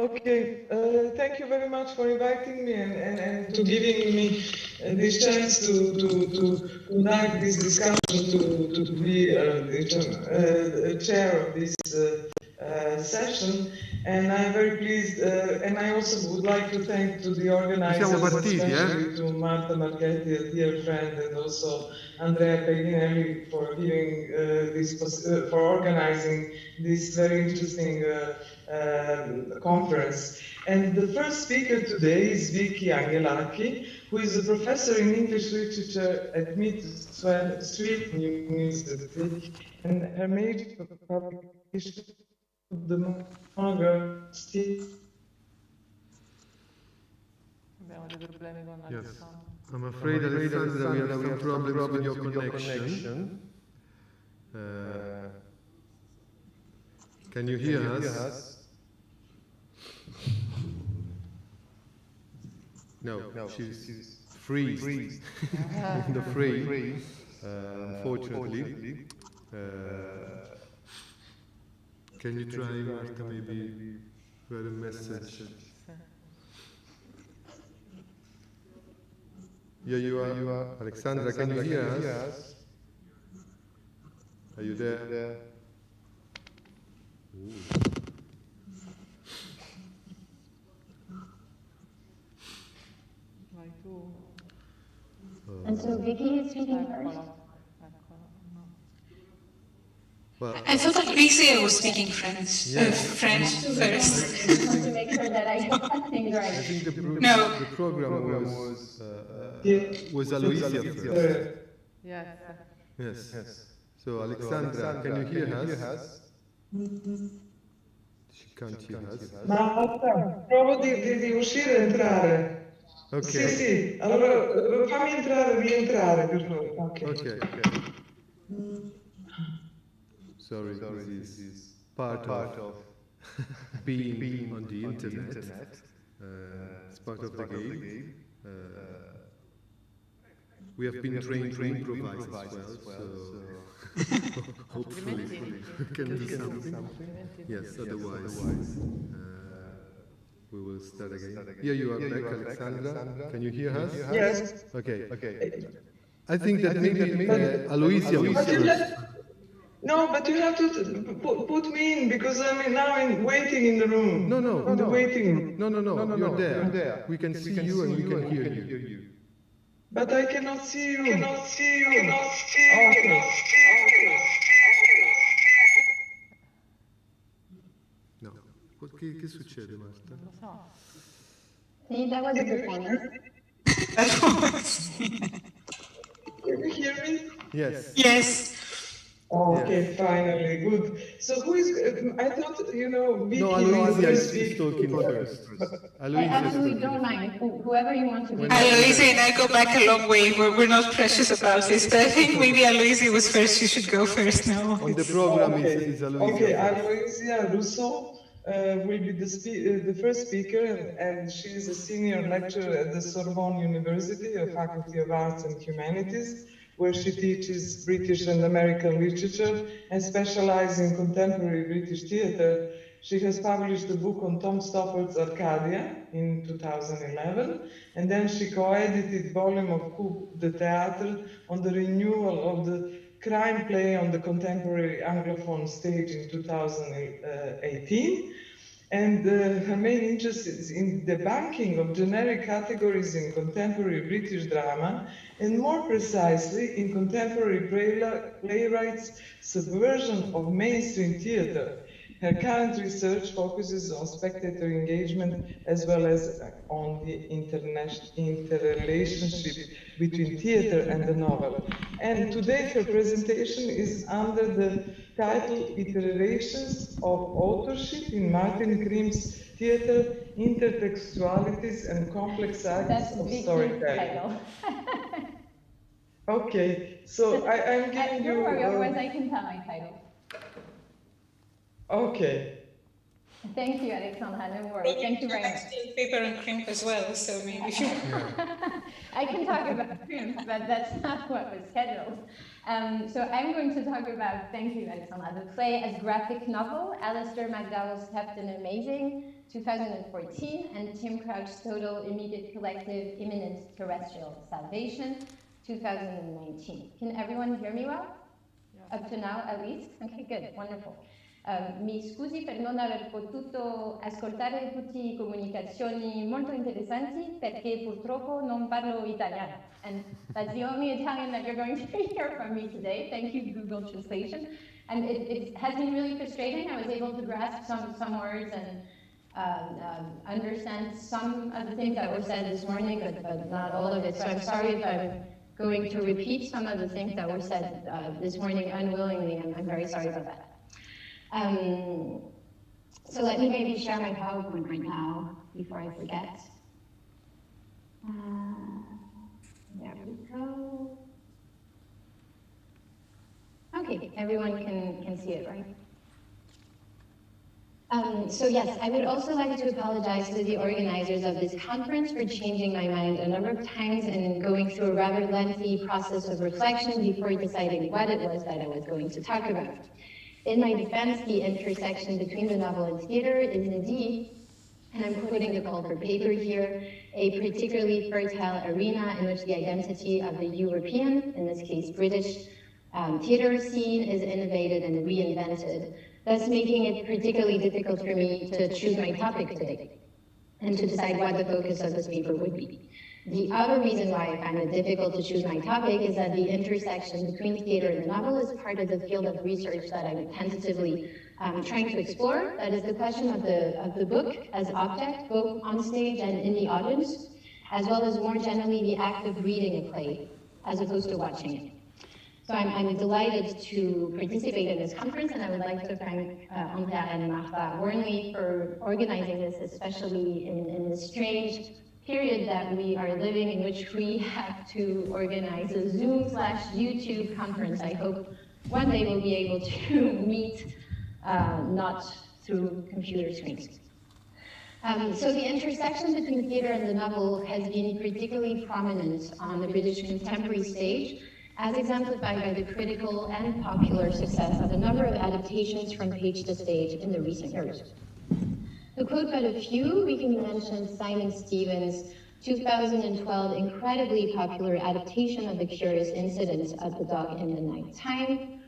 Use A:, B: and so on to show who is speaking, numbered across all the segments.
A: Okay, thank you very much for inviting me and to giving me this chance to conduct this discussion, to be chair of this session. And I'm very pleased, and I also would like to thank to the organizers, especially to Marta Marchetti, a dear friend, and also Andrea Pellinelli for giving for organizing this very interesting conference. And the first speaker today is Vicky Angelaki, who is a professor in English literature at Mid-Sweden University, and her major publication of the monograph.
B: Yes, I'm afraid, Alessandra, we have some problems with your connection. Can you hear us? No, she's freeze. In the frame, unfortunately. Can you try, Marta, maybe write a message? Yeah, you are. Alexandra, can you hear us? Are you there? Ooh.
C: And so Vicky is speaking first?
B: Well,
D: I thought Alicia was speaking French.
B: Yes.
D: French first.
C: I want to make sure that I get things right.
B: I think the program was Aloysia first. Yes. So Alexandra, can you hear us? She can't hear us.
A: Marta, provo di uscire e entrare.
B: Ok.
A: Sì, allora fammi rientrare per favore.
B: Okay. Sorry, this is part of being on the internet. It's part of the game. We have been trained to improvise as well, so hopefully we can do something. Yes, otherwise we will start again. Here you are back, Alexandra. Can you hear us?
A: Yes.
B: Okay. I think that maybe Aloysia will first.
A: No, but you have to put me in because I'm waiting in the room.
B: No.
A: In the waiting room.
B: No. You're there. We can see you and we can hear you.
A: But I cannot see you. Okay.
B: No. Che succede, Marta?
C: Non lo so. See, that was a performance.
A: Can you hear me?
B: Yes.
D: Yes.
A: Oh, okay, finally, good. So who is, I thought, Vicky
B: No, Aloysia is talking first.
C: I absolutely don't mind. Whoever you want to be.
D: Aloysia and I go back a long way. We're not precious about this, but I think maybe Aloysia was first. She should go first now.
B: On the program is Aloysia.
A: Okay, Aloysia Russo will be the first speaker, and she is a senior lecturer at the Sorbonne University, a Faculty of Arts and Humanities, where she teaches British and American literature and specializes in contemporary British theatre. She has published a book on Tom Stoppard's Arcadia in 2011, and then she co-edited volume of Coup de Théâtre on the renewal of the crime play on the contemporary Anglophone stage in 2018. And her main interest is in debunking of generic categories in contemporary British drama, and more precisely in contemporary playwrights' subversion of mainstream theatre. Her current research focuses on spectator engagement as well as on the interrelationship between theatre and the novel. And today her presentation is under the title Iterations of Authorship in Martin Grimm's Theatre, Intertextualities and Complex Acts of Storytelling. Okay, so I'm giving you...
C: Don't worry, otherwise I can tell my title.
A: Okay.
C: Thank you, Alexandra. No worries. Thank you very much.
D: Paper and crimp as well, so maybe if you...
C: I can talk about crimp, but that's not what was scheduled. So I'm going to talk about, thank you, Alexandra, the play as graphic novel. Alistair McDowell's kept an amazing 2014, and Tim Crouch's Total Immediate Collective Imminent Terrestrial Salvation, 2019. Can everyone hear me well? Yeah. Up to now, at least? Okay, good, wonderful. Mi scusi per non aver potuto ascoltare tutte le comunicazioni molto interessanti perché purtroppo non parlo italiano. And that's the only Italian that you're going to hear from me today. Thank you, Google Translation. And it has been really frustrating. I was able to grasp some words and understand some of the things that were said this morning, but not all of it. So I'm sorry if I'm going to repeat some of the things that were said this morning unwillingly, and I'm very sorry about that. So let me maybe share my PowerPoint right now before I forget. There we go. Okay, everyone can see it, right? So yes, I would also like to apologize to the organizers of this conference for changing my mind a number of times and going through a rather lengthy process of reflection before deciding what it was that I was going to talk about. In my defense, the intersection between the novel and theater is indeed, and I'm quoting the call for paper here, a particularly fertile arena in which the identity of the European, in this case British, theater scene is innovated and reinvented, thus making it particularly difficult for me to choose my topic today and to decide what the focus of this paper would be. The other reason why I find it difficult to choose my topic is that the intersection between theater and the novel is part of the field of research that I'm tentatively trying to explore. That is the question of the book as object, both on stage and in the audience, as well as more generally the act of reading a play, as opposed to watching it. So I'm delighted to participate in this conference, and I would like to thank Andrea and Marta warmly for organizing this, especially in this strange period that we are living in, which we have to organize a Zoom/YouTube conference. I hope one day we'll be able to meet not through computer screens. So the intersection between theater and the novel has been particularly prominent on the British contemporary stage, as exemplified by the critical and popular success of a number of adaptations from page to stage in the recent years. To quote but a few, we can mention Simon Stevens' 2012 incredibly popular adaptation of The Curious Incidents of the Dog in the Night Time,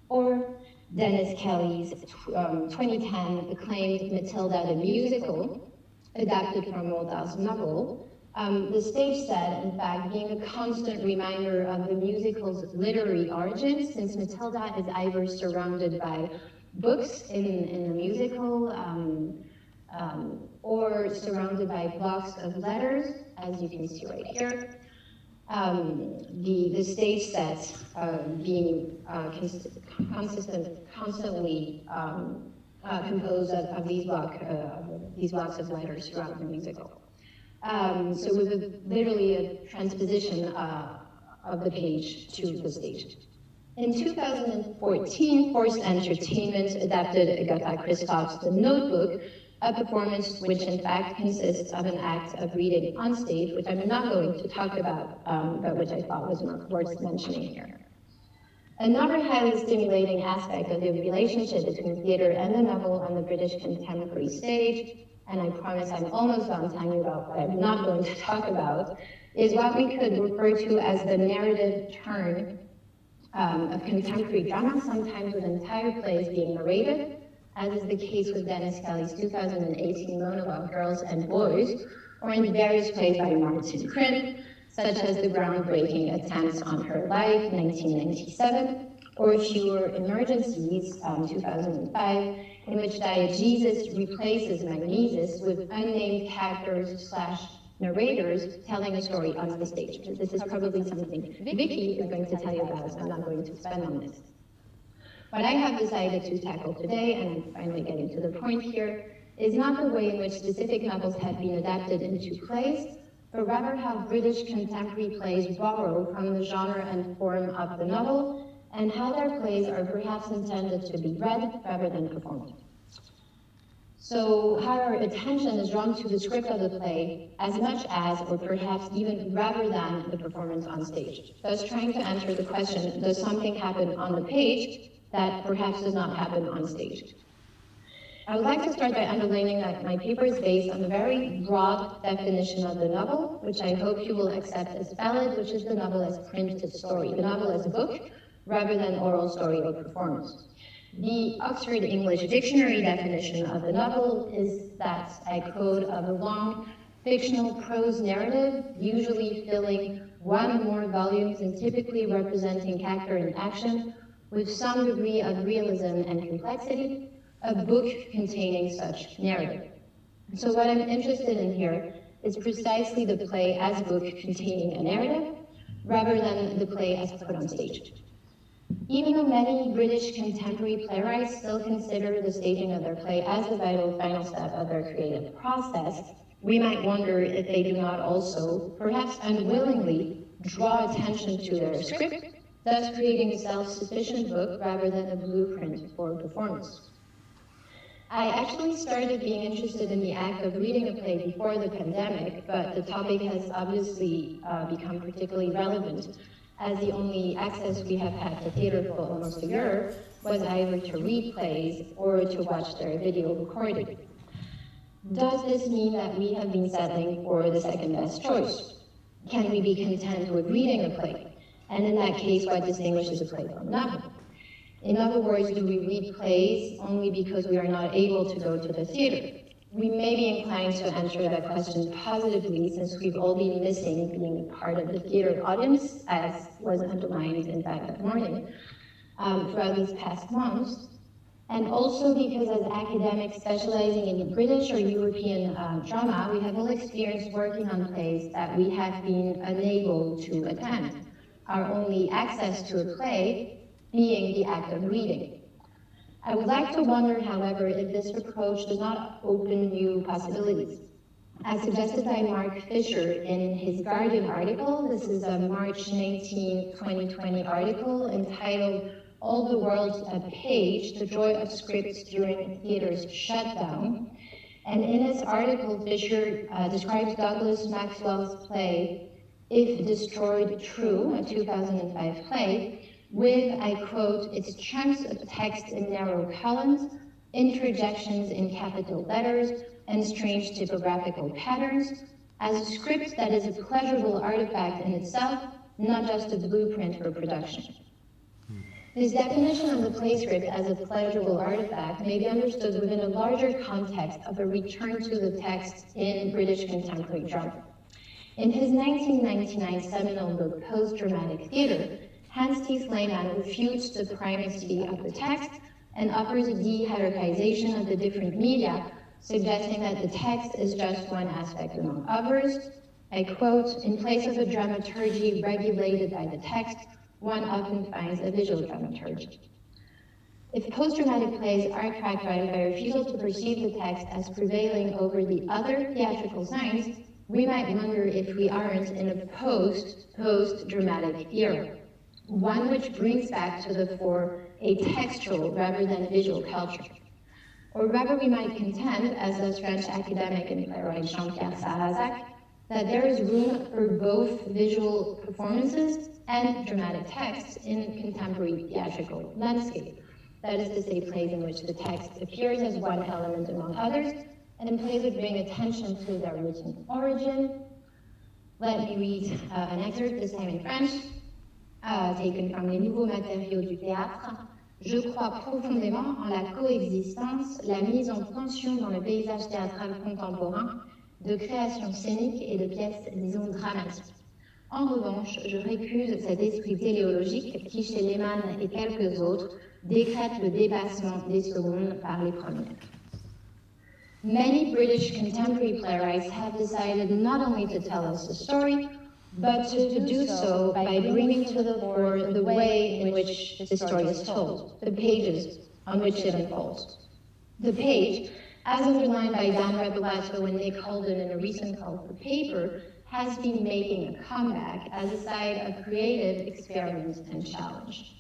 C: or Dennis Kelly's 2010 acclaimed Matilda the Musical, adapted from Roald Dahl's novel. The stage set, in fact, being a constant reminder of the musical's literary origins, since Matilda is either surrounded by books in the musical, or surrounded by blocks of letters, as you can see right here. The stage set being constantly composed of these blocks of letters throughout the musical. So it was literally a transposition of the page to the stage. In 2014, Forced Entertainment adapted Agatha Christoph's The Notebook, a performance which in fact consists of an act of reading on stage, which I'm not going to talk about, but which I thought was worth mentioning here. Another highly stimulating aspect of the relationship between theater and the novel on the British contemporary stage, and I promise I'm almost done telling you about what I'm not going to talk about, is what we could refer to as the narrative turn of contemporary drama, sometimes with entire plays being narrated, as is the case with Dennis Kelly's 2018 monologue, Girls and Boys, or in various plays by Martin Crimp, such as the groundbreaking Attempts on Her Life, 1997, or Fewer Emergencies, 2005, in which diegesis replaces mimesis with unnamed characters / narrators telling a story on the stage. This is probably something Vicky is going to tell you about, so I'm not going to spend on this. What I have decided to tackle today, and I'm finally getting to the point here, is not the way in which specific novels have been adapted into plays, but rather how British contemporary plays borrow from the genre and form of the novel, and how their plays are perhaps intended to be read rather than performed. So how our attention is drawn to the script of the play as much as, or perhaps even rather than, the performance on stage, thus trying to answer the question, does something happen on the page that perhaps does not happen on stage? I would like to start by underlining that my paper is based on a very broad definition of the novel, which I hope you will accept as valid, which is the novel as printed story, the novel as a book, rather than oral story or performance. The Oxford English Dictionary definition of the novel is that, I quote, of a long fictional prose narrative, usually filling one or more volumes and typically representing character and action, with some degree of realism and complexity, a book containing such narrative. So what I'm interested in here is precisely the play as a book containing a narrative, rather than the play as put on stage. Even though many British contemporary playwrights still consider the staging of their play as the vital final step of their creative process, we might wonder if they do not also, perhaps unwillingly, draw attention to their script, thus creating a self-sufficient book rather than a blueprint for performance. I actually started being interested in the act of reading a play before the pandemic, but the topic has obviously become particularly relevant, as the only access we have had to theater for almost a year was either to read plays or to watch their video recording. Does this mean that we have been settling for the second best choice? Can we be content with reading a play? And in that case, what distinguishes a play from a novel? In other words, do we read plays only because we are not able to go to the theater? We may be inclined to answer that question positively, since we've all been missing being part of the theater audience, as was underlined, in fact, that morning, throughout these past months. And also because as academics specializing in British or European drama, we have all experienced working on plays that we have been unable to attend. Our only access to a play being the act of reading. I would like to wonder, however, if this approach does not open new possibilities. As suggested by Mark Fisher in his Guardian article, this is a March 19, 2020 article entitled "All the World's a Page, the Joy of Scripts During Theater's Shutdown." And in his article, Fisher describes Douglas Maxwell's play, If Destroyed True, a 2005 play, with, I quote, its chunks of text in narrow columns, interjections in capital letters, and strange typographical patterns, as a script that is a pleasurable artifact in itself, not just a blueprint for production. This definition of the play script as a pleasurable artifact may be understood within a larger context of a return to the text in British contemporary drama. In his 1999 seminal book, Post-Dramatic Theater, Hans T. Slayman refutes the primacy of the text and offers a de-hierarchization of the different media, suggesting that the text is just one aspect among others. I quote, "In place of a dramaturgy regulated by the text, one often finds a visual dramaturgy." If post-dramatic plays are characterized by a refusal to perceive the text as prevailing over the other theatrical signs, we might wonder if we aren't in a post-dramatic era, one which brings back to the fore a textual rather than visual culture. Or rather, we might contend, as does French academic and playwright Jean-Pierre Sarrazac, that there is room for both visual performances and dramatic texts in contemporary theatrical landscape. That is to say, plays in which the text appears as one element among others, and in plays which bring attention to their written origin. Let me read an excerpt, this time in French, taken from Les Nouveaux Matériaux du Théâtre. Je crois profondément en la coexistence, la mise en tension dans le paysage théâtral contemporain de créations scéniques et de pièces, disons, dramatiques. En revanche, je récuse cet esprit téléologique qui, chez Lehmann et quelques autres, décrète le dépassement des secondes par les premières. Many British contemporary playwrights have decided not only to tell us a story, but to do so by bringing to the fore the way in which the story is told, the pages on which it unfolds. The page, as underlined by Dan Rebelato and Nick Holden in a recent call for paper, has been making a comeback as a site of creative experiment and challenge.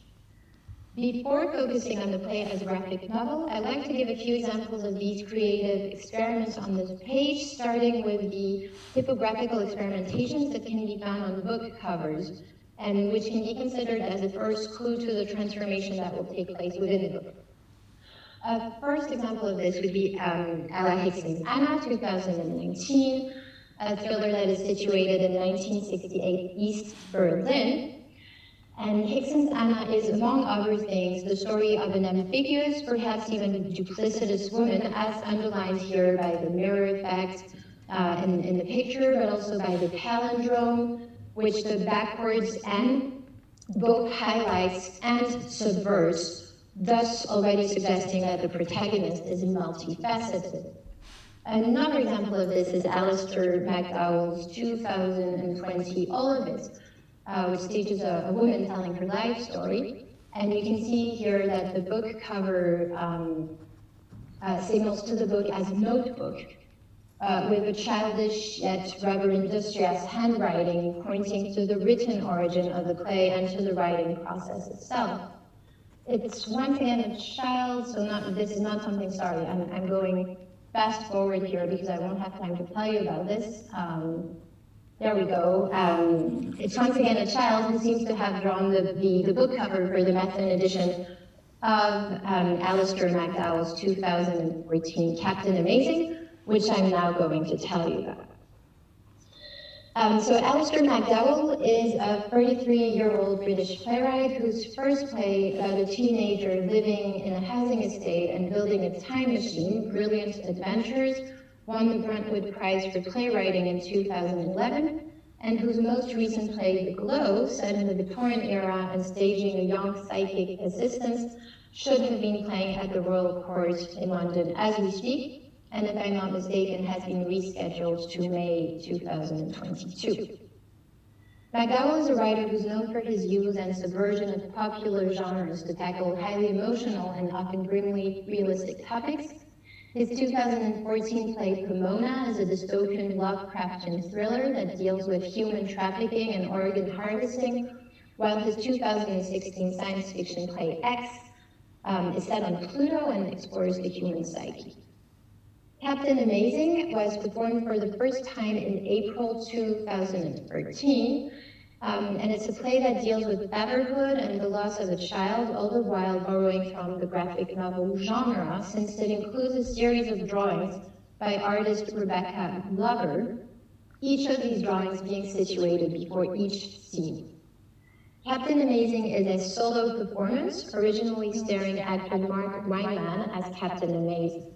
C: Before focusing on the play as a graphic novel, I'd like to give a few examples of these creative experiments on this page, starting with the typographical experimentations that can be found on book covers, and which can be considered as the first clue to the transformation that will take place within the book. A first example of this would be Ella Hickson's Anna, 2019, a thriller that is situated in 1968 East Berlin. And Hickson's Anna is, among other things, the story of an ambiguous, perhaps even duplicitous woman, as underlined here by the mirror effect in the picture, but also by the palindrome, which the backwards N both highlights and subverts, thus already suggesting that the protagonist is multifaceted. Another example of this is Alistair McDowell's 2020 All of It, which stages a woman telling her life story. And you can see here that the book cover signals to the book as notebook, with a childish yet rather industrious handwriting pointing to the written origin of the play and to the writing process itself. It's once again a child, so this is not something, sorry, I'm going fast forward here because I won't have time to tell you about this. There we go. It's once again a child who seems to have drawn the book cover for the Methuen edition of Alistair McDowell's 2014 Captain Amazing, which I'm now going to tell you about. So Alistair McDowell is a 33-year-old British playwright whose first play about a teenager living in a housing estate and building a time machine, Brilliant Adventures, won the Brentwood Prize for Playwriting in 2011, and whose most recent play, The Glow, set in the Victorian era and staging a young psychic assistant, should have been playing at the Royal Court in London as we speak, and if I'm not mistaken, has been rescheduled to May 2022. McDowell is a writer who's known for his use and subversion of popular genres to tackle highly emotional and often grimly realistic topics. His 2014 play Pomona is a dystopian Lovecraftian thriller that deals with human trafficking and organ harvesting, while his 2016 science fiction play X is set on Pluto and explores the human psyche. Captain Amazing was performed for the first time in April 2013, and it's a play that deals with fatherhood and the loss of a child, all the while borrowing from the graphic novel genre, since it includes a series of drawings by artist Rebecca Glover, each of these drawings being situated before each scene. Captain Amazing is a solo performance, originally starring actor Mark Weinman as Captain Amazing.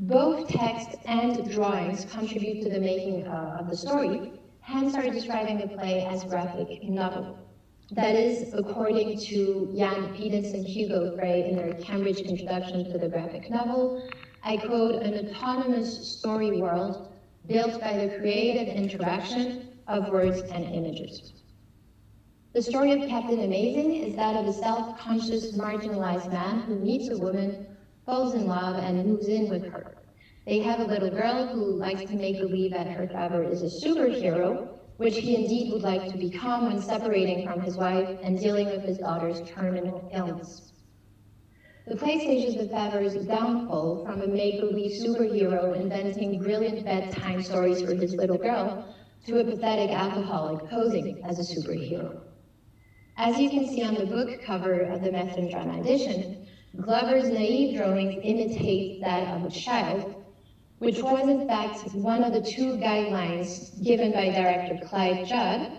C: Both text and drawings contribute to the making of the story, hence are describing the play as graphic novel. That is, according to Jan Pedens and Hugo Frey in their Cambridge introduction to the graphic novel, I quote, an autonomous story world built by the creative interaction of words and images. The story of Captain Amazing is that of a self-conscious, marginalized man who meets a woman, falls in love, and moves in with her. They have a little girl who likes to make believe that her father is a superhero, which he indeed would like to become when separating from his wife and dealing with his daughter's terminal illness. The play stages the father's downfall from a make-believe superhero inventing brilliant bedtime stories for his little girl to a pathetic alcoholic posing as a superhero. As you can see on the book cover of the Methuen Drama Edition, Glover's naive drawings imitate that of a child, which was in fact one of the two guidelines given by director Clyde Judd,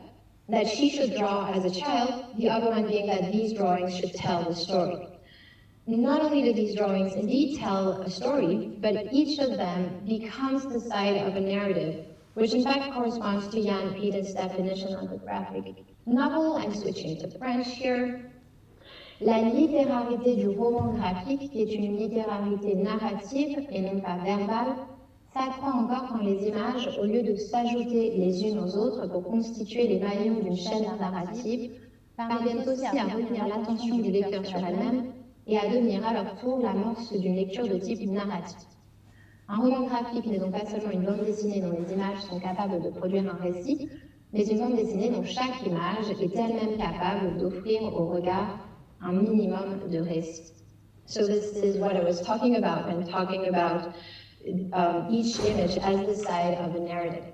C: that she should draw as a child, the other one being that these drawings should tell the story. Not only do these drawings indeed tell a story, but each of them becomes the side of a narrative, which in fact corresponds to Jan Pedens' definition of a graphic novel. I'm switching to French here. La littérarité du roman graphique, qui est une littérarité narrative et non pas verbale, s'accroît encore quand les images, au lieu de s'ajouter les unes aux autres pour constituer les maillons d'une chaîne narrative, parviennent aussi à retenir l'attention du lecteur sur elle-même et à devenir à leur tour l'amorce d'une lecture de type narratif. Un roman graphique n'est donc pas seulement une bande dessinée dont les images sont capables de produire un récit, mais une bande dessinée dont chaque image est elle-même capable d'offrir au regard un minimum de récit. So this is what I was talking about when talking about each image as the side of a narrative.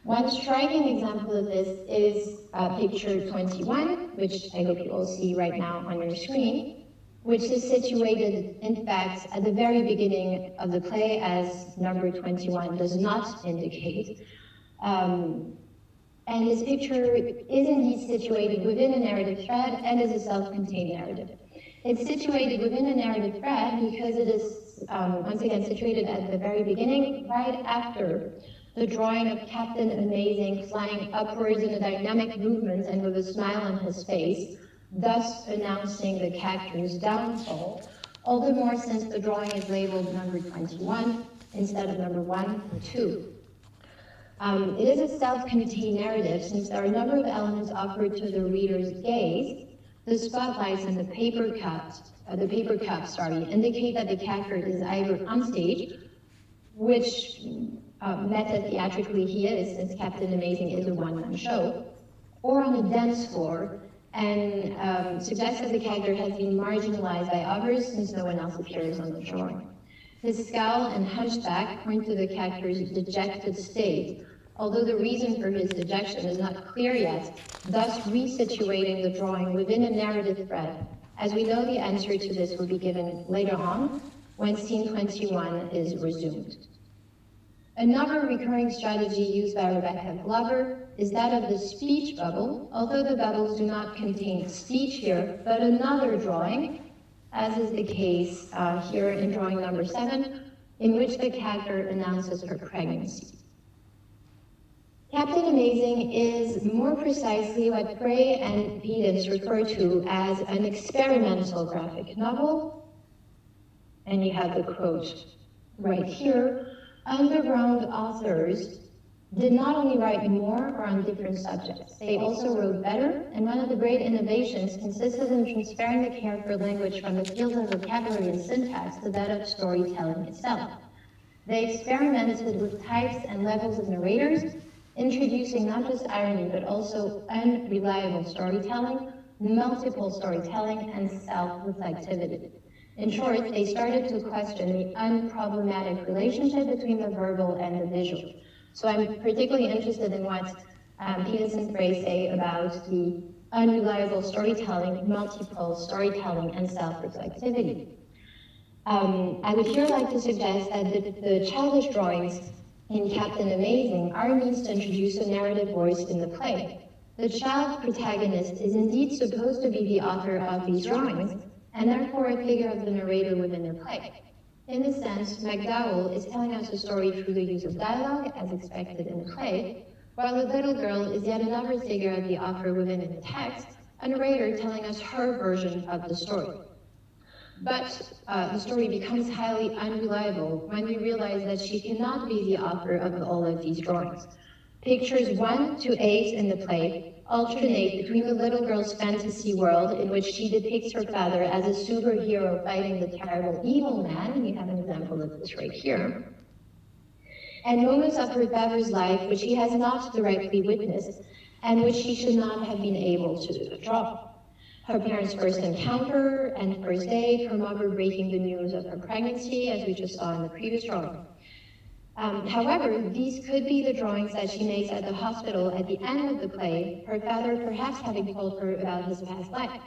C: One striking example of this is picture 21, which I hope you all see right now on your screen, which is situated, in fact, at the very beginning of the play, as number 21 does not indicate. And this picture is indeed situated within a narrative thread and is a self-contained narrative. It's situated within a narrative thread because it is, once again, situated at the very beginning, right after the drawing of Captain Amazing flying upwards in a dynamic movement and with a smile on his face, thus announcing the character's downfall, all the more since the drawing is labeled number 21 instead of number 1 or 2. It is a self-contained narrative since there are a number of elements offered to the reader's gaze. The spotlights and the paper cups, indicate that the character is either on stage, which meta-theatrically he is, since Captain Amazing is a one-man show, or on a dance floor, and suggests that the character has been marginalized by others since no one else appears on the drawing. His scowl and hunchback point to the character's dejected state, although the reason for his dejection is not clear yet, thus resituating the drawing within a narrative thread, as we know the answer to this will be given later on when scene 21 is resumed. Another recurring strategy used by Rebecca Glover is that of the speech bubble, although the bubbles do not contain speech here, but another drawing, as is the case here in drawing number 7, in which the character announces her pregnancy. Captain Amazing is more precisely what Frey and Pedants refer to as an experimental graphic novel, and you have the quote right here. Underground authors did not only write more or on different subjects, they also wrote better, and one of the great innovations consisted in transferring the character language from the field of vocabulary and syntax to that of storytelling itself. They experimented with types and levels of narrators, introducing not just irony, but also unreliable storytelling, multiple storytelling, and self-reflectivity. In short, they started to question the unproblematic relationship between the verbal and the visual. So I'm particularly interested in what Pedants and Frey say about the unreliable storytelling, multiple storytelling, and self-reflectivity. I would here like to suggest that the childish drawings in Captain Amazing are a means to introduce a narrative voice in the play. The child protagonist is indeed supposed to be the author of these drawings, and therefore a figure of the narrator within the play. In this sense, MacDowell is telling us a story through the use of dialogue, as expected in the play, while the little girl is yet another figure of the author within the text, a narrator telling us her version of the story. But the story becomes highly unreliable when we realize that she cannot be the author of all of these drawings. Pictures 1 to 8 in the play alternate between the little girl's fantasy world, in which she depicts her father as a superhero fighting the terrible evil man, and you have an example of this right here, and moments of her father's life which he has not directly witnessed and which she should not have been able to draw. Her parents' first encounter and first date, her mother breaking the news of her pregnancy, as we just saw in the previous drawing. However, these could be the drawings that she makes at the hospital at the end of the play, her father perhaps having told her about his past life.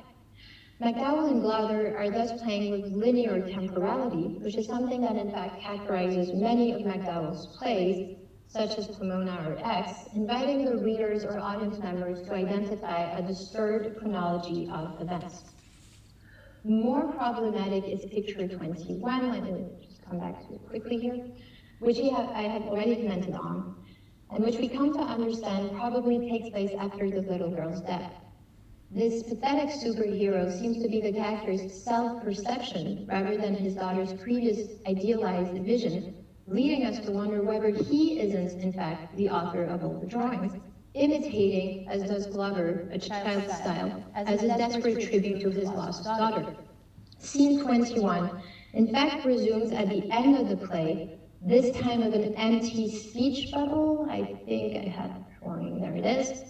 C: MacDowell and Glauber are thus playing with linear temporality, which is something that in fact characterizes many of MacDowell's plays, such as Pomona or X, inviting the readers or audience members to identify a disturbed chronology of events. More problematic is picture 21, let me just come back to it quickly here, which I have already commented on, and which we come to understand probably takes place after the little girl's death. This pathetic superhero seems to be the character's self-perception rather than his daughter's previous idealized vision, leading us to wonder whether he isn't, in fact, the author of all the drawings, imitating, as does Glover, a child's style, as a desperate tribute to his lost daughter. Scene 21, in fact, resumes at the end of the play, this time of an empty speech bubble. I think I had a drawing, there it is,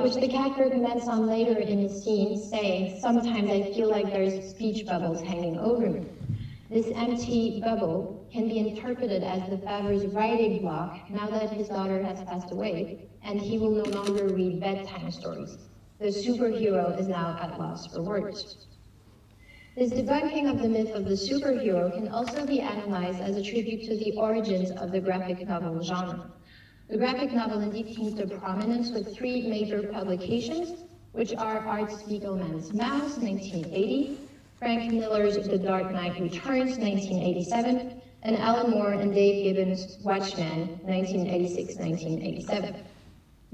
C: which the character comments on later in the scene, saying, "Sometimes I feel like there's speech bubbles hanging over me." This empty bubble can be interpreted as the father's writing block now that his daughter has passed away, and he will no longer read bedtime stories. The superhero is now at loss for words. This debunking of the myth of the superhero can also be analyzed as a tribute to the origins of the graphic novel genre. The graphic novel indeed came to prominence with three major publications, which are Art Spiegelman's Mouse, 1980, Frank Miller's The Dark Knight Returns, 1987, and Alan Moore and Dave Gibbons' Watchmen, 1986-1987.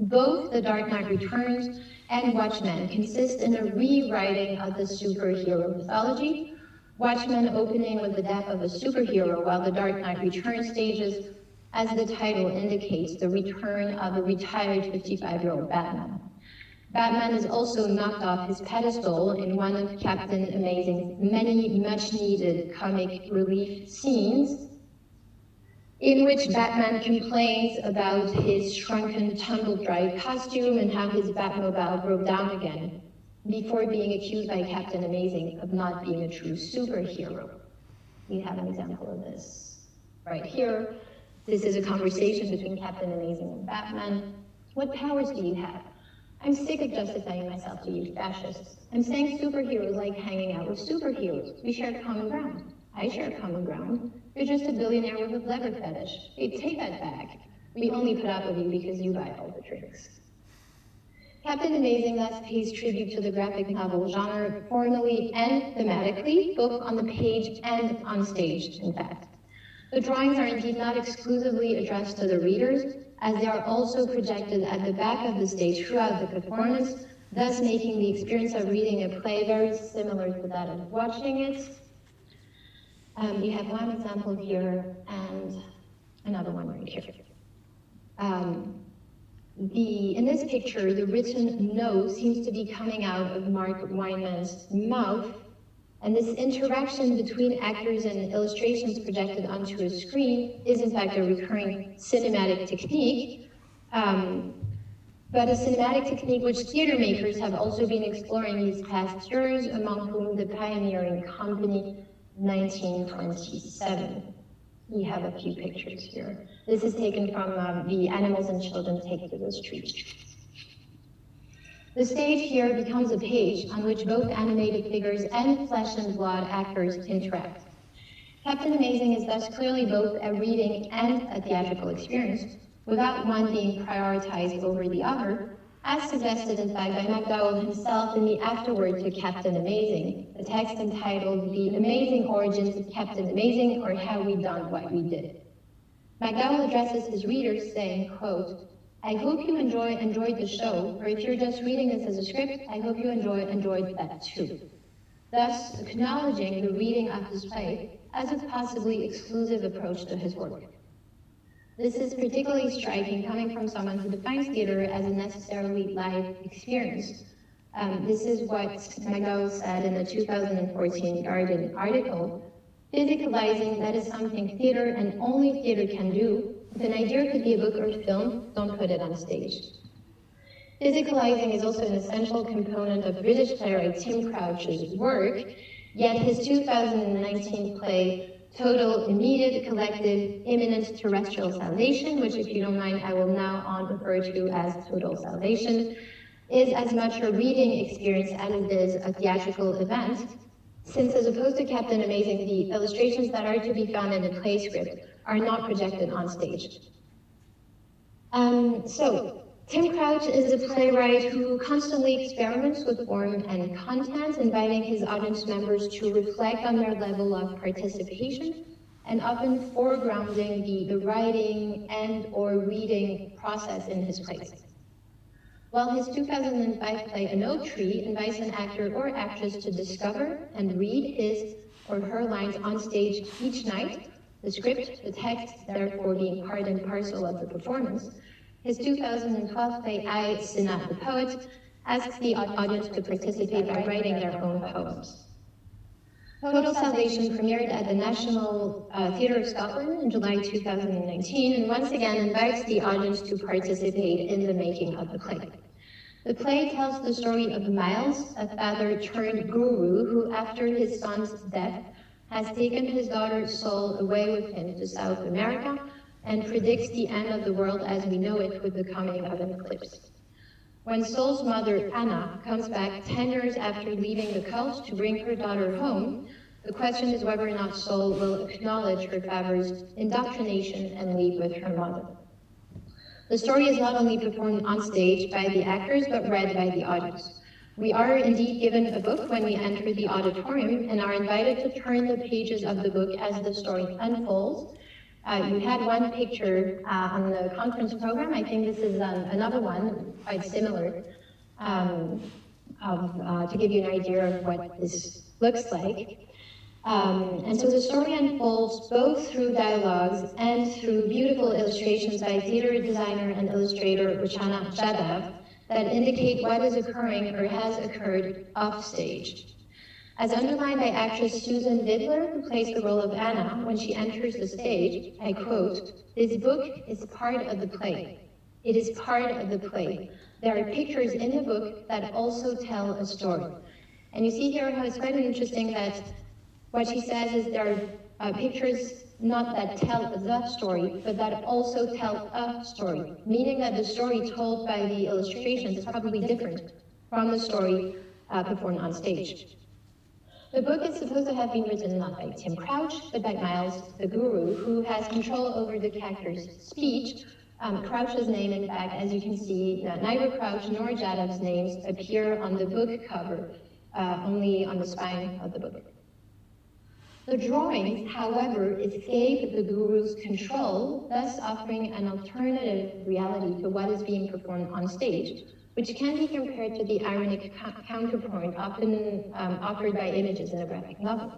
C: Both The Dark Knight Returns and Watchmen consist in a rewriting of the superhero mythology, Watchmen opening with the death of a superhero, while The Dark Knight Returns stages, as the title indicates, the return of a retired 55-year-old Batman. Batman is also knocked off his pedestal in one of Captain Amazing's many much-needed comic relief scenes, in which Batman complains about his shrunken, tumble-dry costume and how his Batmobile broke down again, before being accused by Captain Amazing of not being a true superhero. We have an example of this right here. This is a conversation between Captain Amazing and Batman. What powers do you have? I'm sick of justifying myself to you fascists. I'm saying superheroes like hanging out with superheroes. We share common ground. I share common ground. You're just a billionaire with a leather fetish. Hey, take that back. We only put up with you because you buy all the drinks. Captain Amazing thus pays tribute to the graphic novel genre formally and thematically, both on the page and on stage, in fact. The drawings are indeed not exclusively addressed to the readers, as they are also projected at the back of the stage throughout the performance, thus making the experience of reading a play very similar to that of watching it. You have one example here and another one right here. In this picture, the written no seems to be coming out of Mark Weinman's mouth, and this interaction between actors and illustrations projected onto a screen is in fact a recurring cinematic technique, but a cinematic technique which theater makers have also been exploring these past years, among whom the pioneering company 1927. We have a few pictures here. This is taken from the Animals and Children Take to the Street. The stage here becomes a page on which both animated figures and flesh and blood actors interact. Captain Amazing is thus clearly both a reading and a theatrical experience, without one being prioritized over the other, as suggested in fact by McDowell himself in the afterword to Captain Amazing, a text entitled The Amazing Origins of Captain Amazing, or How We Done What We Did. McDowell addresses his readers saying, quote, I hope you enjoyed the show, or if you're just reading this as a script, I hope you enjoyed that too. Thus, acknowledging the reading of his play as a possibly exclusive approach to his work. This is particularly striking coming from someone who defines theater as a necessarily live experience. This is what McDowell said in a 2014 Guardian article. Physicalizing, that is something theater and only theater can do. If an idea could be a book or film, don't put it on stage. Physicalizing is also an essential component of British playwright Tim Crouch's work, yet his 2019 play, Total, Immediate, Collective, Imminent Terrestrial Salvation, which if you don't mind, I will now on refer to as Total Salvation, is as much a reading experience as it is a theatrical event, since as opposed to Captain Amazing, the illustrations that are to be found in the play script are not projected on stage. So, Tim Crouch is a playwright who constantly experiments with form and content, inviting his audience members to reflect on their level of participation, and often foregrounding the writing and or reading process in his plays. While his 2005 play An Oak Tree invites an actor or actress to discover and read his or her lines on stage each night, the script, the text, therefore being part and parcel of the performance, his 2012 play I, Scena, the Poet, asks the audience to participate by writing their own poems. Total Salvation premiered at the National Theatre of Scotland in July 2019, and once again invites the audience to participate in the making of the play. The play tells the story of Miles, a father-turned-guru who, after his son's death, has taken his daughter's soul away with him to South America and predicts the end of the world as we know it with the coming of an eclipse. When Sol's mother, Anna, comes back 10 years after leaving the cult to bring her daughter home, the question is whether or not Sol will acknowledge her father's indoctrination and leave with her mother. The story is not only performed on stage by the actors, but read by the audience. We are indeed given a book when we enter the auditorium and are invited to turn the pages of the book as the story unfolds. You had one picture on the conference program. I think this is another one, quite similar, to give you an idea of what this looks like. And so the story unfolds both through dialogues and through beautiful illustrations by theater designer and illustrator Roxana Jadav that indicate what is occurring or has occurred off stage. As underlined by actress Susan Vidler, who plays the role of Anna, when she enters the stage, I quote, "This book is part of the play. It is part of the play. There are pictures in the book that also tell a story." And you see here how it's quite interesting that what she says is there are pictures not that tell the story, but that also tell a story, meaning that the story told by the illustrations is probably different from the story performed on stage. The book is supposed to have been written not by Tim Crouch, but by Miles, the guru, who has control over the character's speech. Crouch's name, in fact, as you can see, neither Crouch nor Jadav's names appear on the book cover, only on the spine of the book. The drawings, however, escape the guru's control, thus offering an alternative reality to what is being performed on stage, which can be compared to the ironic counterpoint often offered by images in a graphic novel.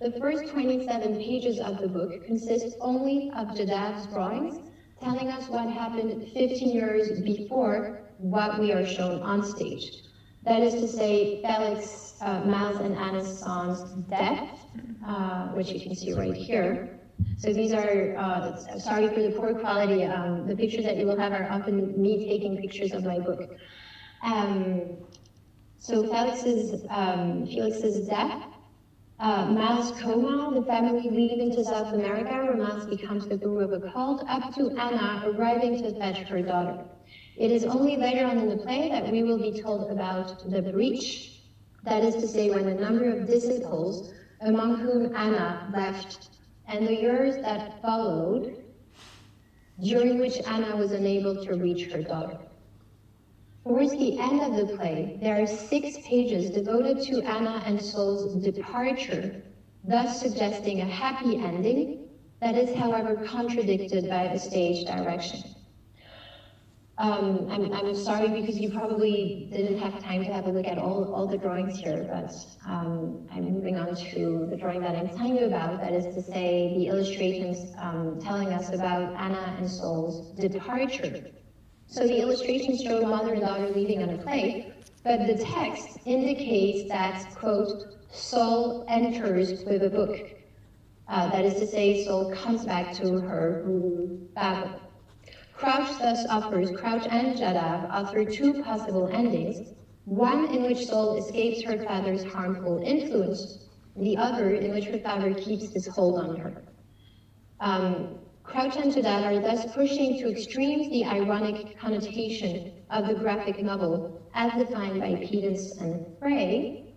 C: The first 27 pages of the book consist only of Jadav's drawings, telling us what happened 15 years before what we are shown on stage. That is to say, Felix, Miles, and Anna's son's death, which you can see right here. So these are, sorry for the poor quality, the pictures that you will have are often me taking pictures of my book. So Felix's death, Miles' coma, the family leaving to South America, where Miles becomes the guru of a cult, up to Anna arriving to fetch her daughter. It is only later on in the play that we will be told about the breach, that is to say, when a number of disciples, among whom Anna left, and the years that followed, during which Anna was unable to reach her daughter. Towards the end of the play, there are 6 pages devoted to Anna and Sol's departure, thus suggesting a happy ending that is, however, contradicted by the stage direction. I'm sorry because you probably didn't have time to have a look at all the drawings here, but I'm moving on to the drawing that I'm telling you about, that is to say the illustrations telling us about Anna and Sol's departure. So the illustrations show mother and daughter leaving on a play, but the text indicates that, quote, Sol enters with a book. That is to say, Sol comes back to her guru Babel. Crouch and Jadav offer 2 possible endings, one in which Sol escapes her father's harmful influence, the other in which her father keeps his hold on her. Crouch and Jadav are thus pushing to extremes the ironic connotation of the graphic novel as defined by Pedance and Frey.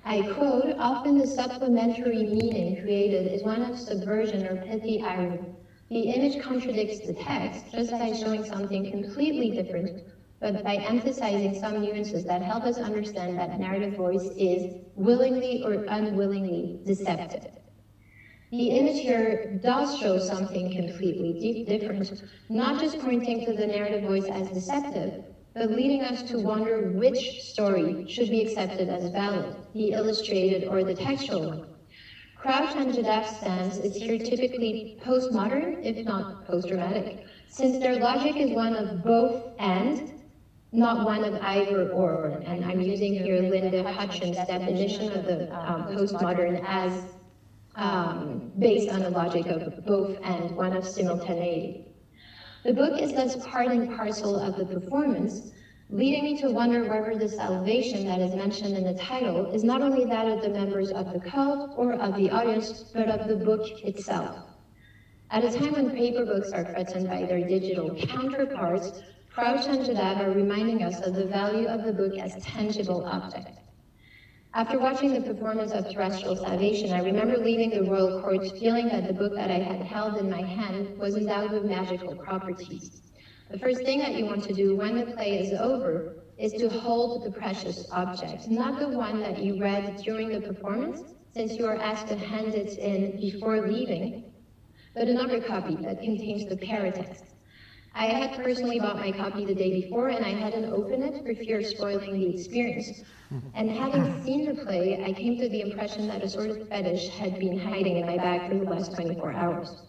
C: I quote, "Often the supplementary meaning created is one of subversion or pithy irony. The image contradicts the text just by showing something completely different, but by emphasizing some nuances that help us understand that narrative voice is willingly or unwillingly deceptive." The image here does show something completely different, not just pointing to the narrative voice as deceptive, but leading us to wonder which story should be accepted as valid, the illustrated or the textual one. Crouch and Jadav's stance is here typically postmodern, if not post-dramatic, since their logic is one of both and, not one of either or. And I'm using here Linda Hutchins' definition of the postmodern as based on a logic of both and, one of simultaneity. The book is thus part and parcel of the performance, leading me to wonder whether the salvation that is mentioned in the title is not only that of the members of the cult or of the audience, but of the book itself. At a time when paper books are threatened by their digital counterparts, Crouch and Jadav are reminding us of the value of the book as tangible object. After watching the performance of Terrestrial Salvation, I remember leaving the royal court feeling that the book that I had held in my hand was endowed with magical properties. The first thing that you want to do when the play is over is to hold the precious object, not the one that you read during the performance, since you are asked to hand it in before leaving, but another copy that contains the paratext. I had personally bought my copy the day before, and I hadn't opened it for fear of spoiling the experience. And having seen the play, I came to the impression that a sort of fetish had been hiding in my bag for the last 24 hours.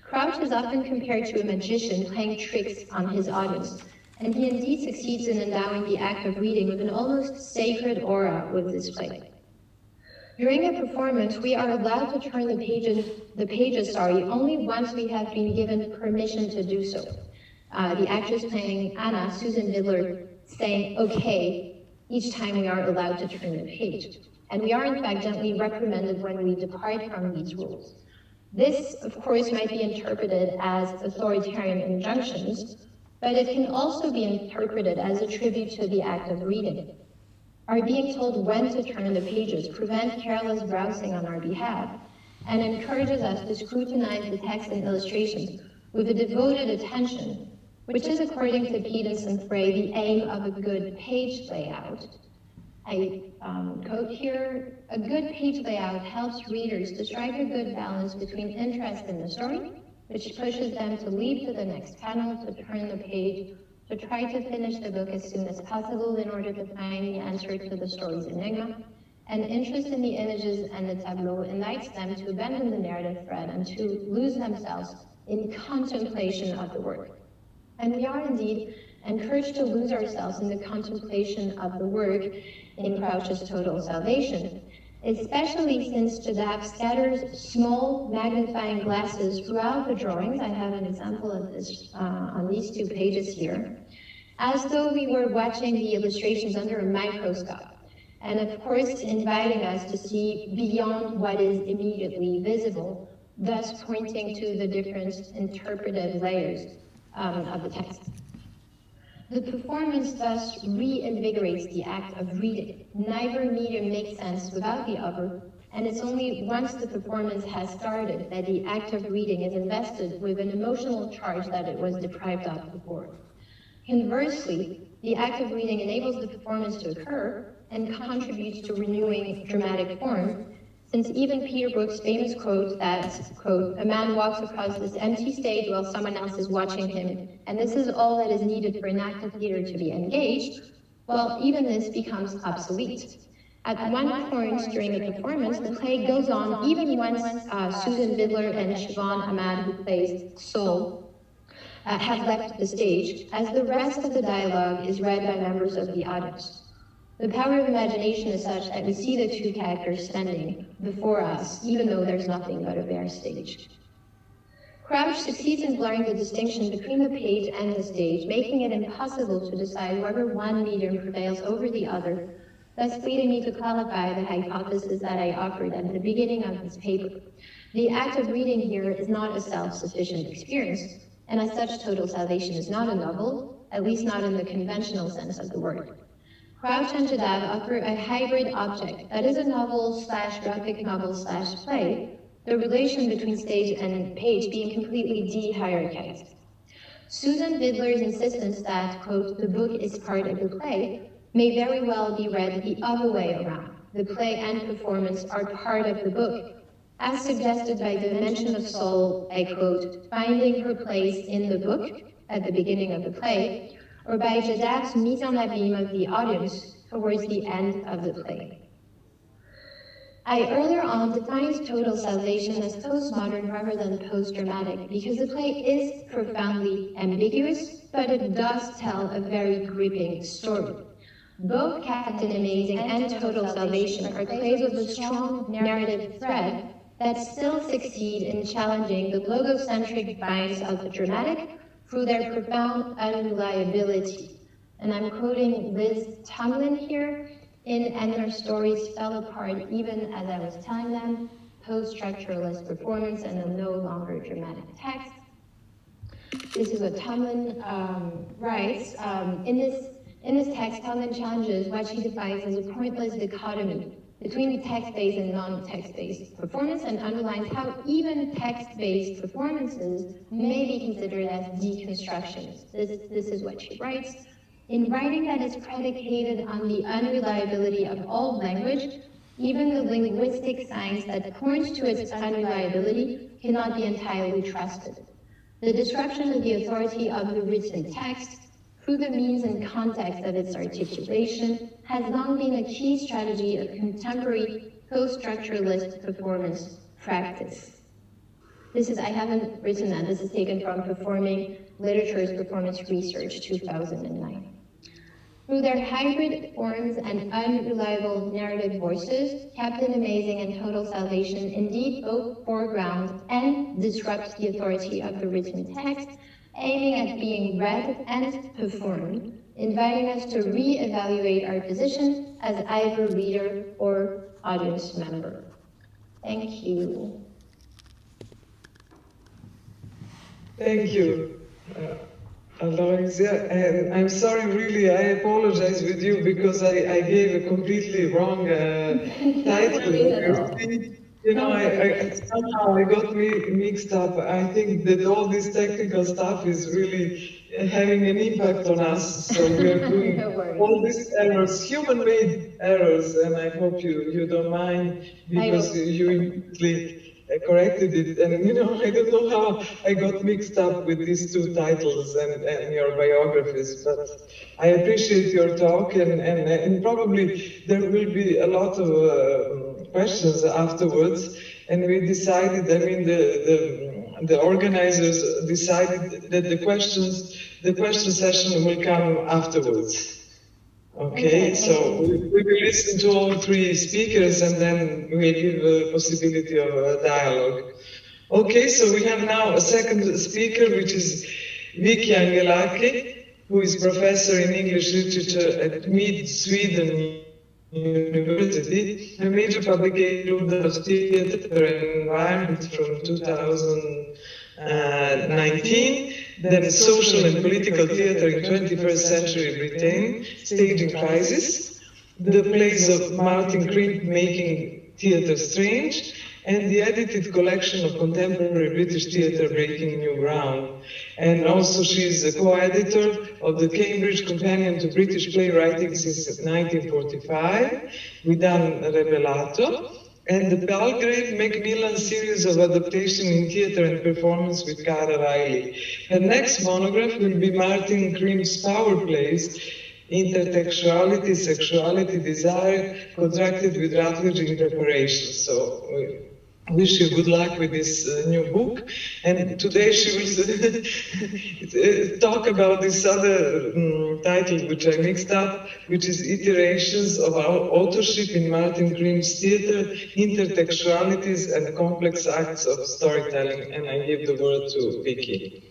C: Crouch is often compared to a magician playing tricks on his audience, and he indeed succeeds in endowing the act of reading with an almost sacred aura with this play. During a performance, we are allowed to turn the pages, only once we have been given permission to do so. The actress playing Anna, Susan Vidler, saying, "Okay," each time we are allowed to turn the page. And we are in fact gently reprimanded when we depart from these rules. This, of course, might be interpreted as authoritarian injunctions, but it can also be interpreted as a tribute to the act of reading. Our being told when to turn the pages prevents careless browsing on our behalf and encourages us to scrutinize the text and illustrations with a devoted attention, which is, according to Pedance and Frey, the aim of a good page layout. I quote here, "A good page layout helps readers to strike a good balance between interest in the story, which pushes them to leap to the next panel, to turn the page, to try to finish the book as soon as possible in order to find the answer to the story's enigma, and interest in the images and the tableau invites them to abandon the narrative thread and to lose themselves in contemplation of the work." And we are indeed encouraged to lose ourselves in the contemplation of the work in Crouch's Total Salvation, especially since Jadav scatters small magnifying glasses throughout the drawings. I have an example of this on these 2 pages here, as though we were watching the illustrations under a microscope, and of course inviting us to see beyond what is immediately visible, thus pointing to the different interpretive layers of the text. The performance thus reinvigorates the act of reading. Neither medium makes sense without the other, and it's only once the performance has started that the act of reading is invested with an emotional charge that it was deprived of before. Conversely, the act of reading enables the performance to occur and contributes to renewing dramatic form, since even Peter Brook's famous quote that, quote, "A man walks across this empty stage while someone else is watching him, and this is all that is needed for an act of theater to be engaged," well, even this becomes obsolete. At one point during the performance, the play goes on even once Susan Vidler and Siobhan Ahmad, who plays Sol, have left the stage, as the rest of the dialogue is read by members of the audience. The power of imagination is such that we see the 2 characters standing before us, even though there's nothing but a bare stage. Crouch succeeds in blurring the distinction between the page and the stage, making it impossible to decide whether one medium prevails over the other, thus leading me to qualify the hypothesis that I offered at the beginning of this paper. The act of reading here is not a self-sufficient experience, and as such, Total Salvation is not a novel, at least not in the conventional sense of the word. Crouch and Jadav offer a hybrid object that is a novel/graphic novel/play, the relation between stage and page being completely de-hierarchized. Susan Vidler's insistence that, quote, "the book is part of the play," may very well be read the other way around. The play and performance are part of the book, as suggested by the mention of Sol, I quote, "finding her place in the book" at the beginning of the play, or by Jadav's mise en abîme of the audience towards the end of the play. I earlier on defined Total Salvation as postmodern rather than post-dramatic because the play is profoundly ambiguous, but it does tell a very gripping story. Both Captain Amazing and Total Salvation are plays with a strong narrative thread that still succeed in challenging the logocentric bias of the dramatic through their profound unreliability. And I'm quoting Liz Tomlin here, "And their stories fell apart even as I was telling them, post-structuralist performance and a no longer dramatic text." This is what Tomlin writes. In this text, Tomlin challenges what she defines as a pointless dichotomy between text-based and non-text-based performance, and underlines how even text-based performances may be considered as deconstructions. This is what she writes. In writing that is predicated on the unreliability of all language, even the linguistic science that points to its unreliability cannot be entirely trusted. The disruption of the authority of the written text through the means and context of its articulation has long been a key strategy of contemporary post-structuralist performance practice. I haven't written that, this is taken from Performing Literature's Performance Research 2009. Through their hybrid forms and unreliable narrative voices, Captain Amazing and Total Salvation indeed both foreground and disrupt the authority of the written text, aiming at being read and performed, inviting us to re-evaluate our position as either reader or audience member. Thank you.
A: Thank you, Aloysia. And I'm sorry, really, I apologize with you because I gave a completely wrong title. You know, somehow I got mixed up. I think that all this technical stuff is really having an impact on us. So we are doing all these errors, human-made errors, and I hope you don't mind because you immediately corrected it. And you know, I don't know how I got mixed up with these two titles and your biographies, but I appreciate your talk, and probably there will be a lot of questions afterwards, and we decided, I mean, the organizers decided that the question session will come afterwards. Okay, so we will listen to all three speakers, and then we'll give a possibility of a dialogue. Okay, so we have now a second speaker, which is Vicky Angelaki, who is professor in English literature at Mid Sweden University. Her major publication includes Theatre and Environment from 2019, then Social and Political Theatre in 21st Century Britain, Staging Crisis, the plays of Martin Crimp Making Theatre Strange, and the edited collection of contemporary British theatre Breaking New Ground. And also she is a co-editor of the Cambridge Companion to British Playwriting since 1945, with Dan Rebelato, and the Belgrave Macmillan series of adaptation in theatre and performance with Cara Riley. Her next monograph will be Martin Crimp's power plays, Intertextuality, Sexuality, Desire, contracted with Routledge in preparation. So we wish you good luck with this new book. And today she will talk about this other title, which I mixed up, which is Iterations of Our Authorship in Martin Crimp's Theatre, Intertextualities and Complex Acts of Storytelling. And I give the word to Vicky.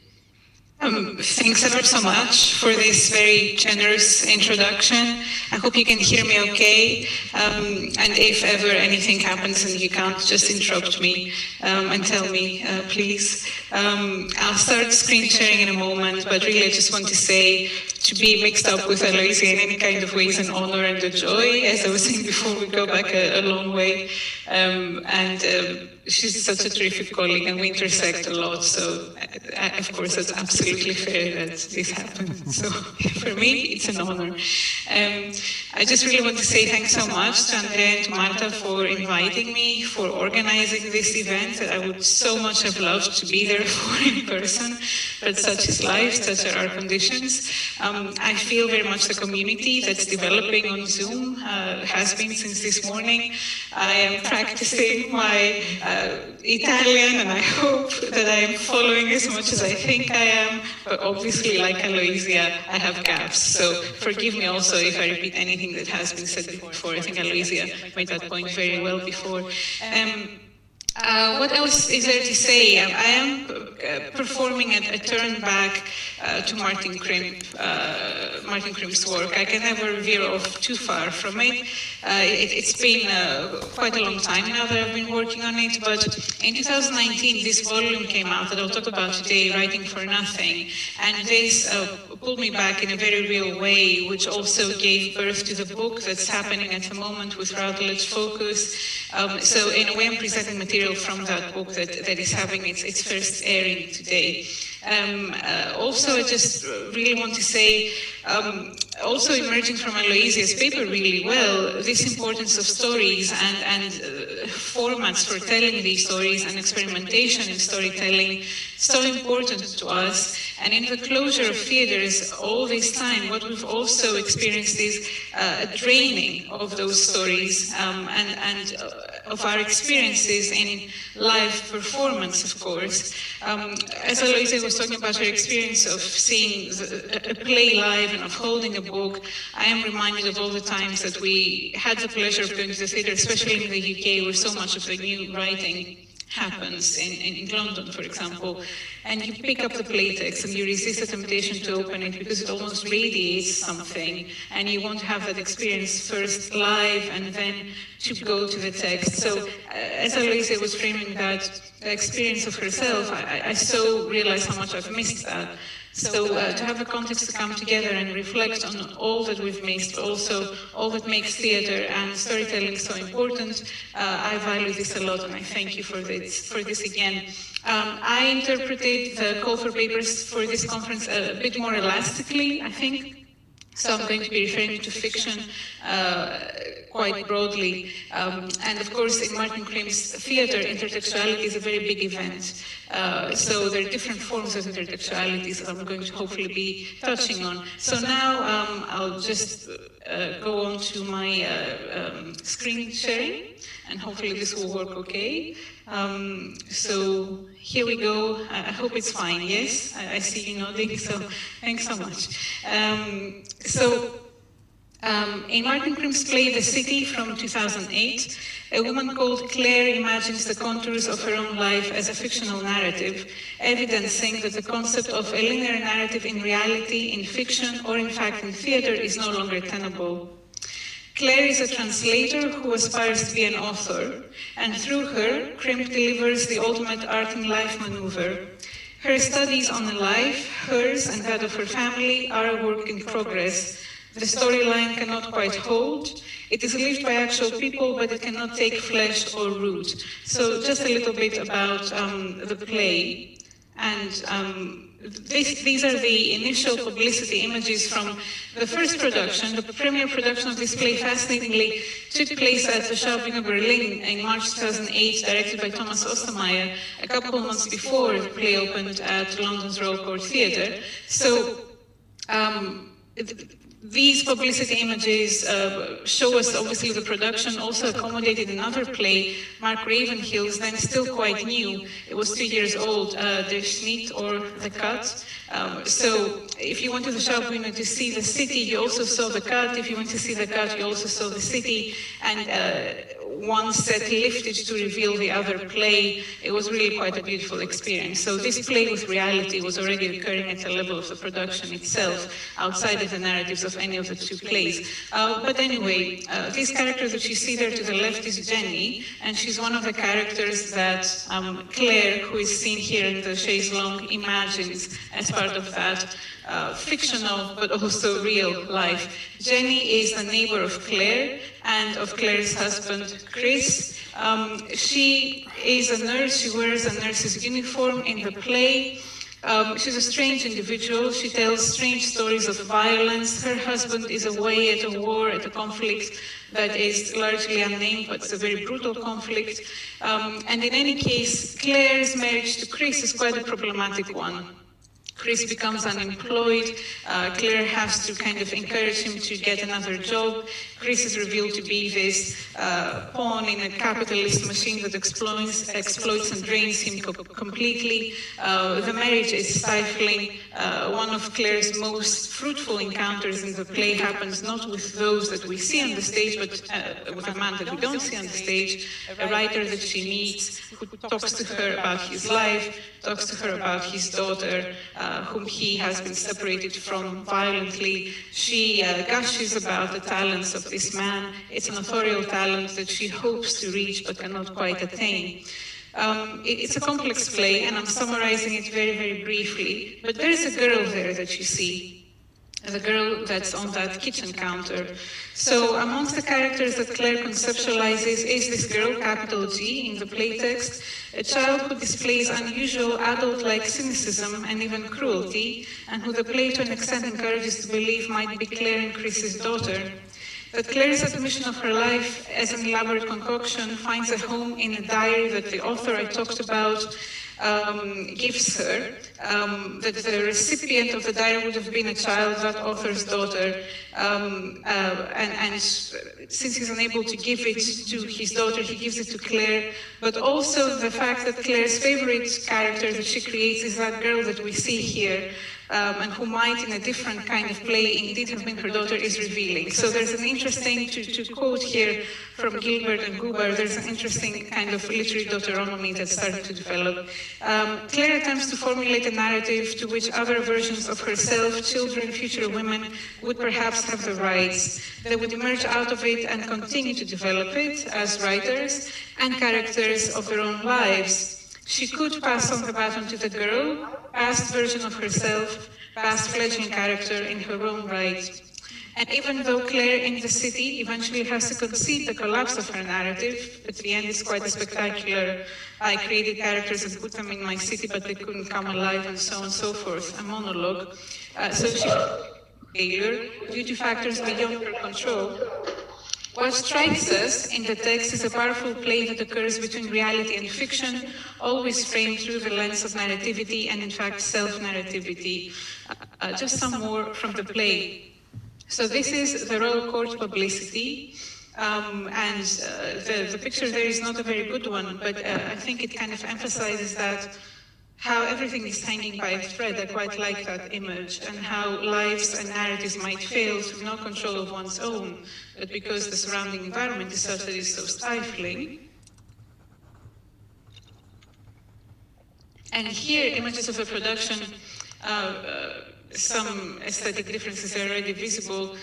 D: Thanks ever so much for this very generous introduction. I hope you can hear me okay. And if ever anything happens and you can't, just interrupt me and tell me, please. I'll start screen sharing in a moment, but really I just want to say to be mixed up with Aloysia in any kind of way is an honor and a joy. As I was saying before, we go back a long way. She's such a terrific colleague and we intersect a lot, so of course it's absolutely fair that this happened. So for me, it's an honor. I just really want to say thanks so much to Andrea and to Marta for inviting me, for organizing this event that I would so much have loved to be there for in person, but such is life, such are our conditions. I feel very much the community that's developing on Zoom has been since this morning. I am practicing my Italian, and I hope that I am following as much as I think I am, but obviously, like Aloysia, I have gaps, so forgive me also if I repeat anything that has been said before. I think Aloysia made that point very well before. What else is there to say? I am performing a turn back to Martin Crimp Martin Krim's work. I can never veer off too far from it. It's been quite a long time now that I've been working on it, but in 2019 this volume came out that I'll talk about today, Writing for Nothing, and this pulled me back in a very real way, which also gave birth to the book that's happening at the moment with Routledge Focus. So in a way I'm presenting material from that book that is having its first airing today. Also, I just really want to say, also emerging from Aloysia's paper really well, this importance of stories and formats for telling these stories and experimentation in storytelling, so important to us. And in the closure of theaters all this time, what we've also experienced is a draining of those stories and of our experiences in live performance, of course. As Aloysia was talking about her experience of seeing a play live and of holding a book, I am reminded of all the times that we had the pleasure of going to the theatre, especially in the UK, where so much of the new writing happens in London, for example, and you pick up the playtext and you resist the temptation to open it because it almost radiates something, and you want to have that experience first live and then to go to the text. So as Aloysia was framing that experience of herself, I so realized how much I've missed that. So to have the context to come together and reflect on all that we've missed, but also all that makes theatre and storytelling so important, I value this a lot, and I thank you for this again. I interpreted the call for papers for this conference a bit more elastically, I think. So I'm going to be referring to fiction quite broadly. And of course, in Martin Krim's theatre, intertextuality is a very big event. So there are different forms of intertextualities that I'm going to hopefully be touching on. So now I'll just go on to my screen sharing, and hopefully this will work okay. So here we go. I hope it's fine. Yes, I see you nodding, so thanks so much. In Martin Krim's play The City from 2008, a woman called Claire imagines the contours of her own life as a fictional narrative, evidencing that the concept of a linear narrative in reality, in fiction, or in fact in theatre is no longer tenable. Claire is a translator who aspires to be an author, and through her, Krim delivers the ultimate art and life maneuver. Her studies on a life, hers and that of her family, are a work in progress. The storyline cannot quite hold. It is lived by actual people, but it cannot take flesh or root. So just a little bit about the play. And these are the initial publicity images from the first production. The premiere production of this play, fascinatingly, took place at the Schaubühne Berlin in March 2008, directed by Thomas Ostermeyer, a couple of months before the play opened at London's Royal Court Theatre. So these publicity images show us, obviously, the production also accommodated another play, Mark Ravenhill's, then still quite new. It was 2 years old, Der Schnitt, or The Cut. So if you went to the Schaubühne to see the city, you also saw the cut. If you went to see the cut, you also saw the city. And one set lifted to reveal the other play. It was really quite a beautiful experience. So this play with reality was already occurring at the level of the production itself, outside of the narratives of any of the two plays. But anyway, this character that you see there to the left is Jenny, and she's one of the characters that Claire, who is seen here in the chaise longue, imagines as part of that fictional but also real life. Jenny is the neighbor of Claire and of Claire's husband, Chris. She is a nurse. She wears a nurse's uniform in the play. She's a strange individual. She tells strange stories of violence. Her husband is away at a war, at a conflict that is largely unnamed, but it's a very brutal conflict. And in any case, Claire's marriage to Chris is quite a problematic one. Chris becomes unemployed. Claire has to kind of encourage him to get another job. Chris is revealed to be this pawn in a capitalist machine that exploits and drains him completely. The marriage is stifling. One of Claire's most fruitful encounters in the play happens not with those that we see on the stage, but with a man that we don't see on the stage, a writer that she meets, who talks to her about his life, talks to her about his daughter, whom he has been separated from violently. She gushes about the talents of this man. It's an authorial talent that she hopes to reach but cannot quite attain. It's a complex play, and I'm summarizing it very, very briefly. But there is a girl there that you see. The girl that's on that kitchen counter. So amongst the characters that Claire conceptualizes is this girl, capital G, in the playtext, a child who displays unusual adult-like cynicism and even cruelty, and who the play to an extent encourages to believe might be Claire and Chris's daughter. That Claire's admission of her life as an elaborate concoction finds a home in a diary that the author I talked about gives her, that the recipient of the diary would have been a child, that author's daughter, and since he's unable to give it to his daughter, he gives it to Claire, but also the fact that Claire's favorite character that she creates is that girl that we see here, and who might, in a different kind of play, indeed have been her daughter, is revealing. So there's an interesting, to quote here from Gilbert and Gubar, there's an interesting kind of literary deuteronomy that started to develop. Claire attempts to formulate a narrative to which other versions of herself, children, future women, would perhaps have the rights. They would emerge out of it and continue to develop it as writers and characters of their own lives. She could pass on the baton to the girl, past version of herself, past fledgling character in her own right. And even though Claire in the city eventually has to concede the collapse of her narrative, at the end is quite a spectacular, I created characters and put them in my city, but they couldn't come alive, and so on and so forth, a monologue. So she failure due to factors beyond her control. What strikes us in the text is a powerful play that occurs between reality and fiction, always framed through the lens of narrativity and, in fact, self-narrativity. Just some more from the play. So this is the Royal Court Publicity, and the picture there is not a very good one, but I think it kind of emphasizes that how everything is hanging by a thread. I quite like that image, and how lives and narratives might fail through no control of one's own, but because the surrounding environment is such that it's so stifling. And here, images of the production, some aesthetic differences are already visible,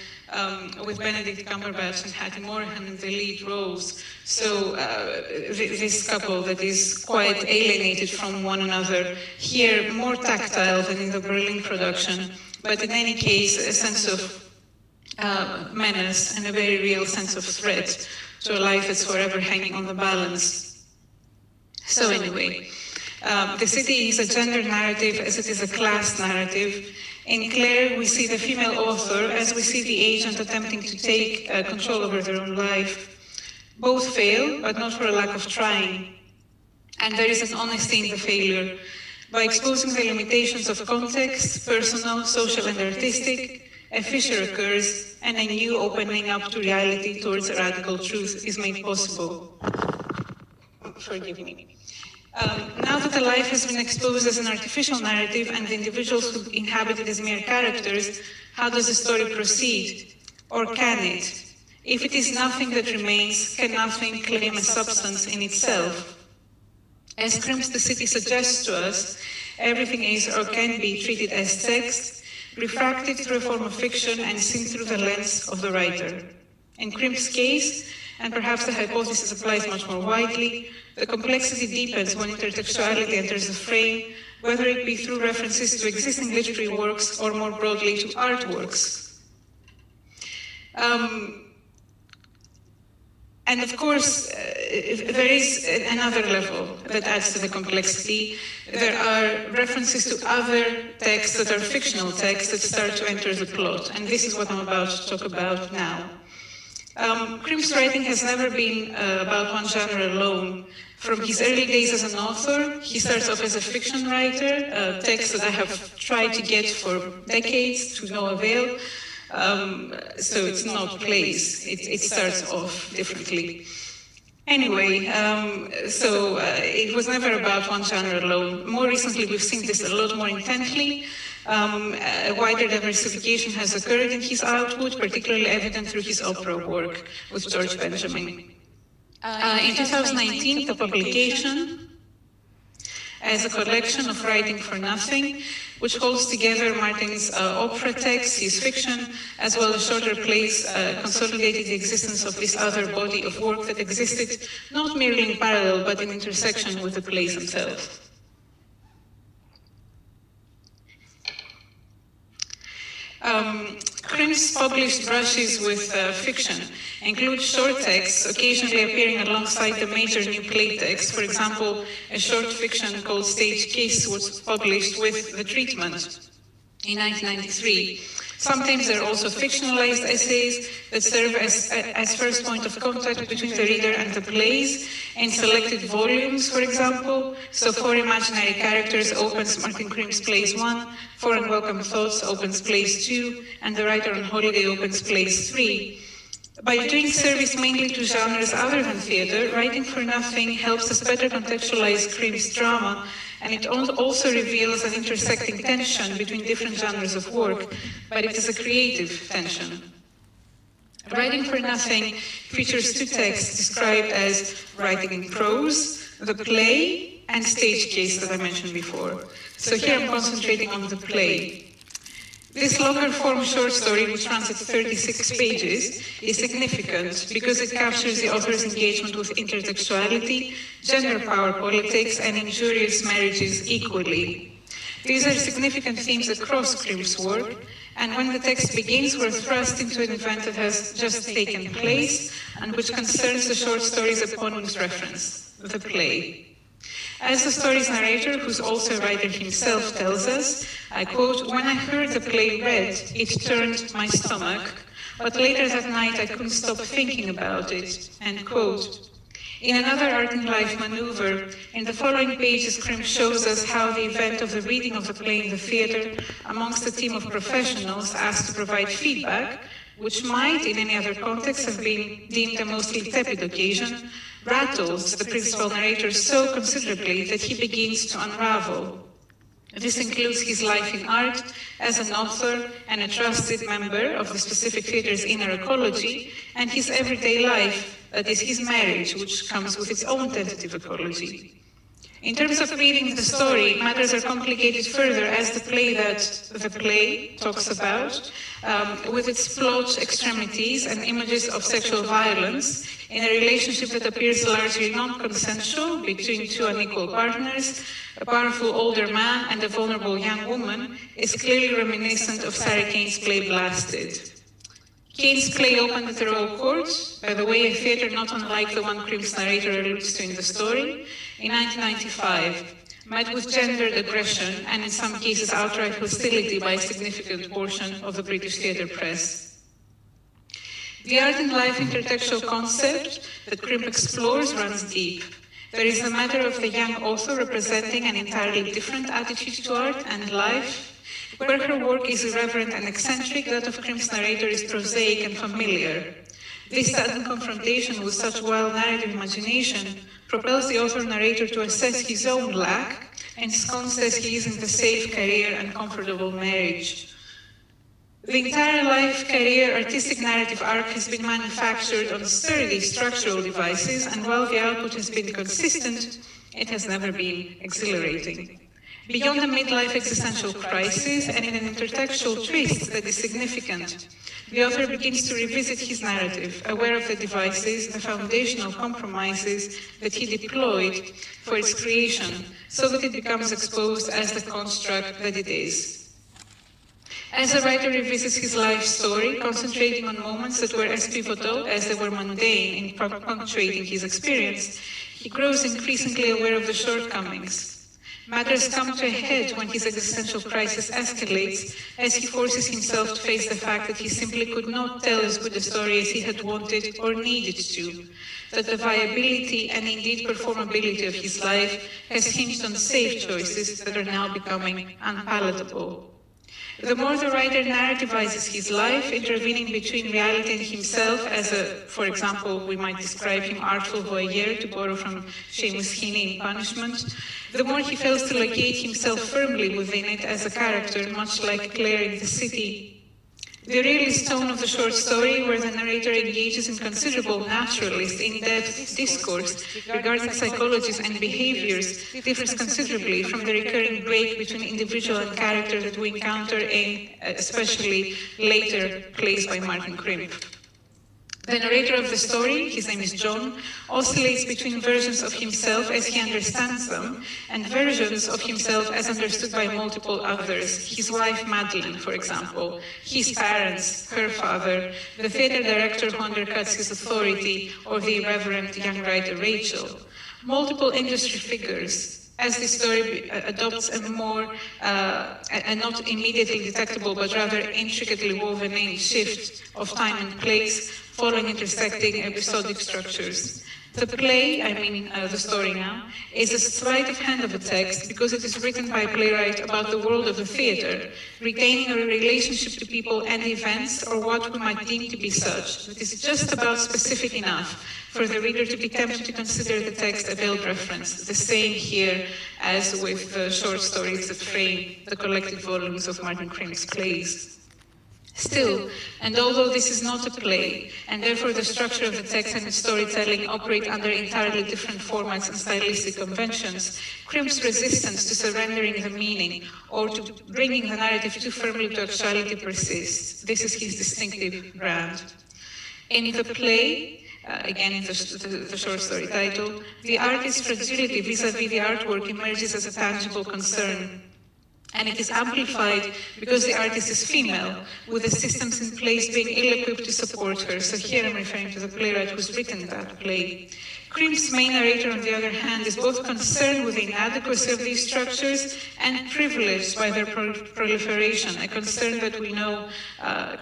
D: with Benedict Cumberbatch and Hattie Morahan in the lead roles. So this couple that is quite alienated from one another, here more tactile than in the Berlin production, but in any case a sense of menace and a very real sense of threat to a life that's forever hanging on the balance. So anyway, the city is a gender narrative as it is a class narrative. In Claire, we see the female author as we see the agent attempting to take control over their own life. Both fail, but not for a lack of trying. And there is an honesty in the failure. By exposing the limitations of context, personal, social, and artistic, a fissure occurs, and a new opening up to reality towards a radical truth is made possible. Forgive me. Now that the life has been exposed as an artificial narrative and the individuals who inhabit it as mere characters, how does the story proceed? Or can it? If it is nothing that remains, can nothing claim a substance in itself? As Crimp's The City suggests to us, everything is or can be treated as text, refracted through a form of fiction and seen through the lens of the writer. In Crimp's case, and perhaps the hypothesis applies much more widely, the complexity deepens when intertextuality enters the frame, whether it be through references to existing literary works or more broadly to artworks. And of course, there is another level that adds to the complexity. There are references to other texts that are fictional texts that start to enter the plot, and this is what I'm about to talk about now. Crimp's writing has never been about one genre alone. From his early days as an author, he starts off as a fiction writer, a text that I have tried to get for decades to no avail. So it's not plays, it starts off differently. Anyway, it was never about one genre alone. More recently, we've seen this a lot more intently. A wider diversification has occurred in his output, particularly evident through his opera work with George Benjamin. In 2019, the publication as a collection of writing for nothing, which holds together Martin's opera texts, his fiction, as well as shorter plays, consolidating the existence of this other body of work that existed not merely in parallel, but in intersection with the plays themselves. Krim's published brushes with fiction include short texts, occasionally appearing alongside the major new play text. For example, a short fiction called Stage Kiss was published with The Treatment in 1993. Sometimes there are also fictionalized essays that serve as first point of contact between the reader and the plays in selected volumes, for example. So For Imaginary Characters opens Martin Krim's Plays 1, For Unwelcome Thoughts opens Plays 2, and The Writer on Holiday opens Plays 3. By doing service mainly to genres other than theater, Writing for Nothing helps us better contextualize Krim's drama, and it also reveals an intersecting tension between different genres of work, but it is a creative tension. Writing for Nothing features two texts described as writing in prose, the play, and stage case that I mentioned before. So here I'm concentrating on the play. This longer form short story, which runs at 36 pages, is significant because it captures the author's engagement with intertextuality, gender power politics, and injurious marriages equally. These are significant themes across Krim's work, and when the text begins, we're thrust into an event that has just taken place and which concerns the short story's eponymous reference, the play. As the story's narrator, who's also a writer himself, tells us, I quote, "When I heard the play read, it turned my stomach, but later that night I couldn't stop thinking about it," end quote. In another art and life maneuver, in the following pages, Krim shows us how the event of the reading of the play in the theater amongst a team of professionals asked to provide feedback, which might, in any other context, have been deemed a mostly tepid occasion, rattles the principal narrator so considerably that he begins to unravel. This includes his life in art as an author and a trusted member of the specific theater's inner ecology, and his everyday life, that is his marriage, which comes with its own tentative ecology. In terms of reading the story, matters are complicated further as the play talks about, with its plot extremities and images of sexual violence in a relationship that appears largely non-consensual between two unequal partners, a powerful older man and a vulnerable young woman, is clearly reminiscent of Sarah Kane's play Blasted. Kane's play opened at the Royal Court, by the way, a theater not unlike the one Krim's narrator alludes to in the story, in 1995, met with gendered aggression and in some cases outright hostility by a significant portion of the British theater press. The art and life intertextual concept that Krim explores runs deep. There is the matter of the young author representing an entirely different attitude to art and life. Where her work is irreverent and eccentric, that of Krim's narrator is prosaic and familiar. This sudden confrontation with such wild narrative imagination propels the author-narrator to assess his own lack, ensconced as he is in the safe career and comfortable marriage. The entire life, career, artistic narrative arc has been manufactured on sturdy structural devices, and while the output has been consistent, it has never been exhilarating. Beyond a midlife existential crisis and in an intertextual twist that is significant, the author begins to revisit his narrative, aware of the devices, the foundational compromises that he deployed for its creation, so that it becomes exposed as the construct that it is. As the writer revisits his life story, concentrating on moments that were as pivotal as they were mundane in punctuating his experience, he grows increasingly aware of the shortcomings. Matters come to a head when his existential crisis escalates, as he forces himself to face the fact that he simply could not tell as good a story as he had wanted or needed to, that the viability and indeed performability of his life has hinged on safe choices that are now becoming unpalatable. The more the writer narrativizes his life, intervening between reality and himself as a, for example, we might describe him artful voyeur, to borrow from Seamus Heaney in Punishment, the more he fails to locate himself firmly within it as a character, much like Claire in The City. The realist tone of the short story, where the narrator engages in considerable naturalist, in-depth discourse regarding psychologies and behaviors, differs considerably from the recurring break between individual and character that we encounter in, especially later, plays by Martin Crimp. The narrator of the story, his name is John, oscillates between versions of himself as he understands them and versions of himself as understood by multiple others. His wife, Madeline, for example, his parents, her father, the theater director who undercuts his authority, or the irreverent young writer Rachel. Multiple industry figures, as the story adopts a more, a not immediately detectable but rather intricately woven in shift of time and place, following intersecting episodic structures. The play, I mean the story now, is a sleight of hand of a text because it is written by a playwright about the world of the theater, retaining a relationship to people and events, or what we might deem to be such, that is just about specific enough for the reader to be tempted to consider the text a veiled reference. The same here as with the short stories that frame the collected volumes of Martin Crimp's plays. Still, and although this is not a play, and therefore the structure of the text and its storytelling operate under entirely different formats and stylistic conventions, Crimp's resistance to surrendering the meaning or to bringing the narrative too firmly to actuality persists. This is his distinctive brand. In the play, again in the short story title, the artist's fragility vis-à-vis the artwork emerges as a tangible concern. And it is amplified because the artist is female, with the systems in place being ill-equipped to support her. So here I'm referring to the playwright who's written that play. Crimp's main narrator, on the other hand, is both concerned with the inadequacy of these structures and privileged by their proliferation, a concern that we know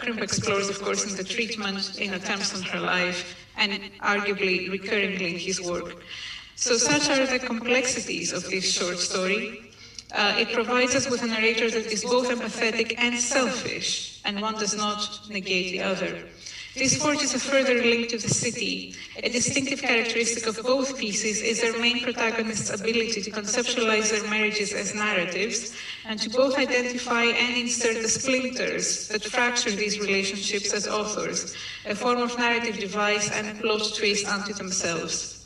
D: Crimp explores, of course, in the treatment, in attempts on her life, and arguably recurringly in his work. So such are the complexities of this short story. It provides us with a narrator that is both empathetic and selfish, and one does not negate the other. This forges a further link to the city. A distinctive characteristic of both pieces is their main protagonist's ability to conceptualize their marriages as narratives, and to both identify and insert the splinters that fracture these relationships as authors, a form of narrative device and plot twist unto themselves.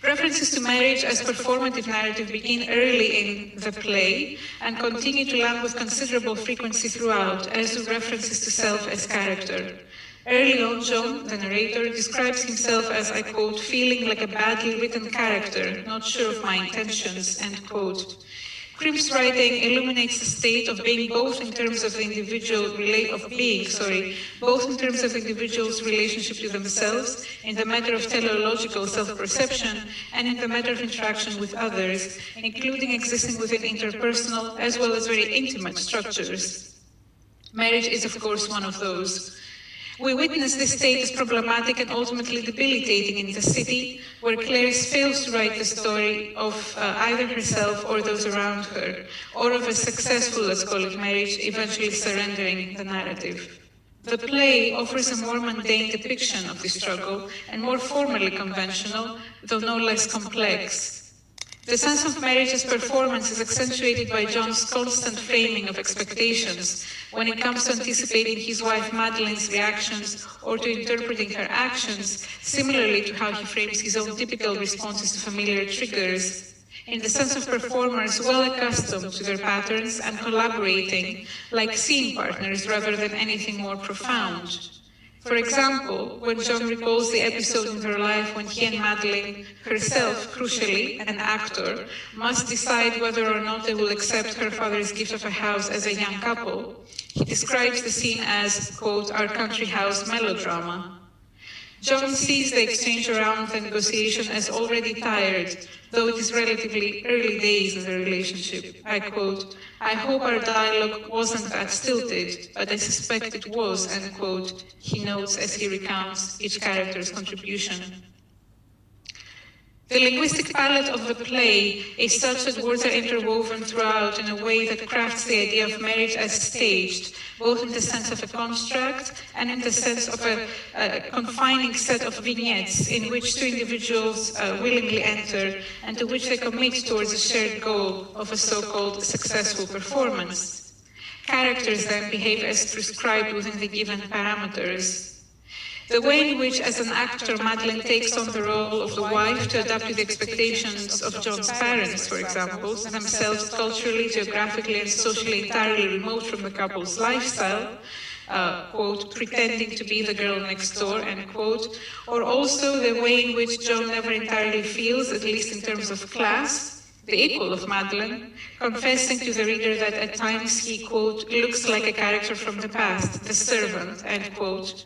D: References to marriage as performative narrative begin early in the play and continue to land with considerable frequency throughout, as do references to self as character. Early on, John, the narrator, describes himself as, I quote, feeling like a badly written character, not sure of my intentions, end quote. Crimp's writing illuminates the state of being both in terms of the both in terms of the individual's relationship to themselves, in the matter of teleological self-perception, and in the matter of interaction with others, including existing within interpersonal as well as very intimate structures. Marriage is, of course, one of those. We witness this state as problematic and ultimately debilitating in the city, where Clarice fails to write the story of either herself or those around her, or of a successful, let's call it, marriage, eventually surrendering the narrative. The play offers a more mundane depiction of the struggle and more formally conventional, though no less complex. The sense of marriage as performance is accentuated by John's constant framing of expectations when it comes to anticipating his wife Madeline's reactions or to interpreting her actions, similarly to how he frames his own typical responses to familiar triggers, in the sense of performers well accustomed to their patterns and collaborating like scene partners rather than anything more profound. For example, when John recalls the episode in her life when he and Madeline, herself, crucially, an actor, must decide whether or not they will accept her father's gift of a house as a young couple, he describes the scene as, quote, our country house melodrama. John sees the exchange around the negotiation as already tired, though it is relatively early days in the relationship. I quote, I hope our dialogue wasn't that stilted, but I suspect it was, end quote, he notes as he recounts each character's contribution. The linguistic palette of the play is such that words are interwoven throughout in a way that crafts the idea of marriage as staged, both in the sense of a construct and in the sense of a confining set of vignettes in which two individuals willingly enter and to which they commit towards a shared goal of a so-called successful performance. Characters then behave as prescribed within the given parameters. The way in which, as an actor, Madeleine takes on the role of the wife to adapt to the expectations of John's parents, for example, themselves culturally, geographically, and socially entirely remote from the couple's lifestyle, quote, pretending to be the girl next door, end quote, or also the way in which John never entirely feels, at least in terms of class, the equal of Madeleine, confessing to the reader that at times he, quote, looks like a character from the past, the servant, end quote.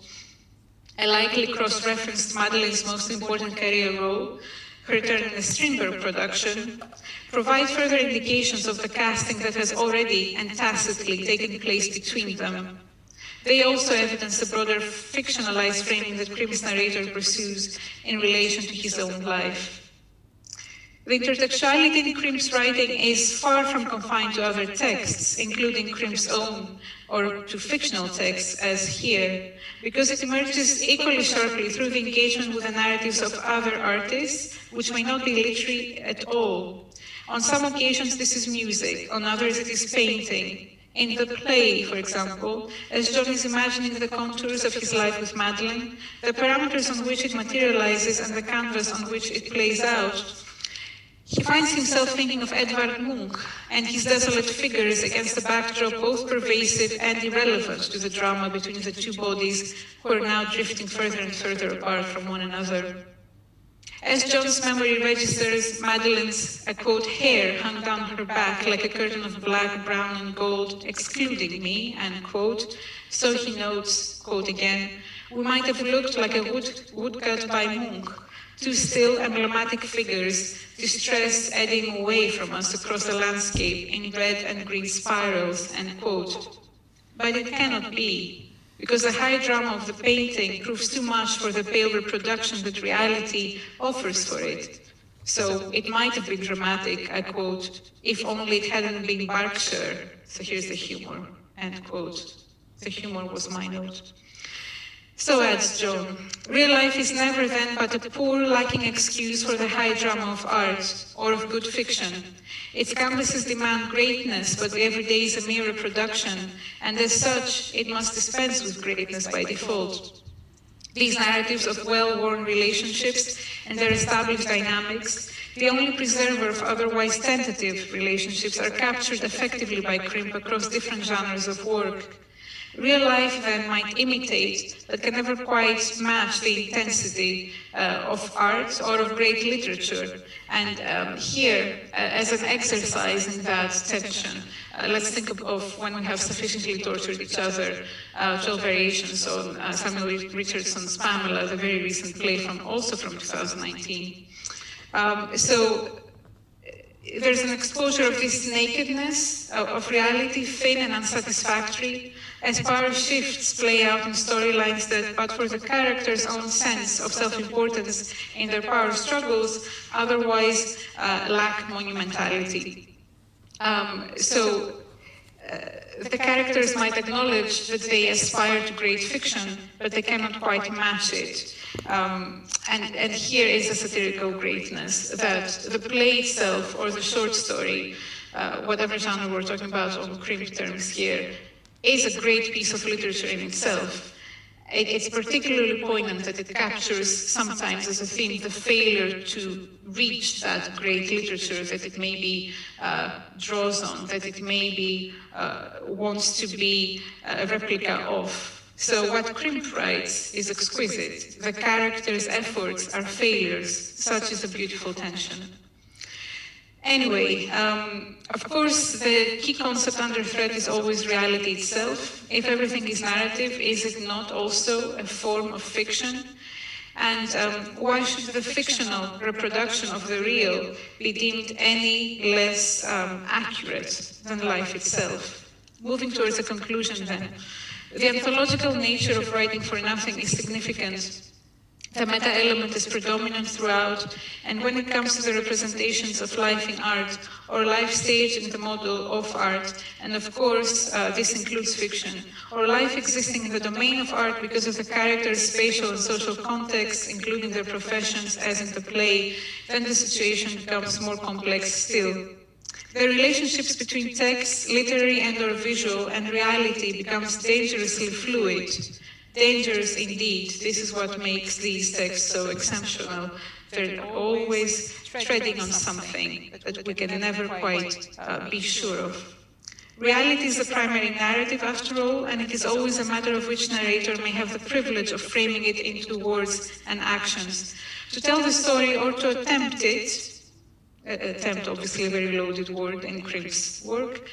D: A likely cross-reference to Madeleine's most important career role, her turn in the Strindberg production, provide further indications of the casting that has already and tacitly taken place between them. They also evidence the broader fictionalized framing that Grimm's narrator pursues in relation to his own life. The intertextuality in Grimm's writing is far from confined to other texts, including Grimm's own, or to fictional texts, as here, because it emerges equally sharply through the engagement with the narratives of other artists, which may not be literary at all. On some occasions, this is music, on others, it is painting. In the play, for example, as John is imagining the contours of his life with Madeleine, the parameters on which it materializes and the canvas on which it plays out, he finds himself thinking of Edvard Munch and his desolate figures against a backdrop both pervasive and irrelevant to the drama between the two bodies who are now drifting further and further apart from one another. As John's memory registers Madeleine's, quote, hair hung down her back like a curtain of black, brown, and gold, excluding me, end quote, so he notes, quote again, we might have looked like a woodcut by Munch, two still emblematic figures, distress eddying away from us across the landscape in red and green spirals, end quote. But it cannot be, because the high drama of the painting proves too much for the pale reproduction that reality offers for it. So it might have been dramatic, I quote, if only it hadn't been Berkshire. So here's the humor, end quote. The humor was my note. So adds John, real life is never then but a poor, lacking excuse for the high drama of art or of good fiction. Its canvases demand greatness, but the everyday is a mere reproduction, and as such, it must dispense with greatness by default. These narratives of well-worn relationships and their established dynamics, the only preserver of otherwise tentative relationships, are captured effectively by Grimm across different genres of work. Real life, then, might imitate, but can never quite match the intensity of art or of great literature. And here, as an exercise in that tension, let's think of When We Have Sufficiently Tortured Each Other, 12 variations on Samuel Richardson's Pamela, the very recent play also from 2019. So there's an exposure of this nakedness of reality, thin and unsatisfactory, as power shifts play out in storylines that, but for the characters' own sense of self-importance in their power struggles, otherwise lack monumentality. The characters might acknowledge that they aspire to great fiction, but they cannot quite match it. And here is a satirical greatness, that the play itself or the short story, whatever genre we're talking about on Grimm terms here, is a great piece of literature in itself. It's particularly poignant that it captures sometimes as a theme the failure to reach that great literature that it maybe draws on, that it maybe wants to be a replica of. So what Grimm writes is exquisite. The characters' efforts are failures. Such is a beautiful tension. Anyway, of course, the key concept under threat is always reality itself. If everything is narrative, is it not also a form of fiction? And why should the fictional reproduction of the real be deemed any less accurate than life itself? Moving towards a conclusion then. The anthological nature of writing for nothing is significant. The meta-element is predominant throughout, and when it comes to the representations of life in art, or life staged in the model of art, and of course this includes fiction, or life existing in the domain of art because of the characters' spatial and social context, including their professions, as in the play, then the situation becomes more complex still. The relationships between text, literary and/or visual, and reality becomes dangerously fluid. Dangerous indeed. This is what makes these texts so exceptional. They're always treading on something that we can never quite be sure of. Reality is the primary narrative, after all, and it is always a matter of which narrator may have the privilege of framing it into words and actions. To tell the story or to attempt it, attempt, obviously a very loaded word in Crimp's work,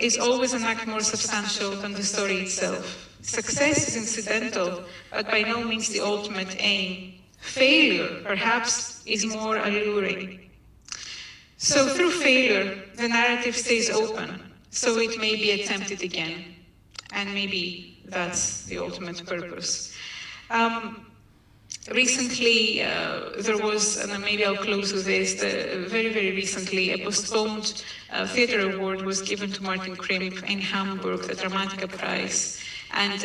D: is always an act more substantial than the story itself. Success is incidental, but by no means the ultimate aim. Failure, perhaps, is more alluring. So through failure, the narrative stays open, so it may be attempted again. And maybe that's the ultimate purpose. Recently, there was, and maybe I'll close with this, very, very recently, a postponed theatre award was given to Martin Krimp in Hamburg, the Dramatica Prize. And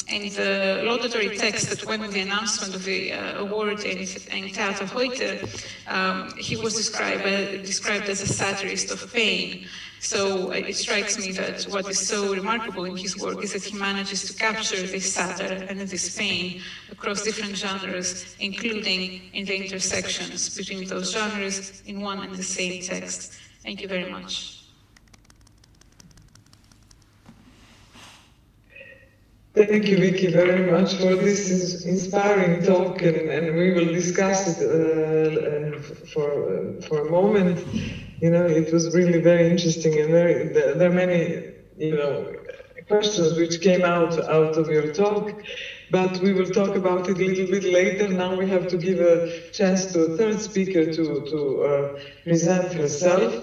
D: in the laudatory text that went with the announcement of the award in Theater Heute, he was described as a satirist of pain. So it strikes me that what is so remarkable in his work is that he manages to capture this satire and this pain across different genres, including in the intersections between those genres in one and the same text. Thank you very much.
A: Thank you, Vicky, very much for this inspiring talk, and we will discuss it for a moment. You know, it was really very interesting, and there are many, you know, questions which came out of your talk, but we will talk about it a little bit later. Now we have to give a chance to a third speaker to present herself.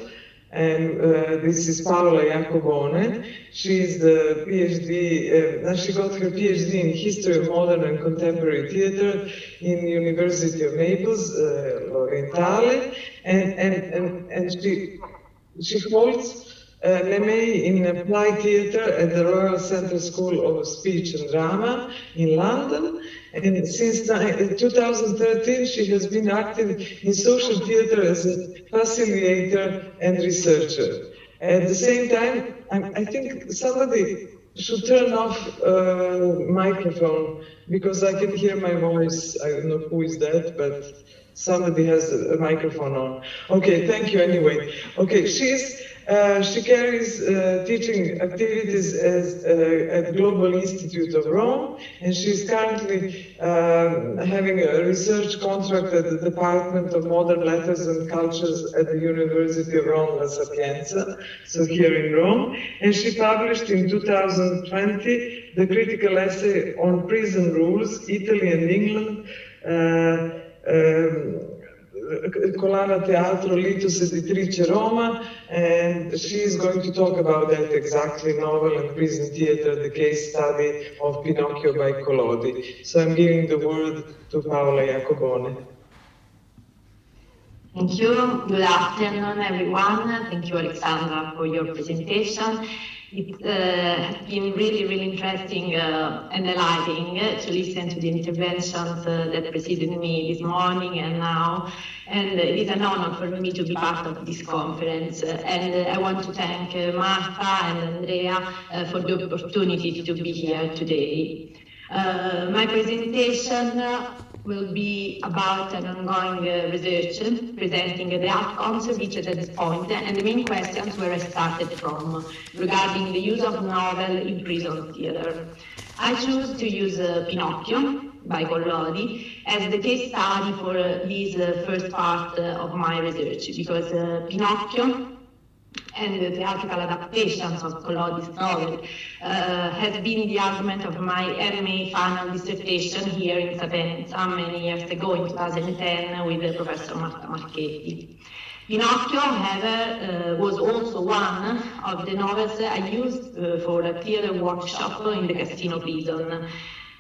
A: And this is Paola Jacobone. She is the PhD, she got her PhD in History of Modern and Contemporary Theatre in the University of Naples, Orientale, and she holds an MA in Applied Theatre at the Royal Centre School of Speech and Drama in London. And since 2013, she has been active in social theatre as a facilitator and researcher. At the same time, I think somebody should turn off microphone, because I can hear my voice. I don't know who is that, but somebody has a microphone on. Okay, thank you anyway. Okay, she carries teaching activities at Global Institute of Rome, and she's currently having a research contract at the Department of Modern Letters and Cultures at the University of Rome La Sapienza, so here in Rome. And she published in 2020 the critical essay on prison rules, Italy and England, Collana Teatro, Litus Editrice Roma, and she is going to talk about that exactly, novel and prison theatre, the case study of Pinocchio by Collodi. So I'm giving the word to Paola Jacobone.
E: Thank you. Good afternoon, everyone. Thank you, Alexandra, for your presentation. It has been really, really interesting and enlightening to listen to the interventions that preceded me this morning and now. And it is an honor for me to be part of this conference. And I want to thank Marta and Andrea for the opportunity to be here today. My presentation will be about an ongoing research presenting the outcomes reached at this point and the main questions where I started from regarding the use of novel in prison theatre. I chose to use Pinocchio by Collodi as the case study for this first part of my research, because Pinocchio and the theatrical adaptations of Collodi's novel has been the argument of my MA final dissertation here in Sapienza many years ago in 2010 with Professor Marta Marchetti. Pinocchio, however, was also one of the novels I used for a theatre workshop in the Cassino prison,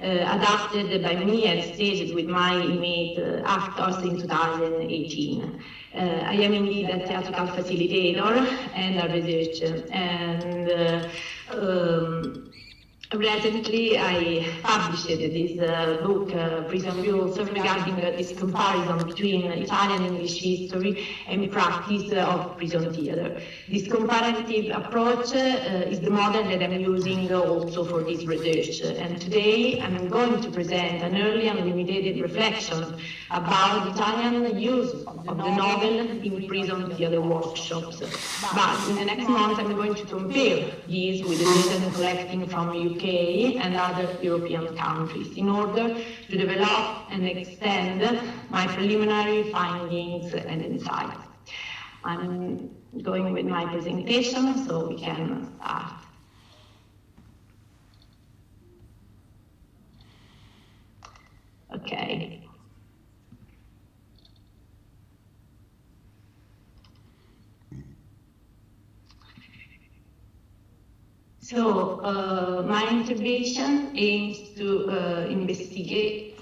E: adapted by me and staged with my inmate actors in 2018. I am indeed a theatrical facilitator and a researcher, and Recently, I published this book, Prison Rules, regarding this comparison between Italian English history and practice of prison theater. This comparative approach is the model that I'm using also for this research. And today, I'm going to present an early and limited reflection about Italian use of the novel in prison theater workshops. But in the next month, I'm going to compare these with the data I'm collecting from UK and other European countries in order to develop and extend my preliminary findings and insights. I'm going with my presentation so we can start. Okay. So, my intervention aims to investigate,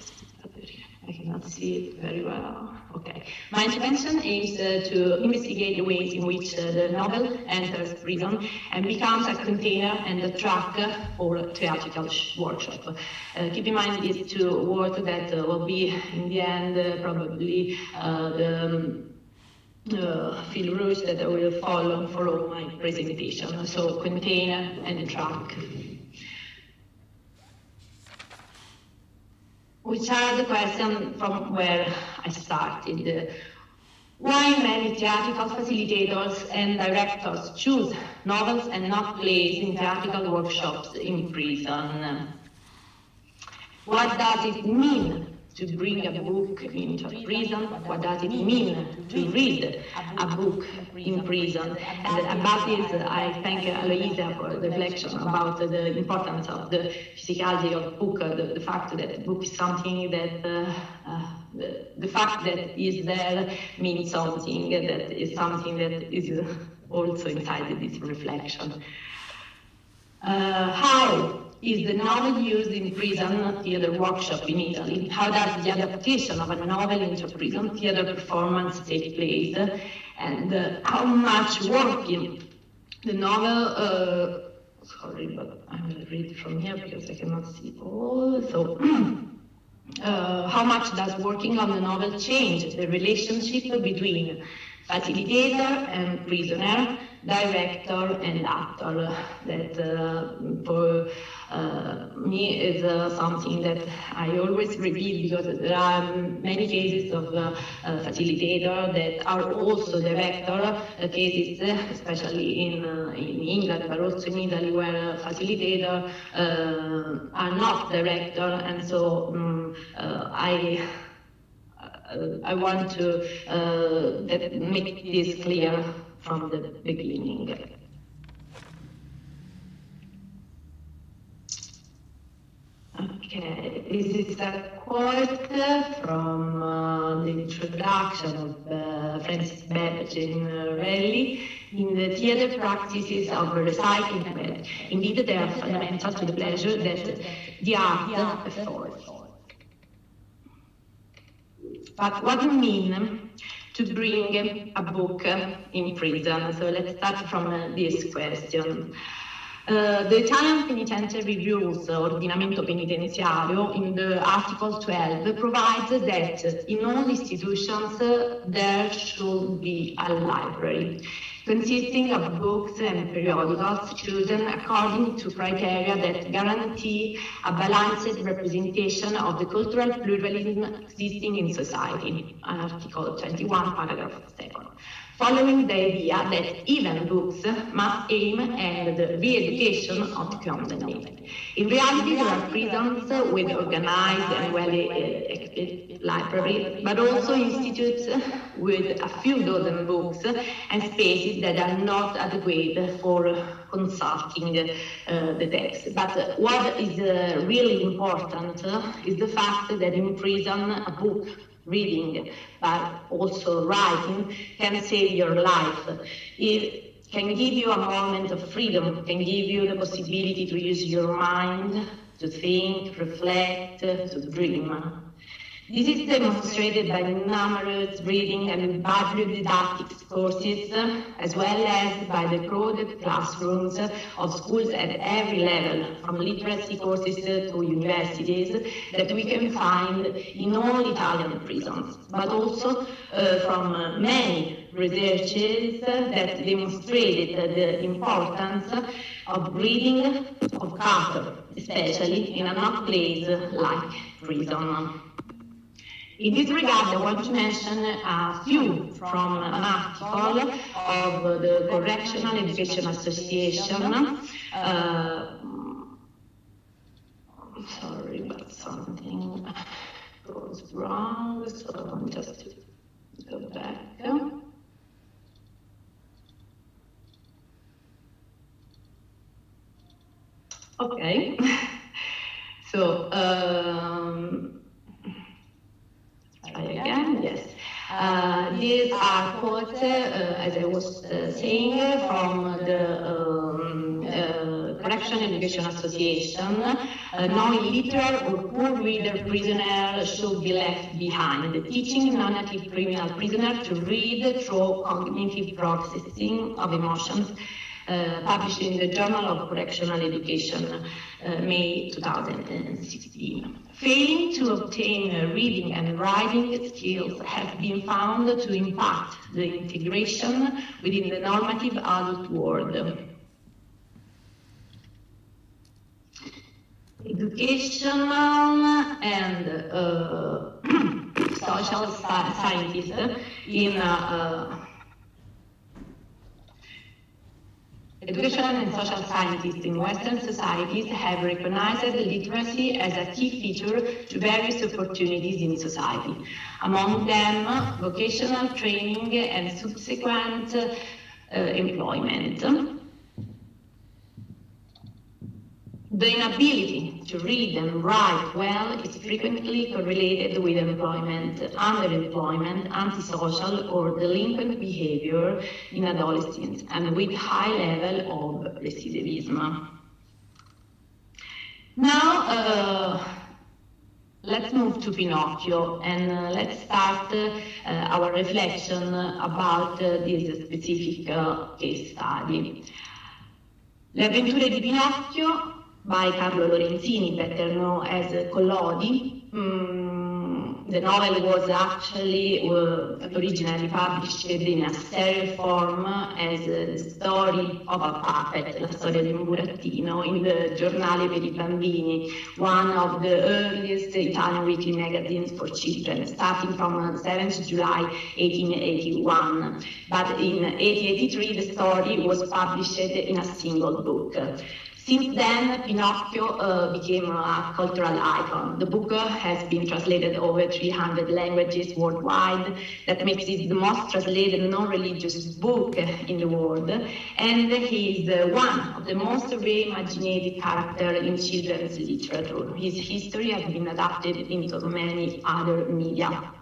E: I cannot see it very well, okay. My intervention aims to investigate the ways in which the novel enters prison and becomes a container and a track for theatrical workshop. Keep in mind these two words that will be, in the end, probably the fil rouge that I will follow for all my presentation, so container and track. Which are the questions from where I started. Why many theatrical facilitators and directors choose novels and not plays in theatrical workshops in prison? What does it mean to bring a book into prison? What does it mean to read a book in prison? And about this, I thank Aloisa for the reflection about the importance of the physicality of book, the fact that book is something that, the fact that is there means something, that is something that is also inside this reflection. How is the novel used in prison theater workshop in Italy? How does the adaptation of a novel into prison theater performance take place? And how much working the novel, sorry, but I will read from here because I cannot see all. So, how much does working on the novel change the relationship between facilitator and prisoner, director and actor? That for me is something that I always repeat, because there are many cases of facilitator that are also director cases, especially in England, but also in Italy, where facilitator are not director, and so I want to make this clear from the beginning. Okay, this is a quote from the introduction of Francis Babbage in Raleigh. In the theatre practices of recycling, indeed they are fundamental to the pleasure that the art affords. But what does it mean to bring a book in prison? So let's start from this question. The Italian penitentiary rules, ordinamento penitenziario, in the Article 12 provides that in all institutions there should be a library consisting of books and periodicals chosen according to criteria that guarantee a balanced representation of the cultural pluralism existing in society, Article 21, paragraph 2nd. Following the idea that even books must aim at the re-education of the condemned. In reality, there are prisons with organized and well-equipped libraries, but also institutes with a few dozen books and spaces that are not adequate for consulting the text. But what is really important is the fact that in prison, a book, reading, but also writing, can save your life. It can give you a moment of freedom, can give you the possibility to use your mind, to think, reflect, to dream. This is demonstrated by numerous reading and bibliodidactics courses, as well as by the crowded classrooms of schools at every level, from literacy courses to universities, that we can find in all Italian prisons, but also from many researches that demonstrated the importance of reading of culture, especially in a not place like prison. In this regard, I want to mention a few from an article of the Correctional Education Association. Sorry, but something goes wrong, so I'll just go back. Okay, so try again, yes. These are quotes, as I was saying, from the Correctional Education Association. No illiterate or poor reader prisoner should be left behind, teaching non-native criminal prisoners to read through cognitive processing of emotions, published in the Journal of Correctional Education, May 2016. Failing to obtain reading and writing skills have been found to impact the integration within the normative adult world. Educational and social scientists in Educational and social scientists in Western societies have recognized literacy as a key feature to various opportunities in society. Among them, vocational training and subsequent employment. The inability to read and write well is frequently correlated with employment, underemployment, antisocial or delinquent behavior in adolescents, and with high level of recidivism. Now, let's move to Pinocchio, and let's start our reflection about this specific case study. Le avventure di Pinocchio by Carlo Lorenzini, better known as Collodi. The novel was actually originally published in a serial form as the story of a puppet, la storia di un burattino, in the Giornale per i Bambini, one of the earliest Italian weekly magazines for children, starting from 7th July 1881. But in 1883, the story was published in a single book. Since then, Pinocchio became a cultural icon. The book has been translated over 300 languages worldwide. That makes it the most translated non-religious book in the world. And he is one of the most reimaginated characters in children's literature. His history has been adapted into many other media.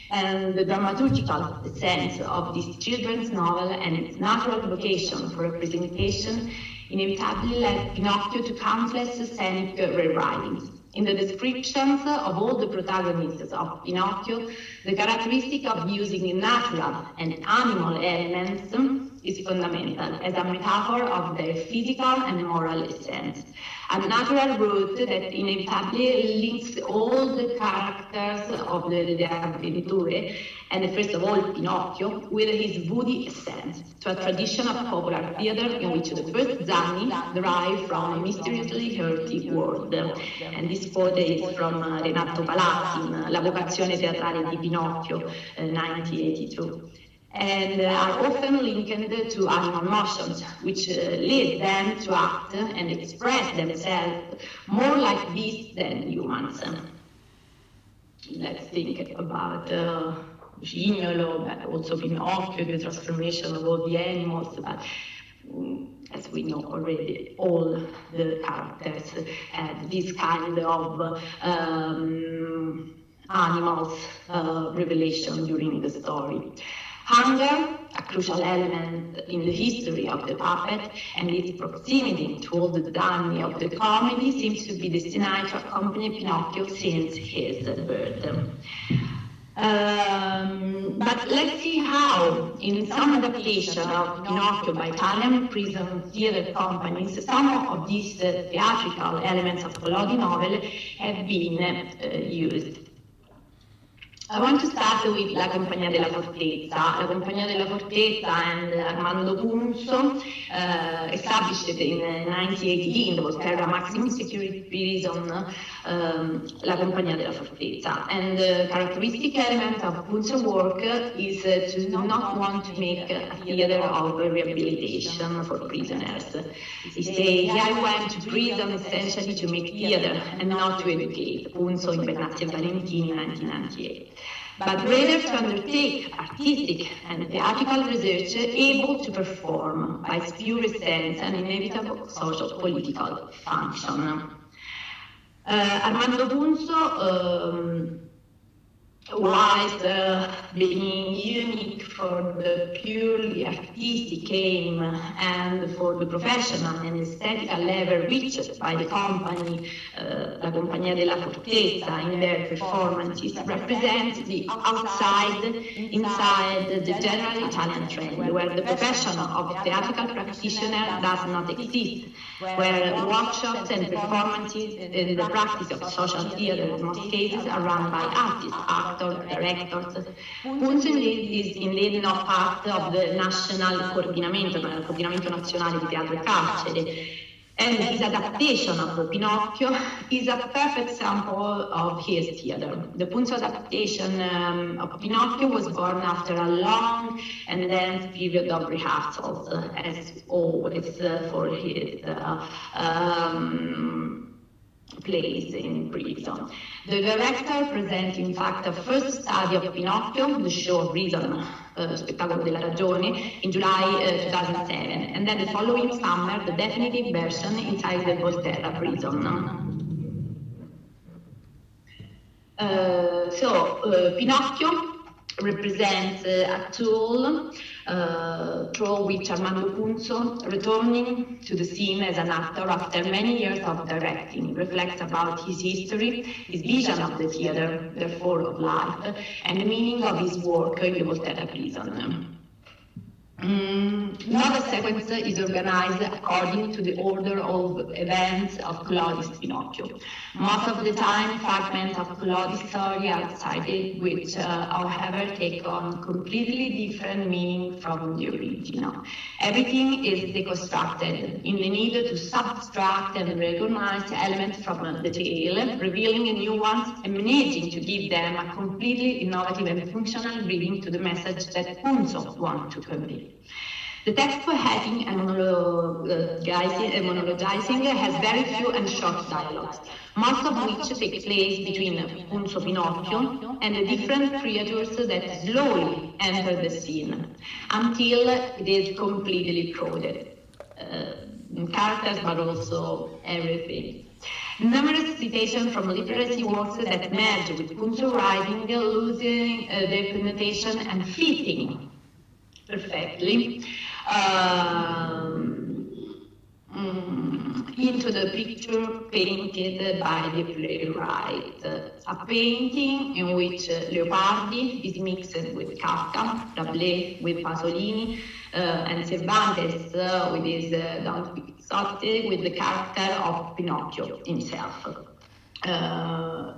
E: And the dramaturgical sense of this children's novel and its natural vocation for representation inevitably led Pinocchio to countless scenic rewritings. In the descriptions of all the protagonists of Pinocchio, the characteristic of using natural and animal elements is fundamental as a metaphor of their physical and moral essence. A natural root that inevitably links all the characters of the Adventure, and first of all Pinocchio, with his woody essence, to a tradition of popular theater in which the first Zanni derive from a mysteriously earthy world. And this quote is from Renato Palazzi in La vocazione teatrale di Pinocchio, 1982. And are often linked to animal motions, which lead them to act and express themselves more like beasts than humans. Let's think about Gignolo, but also Pinocchio, the transformation of all the animals. But as we know already, all the characters had this kind of animals revelation during the story. Hunger a crucial element in the history of the puppet, and its proximity to all the dummy of the comedy seems to be destined to accompany Pinocchio since his birth. But let's see how, in some adaptation of Pinocchio by Italian prison theater companies, some of these theatrical elements of Collodi novel have been used. I want to start with La Compagnia della Fortezza. La Compagnia della Fortezza and Armando Punzo, established in 1918 in the Volterra maximum security prison, La Compagnia della Fortezza. And the characteristic element of Punzo's work is to not want to make a theater of rehabilitation for prisoners. He says, "Here I went to prison essentially to make theater and not to educate," Punzo in Bernazzi e Valentini, 1998. But rather to undertake artistic and theatrical research able to perform by its pure sense an inevitable social-political function. Armando Punzo, whilst being unique for the purely artistic aim and for the professional and aesthetical level reached by the company, La Compagnia della Fortezza, in their performances, represents the outside, inside the general Italian trend, where the profession of theatrical practitioner does not exist, where workshops and performances in the practice of social theater in most cases are run by artists, directors. Punzo is indeed not part of the national coordinamento nazionale di teatro e carcere, and his adaptation of Pinocchio is a perfect sample of his theater. The Punzo adaptation of Pinocchio was born after a long and dense period of rehearsals, as always for his plays in prison. The director presents in fact a first study of Pinocchio, the show of reason, Spettacolo della Ragione, in July 2007, and then the following summer the definitive version inside the Volterra prison. Pinocchio represents a tool through which Armando Punzo, returning to the scene as an actor after many years of directing, reflects about his history, his vision of the theater, therefore of life, and the meaning of his work in the Volterra prison. Another sequence is organized according to the order of events of Collodi's Pinocchio. Most of the time, fragments of Collodi's story are cited, which, however, take on completely different meaning from the original. Everything is deconstructed in the need to subtract and recognize elements from the tale, revealing new ones and managing to give them a completely innovative and functional reading to the message that Punzo wants to convey. The text poetic and monologizing has very few and short dialogues, most of which take place between Punzo Pinocchio and the different creatures that slowly enter the scene, until it is completely crowded. Characters, but also everything. Numerous citations from literacy works that merge with Punzo writing, losing their connotation and fitting perfectly into the picture painted by the playwright. A painting in which Leopardi is mixed with Kafka, Rabelais with Pasolini, and Cervantes with his Don Quixote with the character of Pinocchio himself.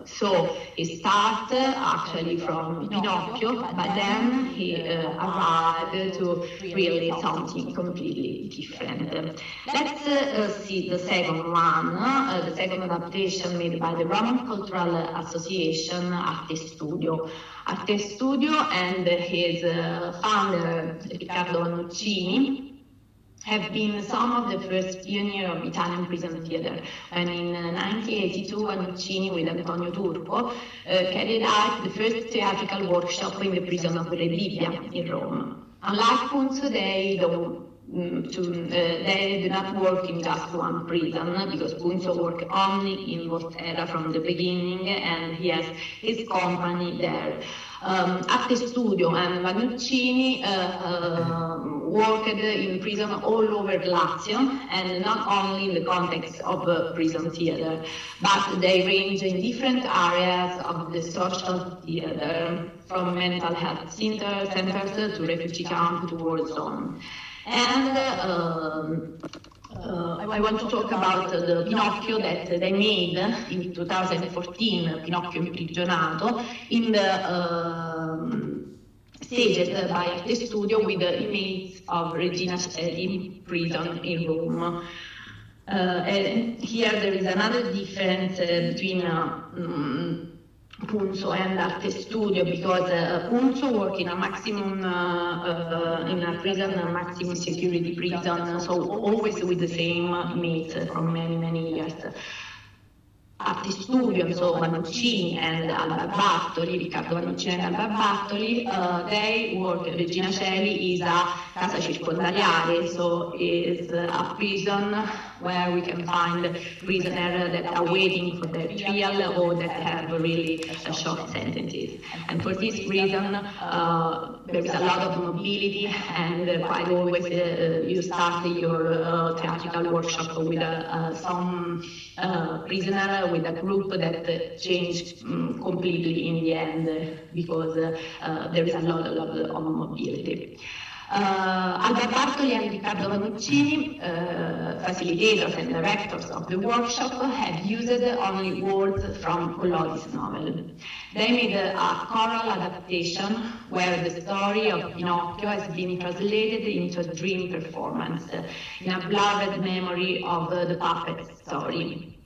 E: So he starts actually from Pinocchio, but then he arrived to really something completely different. Let's see the second one, the second adaptation made by the Roman Cultural Association, Arte Studio. Arte Studio and his founder, Riccardo Vannuccini, have been some of the first pioneers of Italian prison theater, when in 1982 Vannuccini with Antonio Turco carried out the first theatrical workshop in the prison of Rebibbia in Rome. Unlike Punzo, they don't they do not work in just one prison, because Punzo worked only in Volterra from the beginning, and he has his company there. Arte Studio and Vannuccini worked in prison all over Lazio, and not only in the context of prison theater, but they range in different areas of the social theater, from mental health centers to refugee camp to war zone. And I want to talk about the Pinocchio that they made in 2014, Pinocchio Imprigionato, in the staged by Arte Studio with the inmates of Regina Coeli prison in Rome. And here there is another difference between Punzo and Arte Studio, because Punzo works in a maximum, in a prison, a maximum security prison, so always with the same inmates from many years. Arte Studio, so Vannuccini and Alba Bartoli, Riccardo Vannuccini and Alba Bartoli, they work, Regina Coeli is a casa circondariale, so is a prison where we can find prisoners that are waiting for their trial or that have really short sentences. And for this reason, there is a lot of mobility, and quite always you start your theatrical workshop with some prisoner, with a group that changed completely in the end, because there is a lot of mobility. Alba Bartoli and Riccardo Vannuccini, facilitators and directors of the workshop, have used only words from Collodi's novel. They made a choral adaptation where the story of Pinocchio has been translated into a dream performance, in a blurred memory of the puppet story,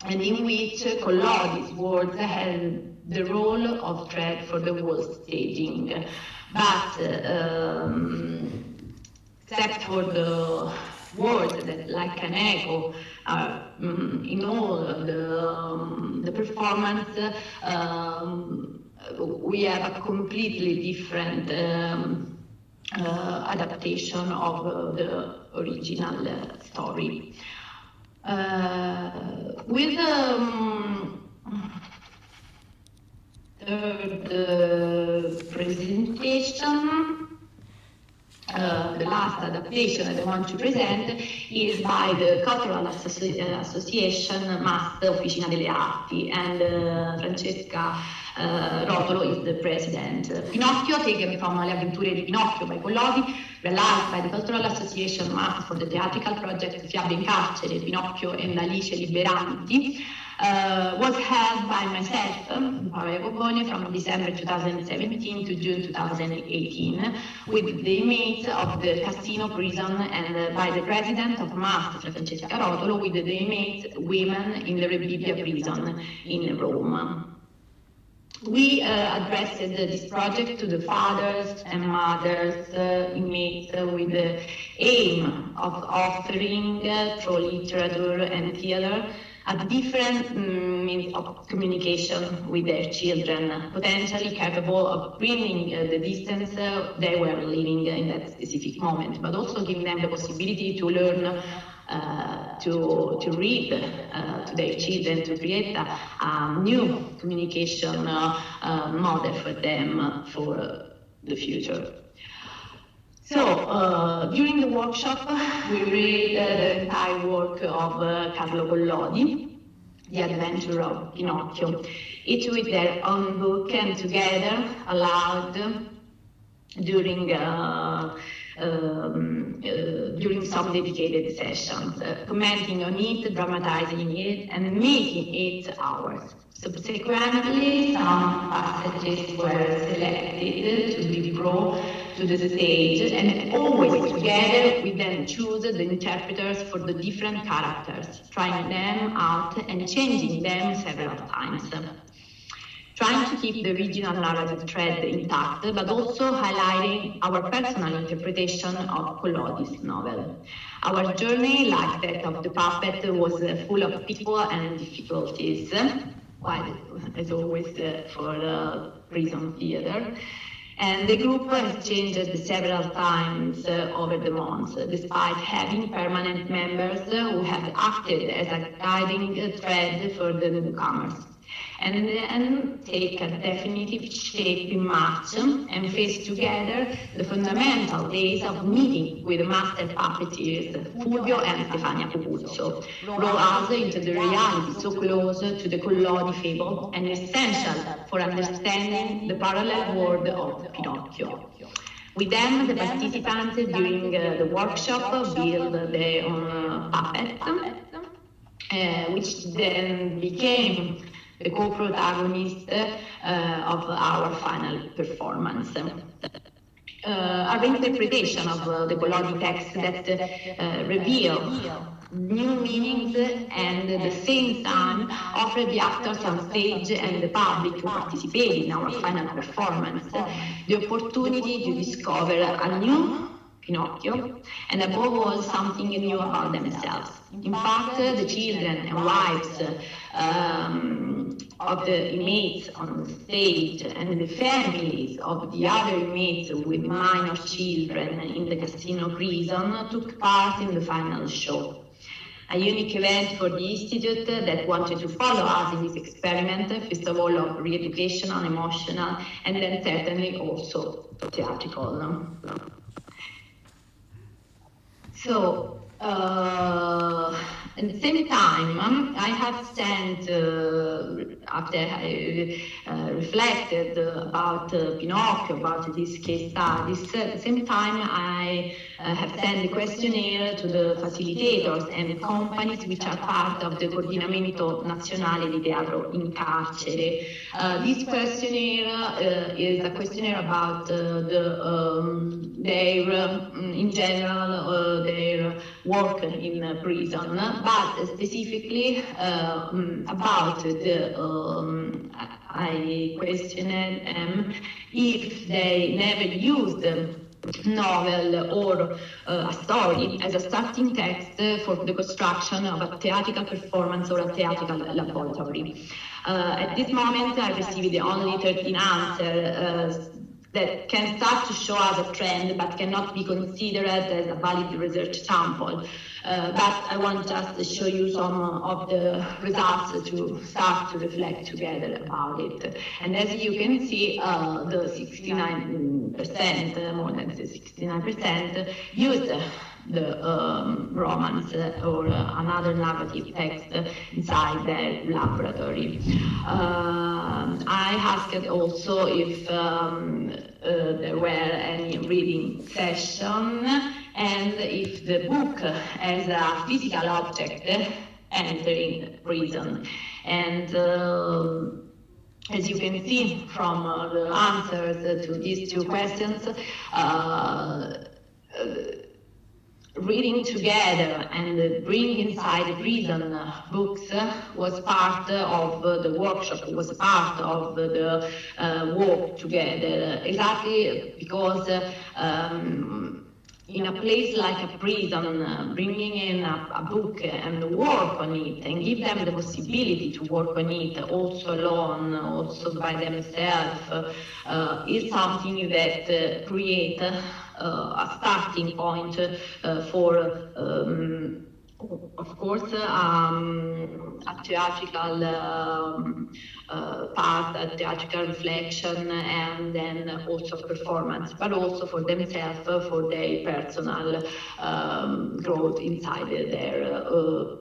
E: and in which Collodi's words had the role of thread for the whole staging. But except for the words that, like an echo, are in all the performance, we have a completely different adaptation of the original story. With the presentation, the last adaptation that I want to present is by the Cultural Association MAST Officina delle Arti, and Francesca Rotolo is the president. Pinocchio, taken from Le Avventure di Pinocchio by Collodi, realized by the Cultural Association MAST for the theatrical project Fiabe in Carcere, Pinocchio and Alice Liberanti, was held by myself, Paola Cobone, from December 2017 to June 2018, with the inmates of the Cassino prison, and by the president of MAST, Francesca Rotolo, with the inmates women in the Rebibbia prison in Rome. We addressed this project to the fathers and mothers, inmates, with the aim of offering, through literature and theater, a different means of communication with their children, potentially capable of bringing the distance they were living in that specific moment, but also giving them the possibility to learn to read to their children, to create a new communication model for them for the future. So, during the workshop, we read the entire work of Carlo Collodi, The Adventure of Pinocchio, each with their own book, and together, aloud, during some dedicated sessions, commenting on it, dramatizing it, and making it ours. Subsequently, some passages were selected to be brought to the stage, and always together we then choose the interpreters for the different characters, trying them out and changing them several times. Trying to keep the original narrative thread intact, but also highlighting our personal interpretation of Collodi's novel. Our journey, like that of the puppet, was full of people and difficulties, quite as always for prison theater. And the group has changed several times over the months, despite having permanent members who have acted as a guiding thread for the newcomers. And take a definitive shape in March and face together the fundamental days of meeting with master puppeteers Fulvio and Stefania Pupuzzo, roll us into the reality so close to the Collodi fable and essential for understanding the parallel world of Pinocchio. With them, the participants during the workshop build their own puppet, which then became the co-protagonist of our final performance. A reinterpretation of the Collodi text that reveal new meanings and at the same time offer the actors on stage and the public who participate in our final performance the opportunity to discover a new Pinocchio, and above all, something new about themselves. In fact, the children and wives of the inmates on the stage and the families of the other inmates with minor children in the casino prison took part in the final show. A unique event for the Institute that wanted to follow us in this experiment, first of all of re-educational, emotional, and then certainly also theatrical. So, at the same time, I have sent, after I reflected about Pinocchio, about this case studies, at the same time I have sent a questionnaire to the facilitators and companies which are part of the Coordinamento Nazionale di Teatro in Carcere. This questionnaire is a questionnaire about their, in general, their work in prison, but specifically about the, I questioned them if they never used novel or a story as a starting text for the construction of a theatrical performance or a theatrical laboratory. At this moment, I received only 13 answers that can start to show us a trend, but cannot be considered as a valid research sample. But I want just to show you some of the results to start to reflect together about it. And as you can see, the 69%, more than 69%, used the romance or another narrative text inside their laboratory. I asked also if there were any reading session and if the book as a physical object entering prison. And as you can see from the answers to these two questions, reading together and bringing inside the prison books was part of the workshop, was part of the work together, exactly because in a place like a prison, bringing in a book and work on it and give them the possibility to work on it also alone, also by themselves, is something that creates a starting point for, of course, a theatrical part, a theatrical reflection, and then also performance, but also for themselves, for their personal growth inside their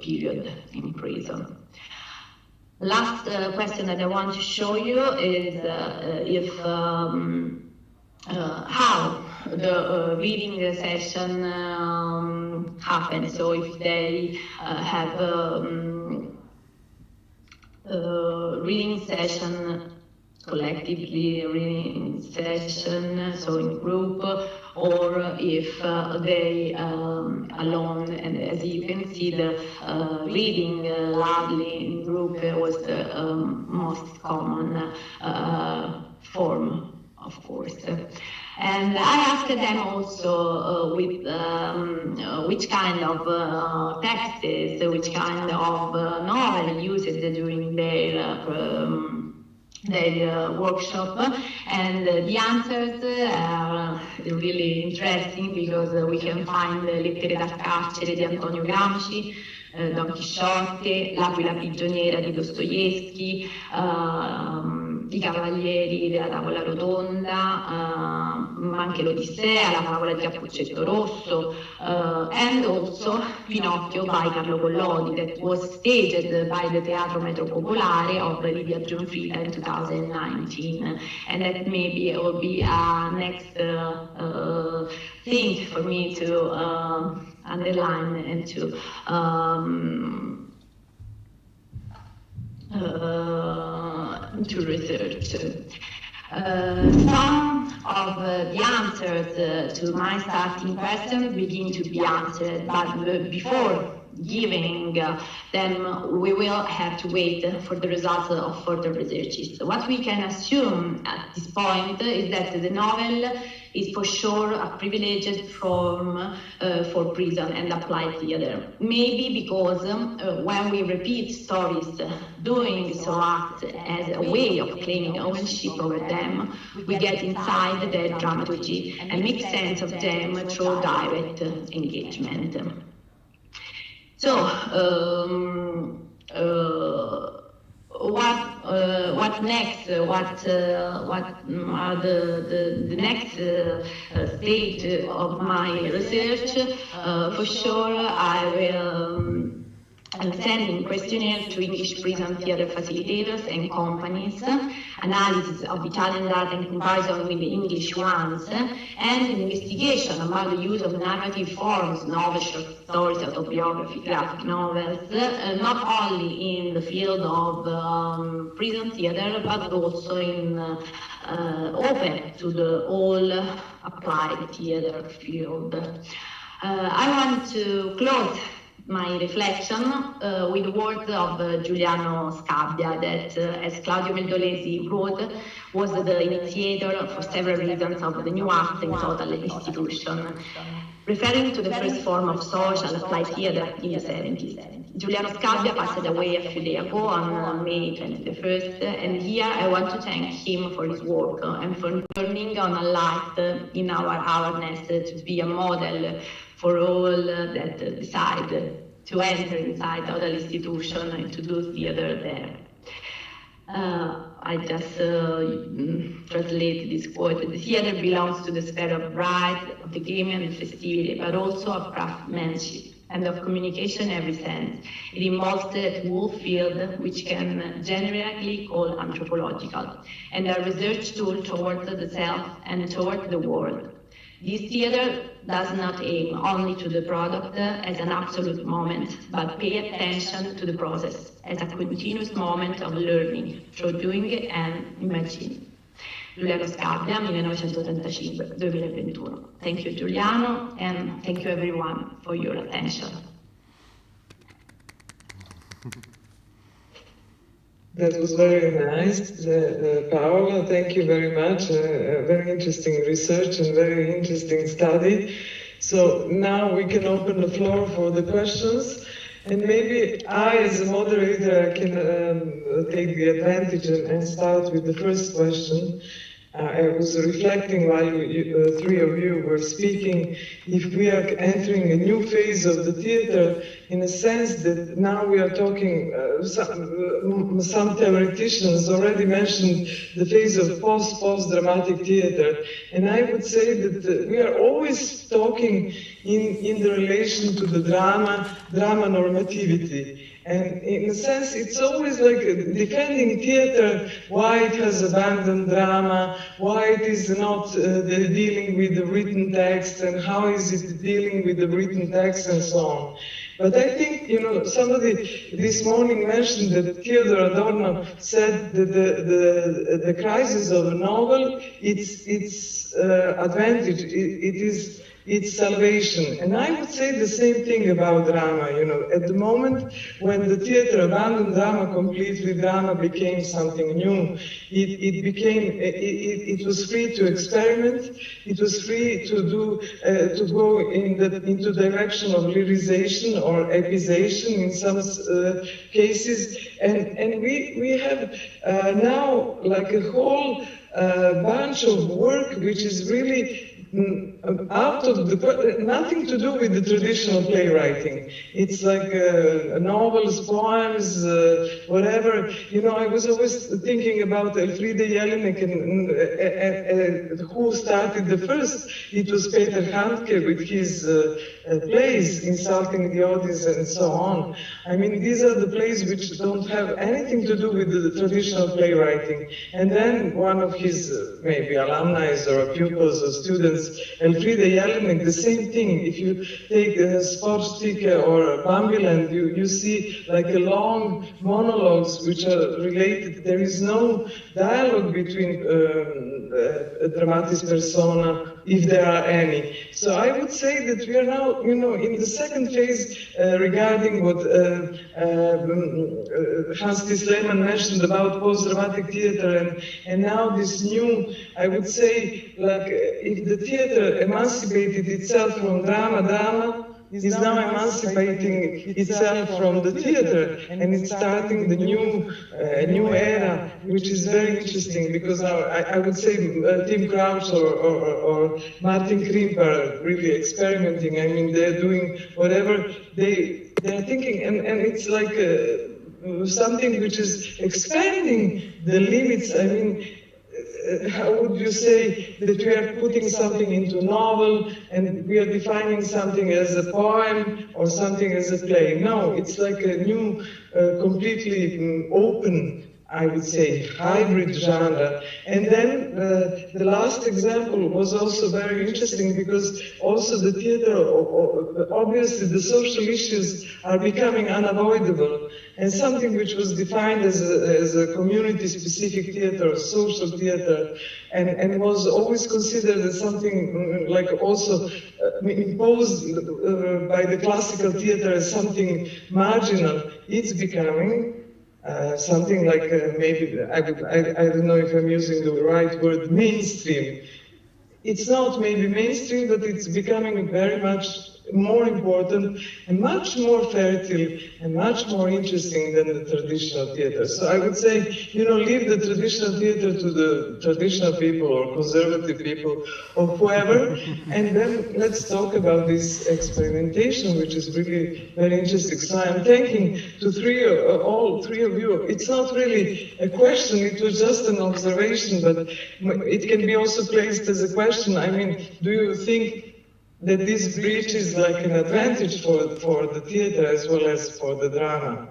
E: period in prison. Last question that I want to show you is if how the reading session happens. So if they have reading session, collectively reading session, so in group, or if they alone. And as you can see, the reading loudly in group was the most common form, of course. And I asked them also with which kind of texts, which kind of novel used during their their workshop, and the answers are really interesting because we can find Lettere dal carcere di Antonio Gramsci, Don Chisciotte, L'aquila prigioniera di Dostoevsky, I cavalieri della tavola rotonda, ma anche l'Odissea, la favola di Cappuccetto Rosso, and also Pinocchio by Carlo Collodi, that was staged by the Teatro Metropopolare of Lidia Gianfrida in 2019, and that maybe will be a next thing for me to underline and to research. Some of the answers to my starting questions begin to be answered, but before giving them, we will have to wait for the results of further researches. What we can assume at this point is that the novel is for sure a privileged form for prison and applied theater. Maybe because when we repeat stories, doing so acts as a way of claiming ownership over them, we get inside their dramaturgy and make sense of them through direct engagement. So, what next? What are the next stage of my research? For sure, I will sending questionnaires to English prison theater facilitators and companies, analysis of Italian data in comparison with the English ones, and investigation about the use of narrative forms, novels, short stories, autobiography, graphic novels, not only in the field of prison theater, but also in open to the all applied theater field. I want to close my reflection with the words of Giuliano Scabbia, that, as Claudio Meldolesi wrote, was the initiator for several reasons of the new art in total institution, referring to the first form of social applied theater in the 70s. Giuliano Scabbia passed away a few days ago on May 21st, and here I want to thank him for his work and for turning on a light in our awareness to be a model for all that decide to enter inside total institution and to do theater there. I just translate this quote. The theater belongs to the sphere of rite, of the game and the festivity, but also of craftsmanship and of communication in every sense. It involves that whole field, which can generally call anthropological, and a research tool towards the self and towards the world. This theater does not aim only to the product as an absolute moment, but pay attention to the process as a continuous moment of learning through doing and imagining. Giuliano Scabbia, 1985-2021. Thank you, Giuliano, and thank you everyone for your attention.
A: That was very nice, Paola. Thank you very much. Very interesting research and very interesting study. So now we can open the floor for the questions. And maybe I, as a moderator, can take the advantage and start with the first question. I was reflecting while three of you were speaking, if we are entering a new phase of the theater, in a sense that now we are talking, some theoreticians already mentioned the phase of post-dramatic theater. And I would say that we are always talking in the relation to the drama normativity. And in a sense, it's always like defending theater, why it has abandoned drama, why it is not dealing with the written text, and how is it dealing with the written text, and so on. But I think, you know, somebody this morning mentioned that Theodor Adorno said that the crisis of a novel, its advantage, it is it's salvation. And I would say the same thing about drama, you know, at the moment when the theater abandoned drama completely, drama became something new. It was free to experiment, it was free to do, to go into direction of lyrization or epization in some cases. And we have now like a whole bunch of work which is really out of the, nothing to do with the traditional playwriting. It's like novels, poems, whatever. You know, I was always thinking about Elfriede Jelinek and who started the first. It was Peter Handke with his plays, Insulting the Audience and so on. I mean, these are the plays which don't have anything to do with the traditional playwriting. And then one of his maybe alumni or pupils or students, Elfriede Jelinek, the same thing. If you take Sportstike or Bambiland, you see like a long monologues which are related. There is no dialogue between dramatis persona, if there are any. So I would say that we are now, you know, in the second phase regarding what Hans-T. Lehmann mentioned about post-dramatic theater, and now this new, I would say, like if the theater emancipated itself from drama is now emancipating itself from the theater, and it's starting the new era, which is very interesting, because I would say Tim Crouch or Martin Krimp are really experimenting. I mean, they're doing whatever they're thinking, and it's like something which is expanding the limits. I mean, how would you say that we are putting something into novel and we are defining something as a poem or something as a play? No, it's like a new, completely open, I would say, hybrid genre. And then the last example was also very interesting, because also the theater, obviously the social issues are becoming unavoidable. And something which was defined as a community-specific theater, social theater, and was always considered as something like also imposed by the classical theater as something marginal, it's becoming something like maybe, I don't know if I'm using the right word, mainstream. It's not maybe mainstream, but it's becoming very much more important and much more fertile and much more interesting than the traditional theater. So I would say, you know, leave the traditional theater to the traditional people or conservative people or whoever, and then let's talk about this experimentation, which is really very interesting. So I'm thanking to all three of you. It's not really a question, it was just an observation, but it can be also placed as a question. I mean, do you think that this breach is like an advantage for the theater as well as for the drama?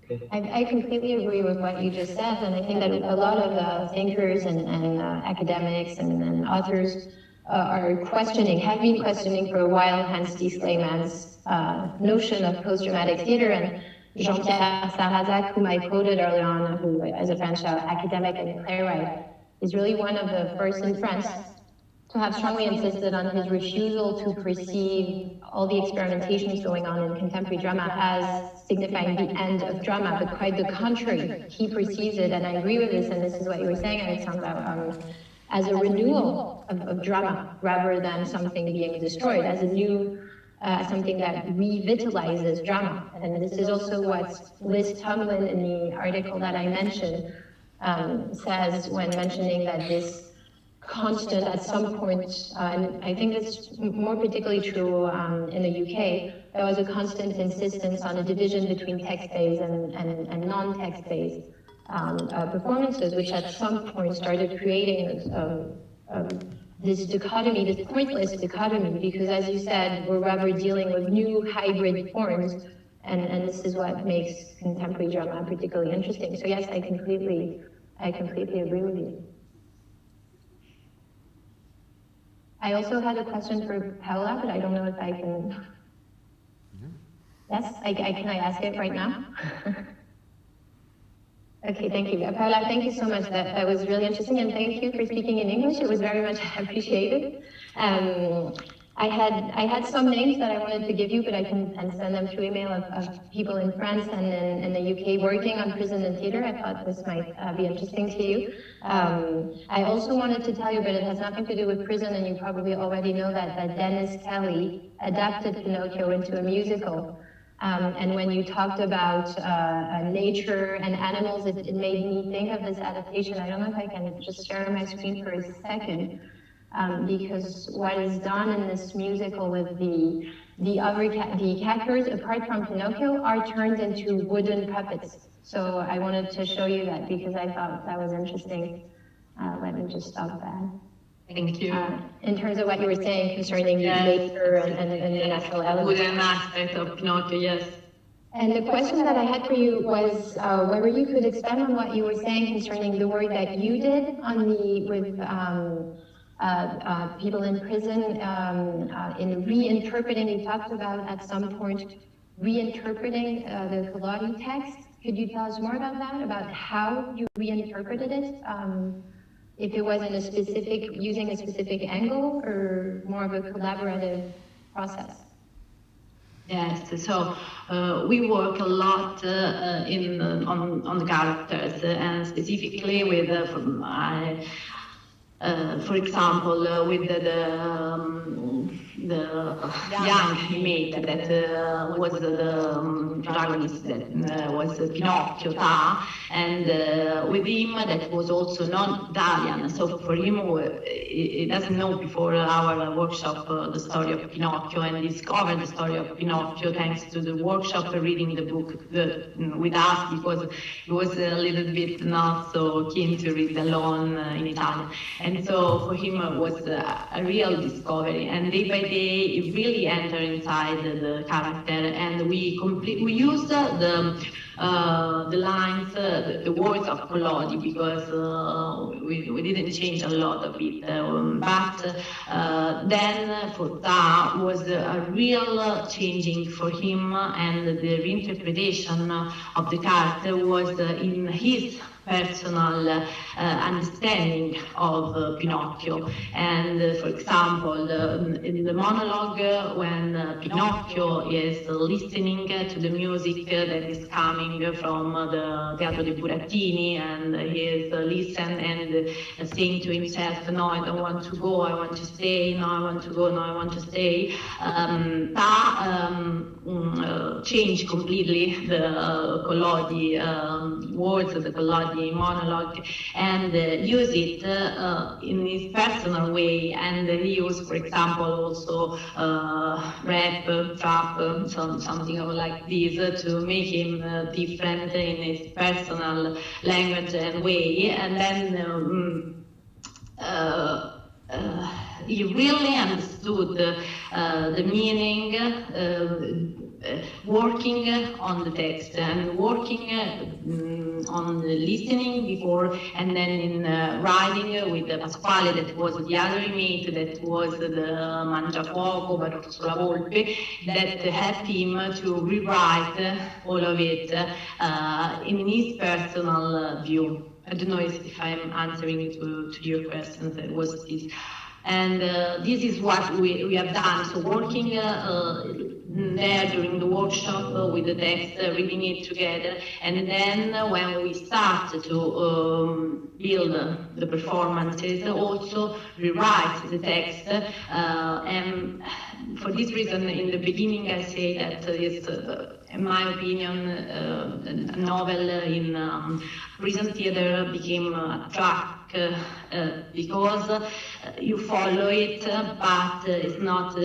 A: Okay.
C: I completely agree with what you just said, and I think that a lot of thinkers and academics and authors are questioning, have been questioning for a while, Hans-T. Lehmann's notion of post-dramatic theater, and Jean-Pierre Sarrazac, whom I quoted earlier on, who as a French academic and playwright, is really one of the first in France to have strongly insisted on his refusal to perceive all the experimentations going on in contemporary drama as signifying the end of drama, but quite the contrary. He perceives it, and I agree with this, and this is what you were saying, Alexandra, as a renewal of drama, rather than something being destroyed, as a new, something that revitalizes drama. And this is also what Liz Tumlin, in the article that I mentioned, says when mentioning that this constant at some point, and I think it's more particularly true in the UK, there was a constant insistence on a division between text-based and non-text-based performances, which at some point started creating this dichotomy, this pointless dichotomy, because as you said, we're rather dealing with new hybrid forms, and this is what makes contemporary drama particularly interesting. So yes, I completely agree with you. I also had a question for Paola, but I don't know if I can. Yes, can I ask it right now? Okay, thank you. Paola, thank you so much. That was really interesting, and thank you for speaking in English. It was very much appreciated. I had some names that I wanted to give you, but I can send them through email of people in France and in the UK working on prison and theater. I thought this might be interesting to you. I also wanted to tell you, but it has nothing to do with prison, and you probably already know that Dennis Kelly adapted Pinocchio into a musical. And when you talked about nature and animals, it made me think of this adaptation. I don't know if I can just share my screen for a second. Because what is done in this musical with the characters, apart from Pinocchio, are turned into wooden puppets. So I wanted to show you that because I thought that was interesting. Let me just stop that.
E: Thank you.
C: In terms of what you were saying concerning nature and the natural elements.
E: Wooden aspect of Pinocchio, yes.
C: And the question that I had for you was whether you could expand on what you were saying concerning the work that you did on with people in prison in reinterpreting. You talked about at some point reinterpreting the Collodi text. Could you tell us more about that? About how you reinterpreted it? If it was in a specific, using a specific angle, or more of a collaborative process?
E: Yes, so we work a lot on the characters, and specifically with for example, with the young maid that was the protagonist, that was Pinocchio, and with him that was also non-Italian. So for him, he doesn't know before our workshop the story of Pinocchio, and discovered the story of Pinocchio thanks to the workshop, reading the book with us, because he was a little bit not so keen to read alone in Italian. And so for him it was a real discovery, and day by day it really entered inside the character, and we used the lines, the words of Collodi, because we didn't change a lot of it. But then for Ta was a real changing for him, and the reinterpretation of the character was in his personal understanding of Pinocchio. And for example, in the monologue, when Pinocchio is listening to the music that is coming from the Teatro dei Burattini, and he is listening and saying to himself, no, I don't want to go, I want to stay, no, I want to go, no, I want to stay. Ta changed completely the Collodi words, the Collodi monologue, and use it in his personal way. And he used, for example, also rap, trap, something like this, to make him different in his personal language and way. And then he really understood the meaning, working on the text and working on the listening before, and then in writing with Pasquale, that was the other inmate, that was the Mangiafuoco, but sulla Volpe, that helped him to rewrite all of it in his personal view. I don't know if I'm answering to your questions. That was this. And this is what we have done. So working there during the workshop with the text, reading it together, and then when we start to build the performances, also rewrite the text. And for this reason, in the beginning, I say that it's, in my opinion, a novel in prison theater became a track because you follow it, but it's not.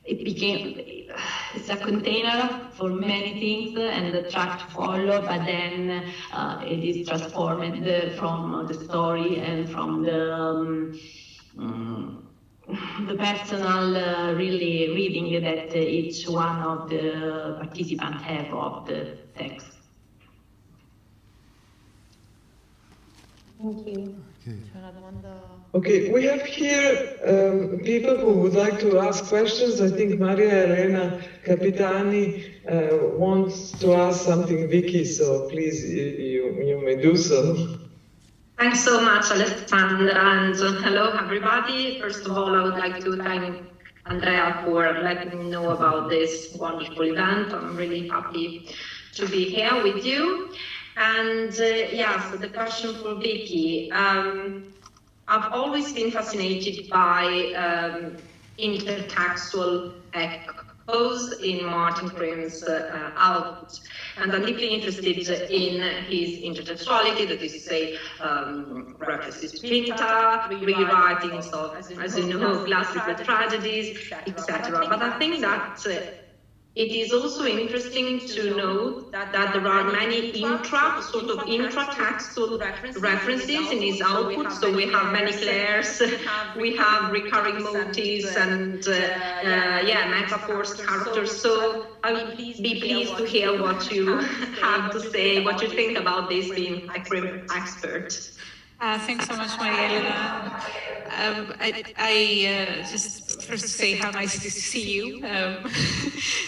E: It's a container for many things and the track to follow, but then it is transformed from the story and from the personal really reading that each one of the participants have of the text.
C: Thank you.
A: Okay, we have here people who would like to ask questions. I think Maria Elena Capitani wants to ask something, Vicky, so please, you may do so.
E: Thanks so much, Alessandra, and hello, everybody. First of all, I would like to thank Andrea for letting me know about this wonderful event. I'm really happy to be here with you. And yeah, so the question for Vicky. I've always been fascinated by intertextual echoes in Martin Grimm's output. And I'm deeply interested in his intertextuality, that is to say, references to Pinta, rewritings of, as you know, classical tragedies, etc. But I think that it is also interesting to know that there are many intratextual references in his output. So we have many flares, we have recurring motifs, and yeah, metaphors, characters. So I would be pleased to hear what you have to say, what you think about this, being a Grimm expert.
D: Thanks so much, Maria. I just first say how nice it is to see you.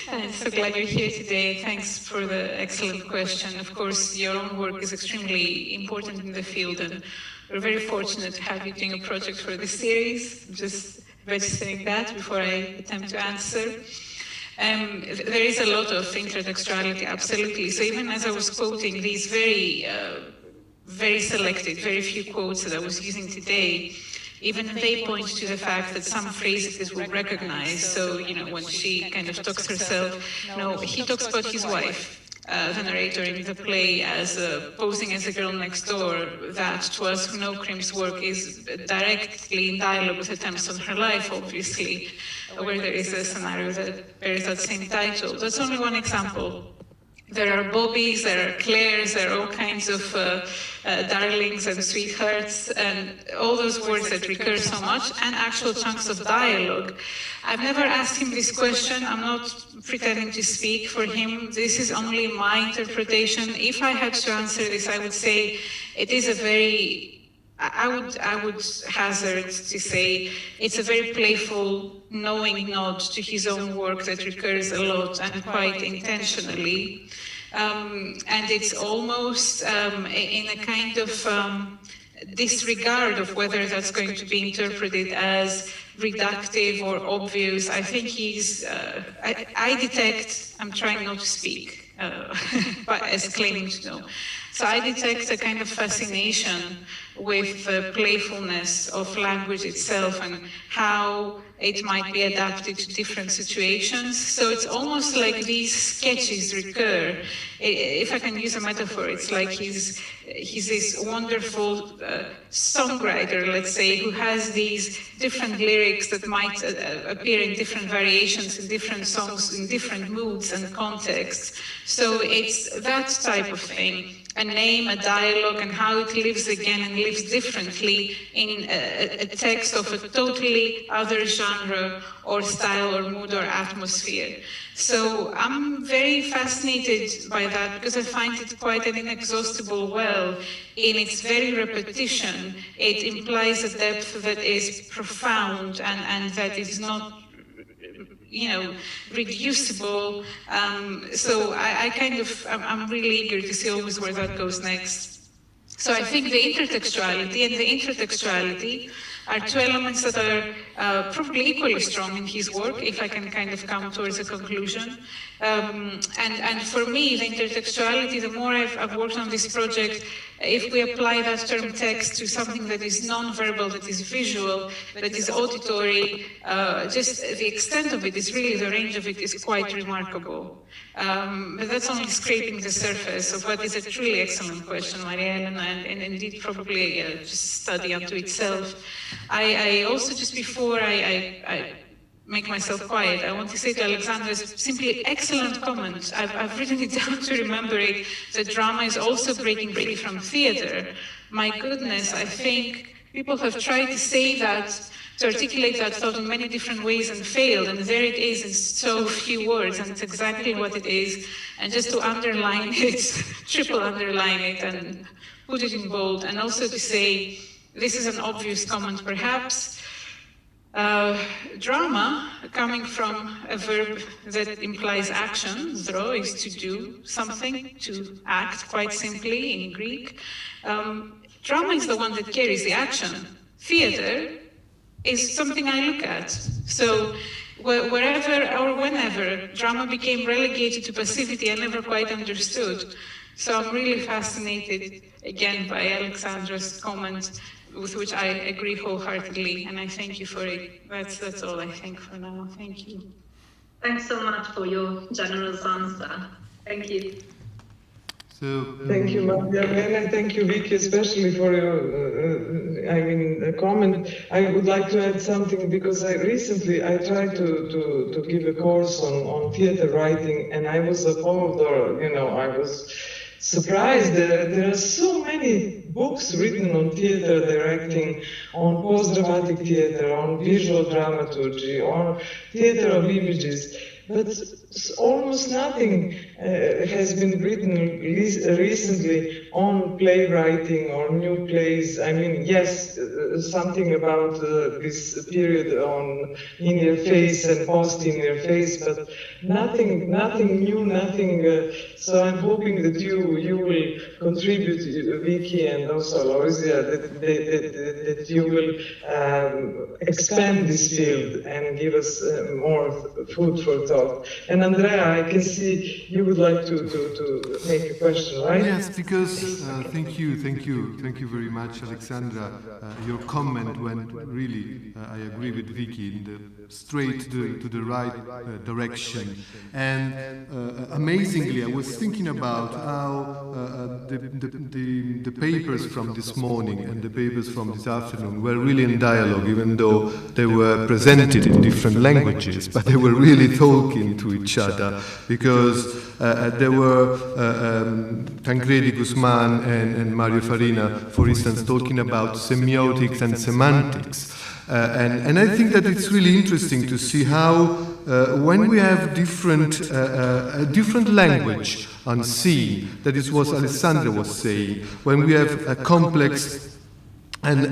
D: I'm so glad you're here today. Thanks for the excellent question. Of course, your own work is extremely important in the field, and we're very fortunate to have you doing a project for this series. I'm just registering that before I attempt to answer. There is a lot of intertextuality, absolutely. So even as I was quoting these very selected, very few quotes that I was using today, even they point to the fact that some phrases will recognize. So, you know, when she kind of talks herself, no, he talks about his wife, the narrator in the play, as posing as a girl next door, that to us who know Grimm's work is directly in dialogue with attempts on her life, obviously, where there is a scenario that bears that same title. That's only one example. There are Bobbies, there are Claires, there are all kinds of darlings and sweethearts, and all those words that recur so much, and actual chunks of dialogue. I've never asked him this question. I'm not pretending to speak for him. This is only my interpretation. If I had to answer this, I would say it is a very... I would hazard to say it's a very playful, knowing nod to his own work that recurs a lot and quite intentionally. And it's almost in a kind of disregard of whether that's going to be interpreted as reductive or obvious. I think he's, I detect, I'm trying not to speak, but as claiming to know. So I detect a kind of fascination with the playfulness of language itself and how it might be adapted to different situations. So it's almost like these sketches recur. If I can use a metaphor, it's like he's this wonderful songwriter, let's say, who has these different lyrics that might appear in different variations in different songs, in different moods and contexts. So it's that type of thing. A name, a dialogue, and how it lives again and lives differently in a text of a totally other genre or style or mood or atmosphere. So I'm very fascinated by that because I find it quite an inexhaustible well. In its very repetition, it implies a depth that is profound and that is not, you know, reducible. So I'm really eager to see always where that goes next. So I think the intertextuality and the intertextuality are two elements that are probably equally strong in his work, if I can kind of come towards a conclusion. And for me, the intertextuality, the more I've worked on this project, if we apply that term text to something that is non-verbal, that is visual, that is auditory, just the extent of it is really, the range of it is quite remarkable. But that's only scraping the surface of what is a truly excellent question, Maria Elena, and indeed probably just a study unto itself. I also, just before I make myself quiet, I want to say to Alexandra's simply excellent comment. I've written it down to remember it. That drama is also breaking free from theater. My goodness, I think people have tried to say that, to articulate that thought in many different ways and failed, and there it is in so few words, and it's exactly what it is. And just to underline it, triple underline it, and put it in bold, and also to say, this is an obvious comment perhaps, drama, coming from a verb that implies action, zro, is to do something, to act, quite simply in Greek, drama is the one that carries the action. Theater is something I look at. So wherever or whenever drama became relegated to passivity, I never quite understood. So I'm really fascinated, again, by Alexandra's comment, with which I agree wholeheartedly, and I thank you for it. That's all I think for now. Thank you.
E: Thanks so much for your generous answer. Thank you.
A: Thank you, Maria, and I thank you, Vicky, especially for your, comment. I would like to add something, because recently I tried to give a course on theater writing, and I was appalled, I was surprised that there are so many books written on theater directing, on post-dramatic theater, on visual dramaturgy, on theater of images, but almost nothing has been written recently on playwriting or new plays. I mean, yes, something about this period on In Your Face and post In Your Face, but nothing new, nothing. So I'm hoping that you will contribute, Vicky, and also Aloysia, that you will expand this field and give us more food for thought. And Andrea, I can see you would like to make a question, right?
B: Yes, because thank you very much, Alexandra. Your comment went really, I agree with Vicky, straight to the right direction. And amazingly, I was thinking about how the papers from this morning and the papers from this afternoon were really in dialogue, even though they were presented in different languages, but they were really talking to each other, because there were Tancredi Guzman and Mario Farina, for instance, talking about semiotics and semantics. And I think that it's really interesting to see how when we have different language on scene, that is what Alessandra was saying, when we have a complex and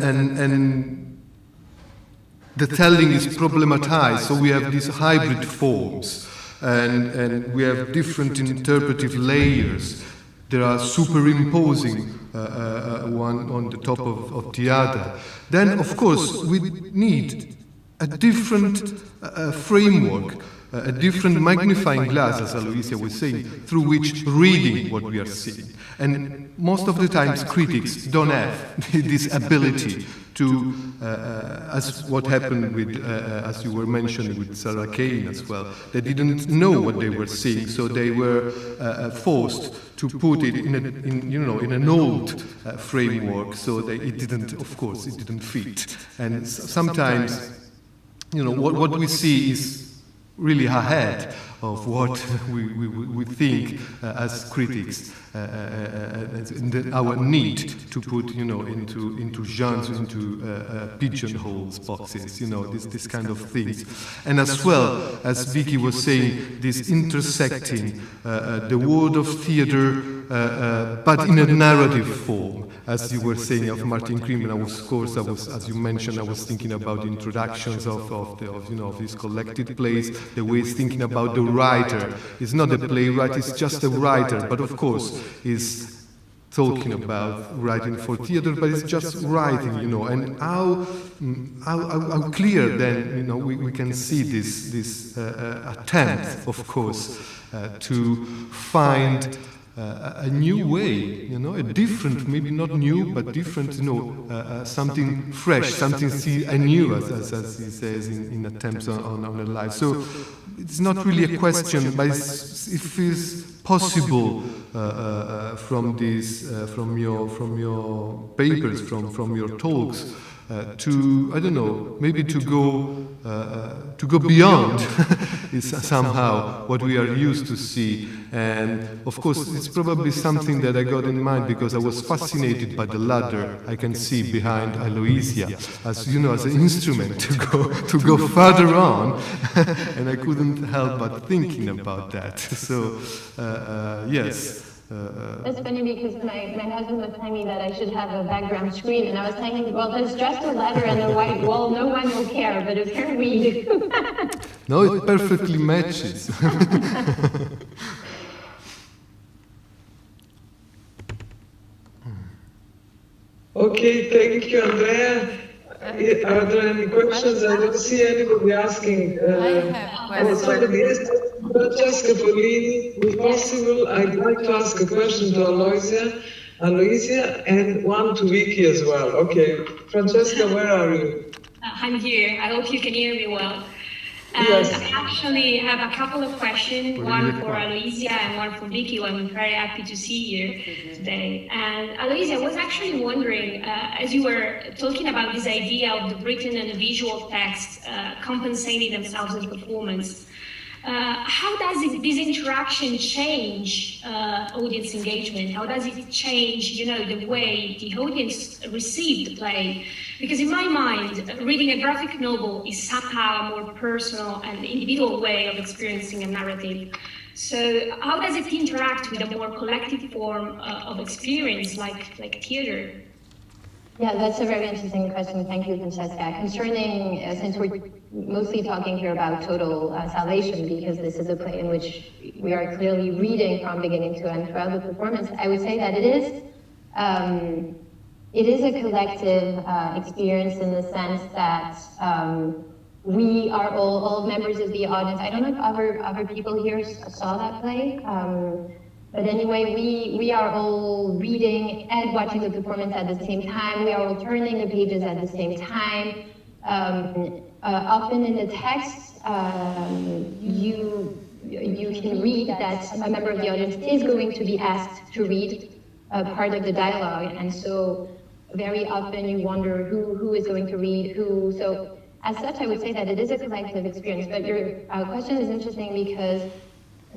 B: the telling is problematized, so we have these hybrid forms, and we have different interpretive layers. There are superimposing one on the top of the other. Then, of course, we need a different framework, a different magnifying glass, as Aloysia was saying, through which reading what we are seeing. And most of the times, critics don't have this ability to, as what happened with, as you were mentioning, with Sarah Kane as well. They didn't know what they were seeing, so they were forced to put it in an old framework, so it didn't fit. And sometimes, what we see is really ahead of what we think as critics, our need to put into genres, into pigeonholes, boxes, this kind of things. And as well, as Vicky was saying, this intersecting the world of theater, but in a narrative form, as you were saying of Martin Krimen. Of course, as you mentioned, I was thinking about the introductions of these collected plays, the way he's thinking about the writer. It's not a playwright, it's just a writer, but of course, he's talking about writing for theater, but it's just writing, and how clear then, we can see this attempt, of course, to find a new way, a different, maybe not new, but different, something fresh, something anew, as he says in attempts on a life. So it's not really a question, but it feels possible from your papers, from your talks, to, I don't know, maybe to go beyond is somehow what we are used to see. And of course, it's probably something that I got in mind because I was fascinated by the ladder I can see behind Aloysia, as as an instrument to go further on, and I couldn't help but thinking about that. So yes.
C: That's funny because my husband was telling me that I should have a background screen, and I was telling him, well, there's just a letter and a white wall, no one will care, but apparently you do.
B: No, it perfectly matches.
A: Okay, thank you, Andrea. Are there any questions? I don't see anybody asking.
F: I have questions.
A: Sorry, yes, Francesca Pollini. If possible, I'd like to ask a question to Aloysia, and one to Vicky as well. Okay, Francesca, where are you?
G: I'm here. I hope you can hear me well.
A: Yes.
G: I actually have a couple of questions, one for Aloysia and one for Vicky, who I'm very happy to see here today. And Aloysia, I was actually wondering, as you were talking about this idea of the written and the visual text compensating themselves in performance, how does this interaction change audience engagement? How does it change, the way the audience receive the play? Because in my mind, reading a graphic novel is somehow a more personal and individual way of experiencing a narrative. So how does it interact with a more collective form of experience like theater?
C: Yeah, that's a very interesting question. Thank you, Francesca. Concerning, since we're mostly talking here about total salvation, because this is a play in which we are clearly reading from beginning to end throughout the performance, I would say that it is a collective experience in the sense that we are all members of the audience. I don't know if other people here saw that play. But anyway, we are all reading and watching the performance at the same time. We are all turning the pages at the same time. Often in the text, you can read that a member of the audience is going to be asked to read part of the dialogue. And so very often you wonder who is going to read who. So as such, I would say that it is a collective experience. But your question is interesting because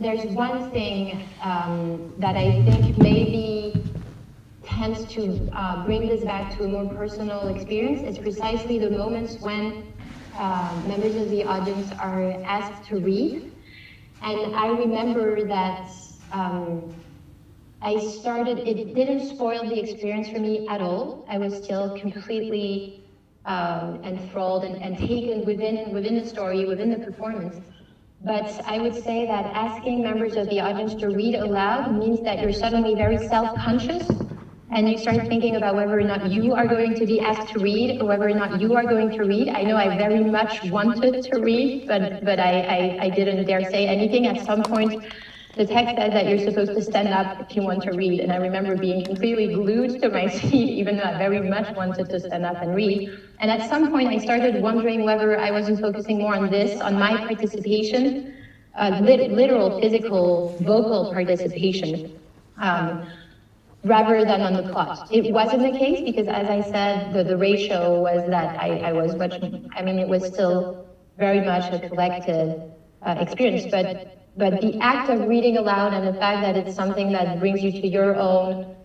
C: there's one thing that I think maybe tends to bring this back to a more personal experience. It's precisely the moments when members of the audience are asked to read. And I remember that it didn't spoil the experience for me at all. I was still completely enthralled and taken within the story, within the performance. But I would say that asking members of the audience to read aloud means that you're suddenly very self-conscious and you start thinking about whether or not you are going to be asked to read or whether or not you are going to read. I know I very much wanted to read, but I didn't dare say anything. At some point, the text says that you're supposed to stand up if you want to read. And I remember being completely glued to my seat, even though I very much wanted to stand up and read. And at some point, I started wondering whether I wasn't focusing more on this, on my participation, literal, physical, vocal participation, rather than on the plot. It wasn't the case because, as I said, the ratio was that I was much, it was still very much a collective experience. But the act of reading aloud and the fact that it's something that brings you to your own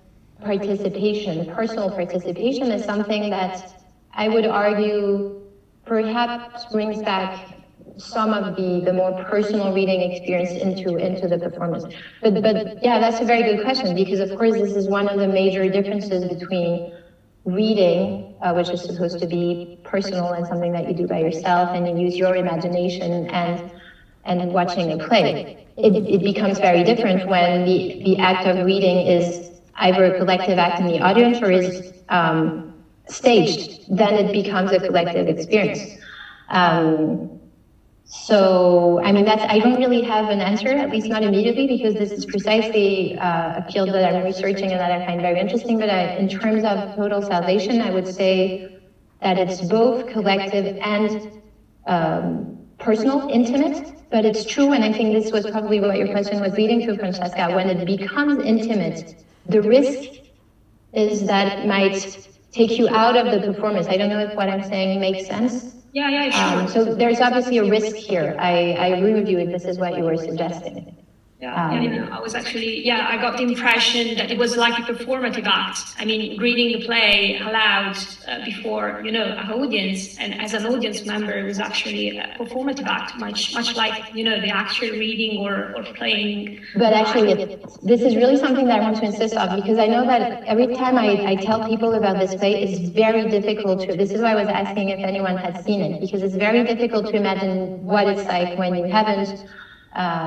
C: participation, personal participation, is something that I would argue perhaps brings back some of the more personal reading experience into the performance. But yeah, that's a very good question because of course this is one of the major differences between reading, which is supposed to be personal and something that you do by yourself and you use your imagination, and watching a play. It becomes very different when the act of reading is either a collective act in the audience or is staged. Then it becomes a collective experience. So, I don't really have an answer, at least not immediately, because this is precisely a field that I'm researching and that I find very interesting. But in terms of total salvation, I would say that it's both collective and personal, intimate. But it's true, and I think this was probably what your question was leading to, Francesca, when it becomes intimate, the risk is that it might take you out of the performance. I don't know if what I'm saying makes sense.
G: Yeah, sure.
C: So there's obviously a risk here. I agree with you if this is what you were suggesting.
G: I was actually, I got the impression that it was like a performative act. Reading the play aloud before, an audience, and as an audience member, it was actually a performative act, much like, the actual reading or playing.
C: But actually, this is really something that I want to insist on, because I know that every time I tell people about this play, it's very difficult this is why I was asking if anyone had seen it, because it's very difficult to imagine what it's like when you haven't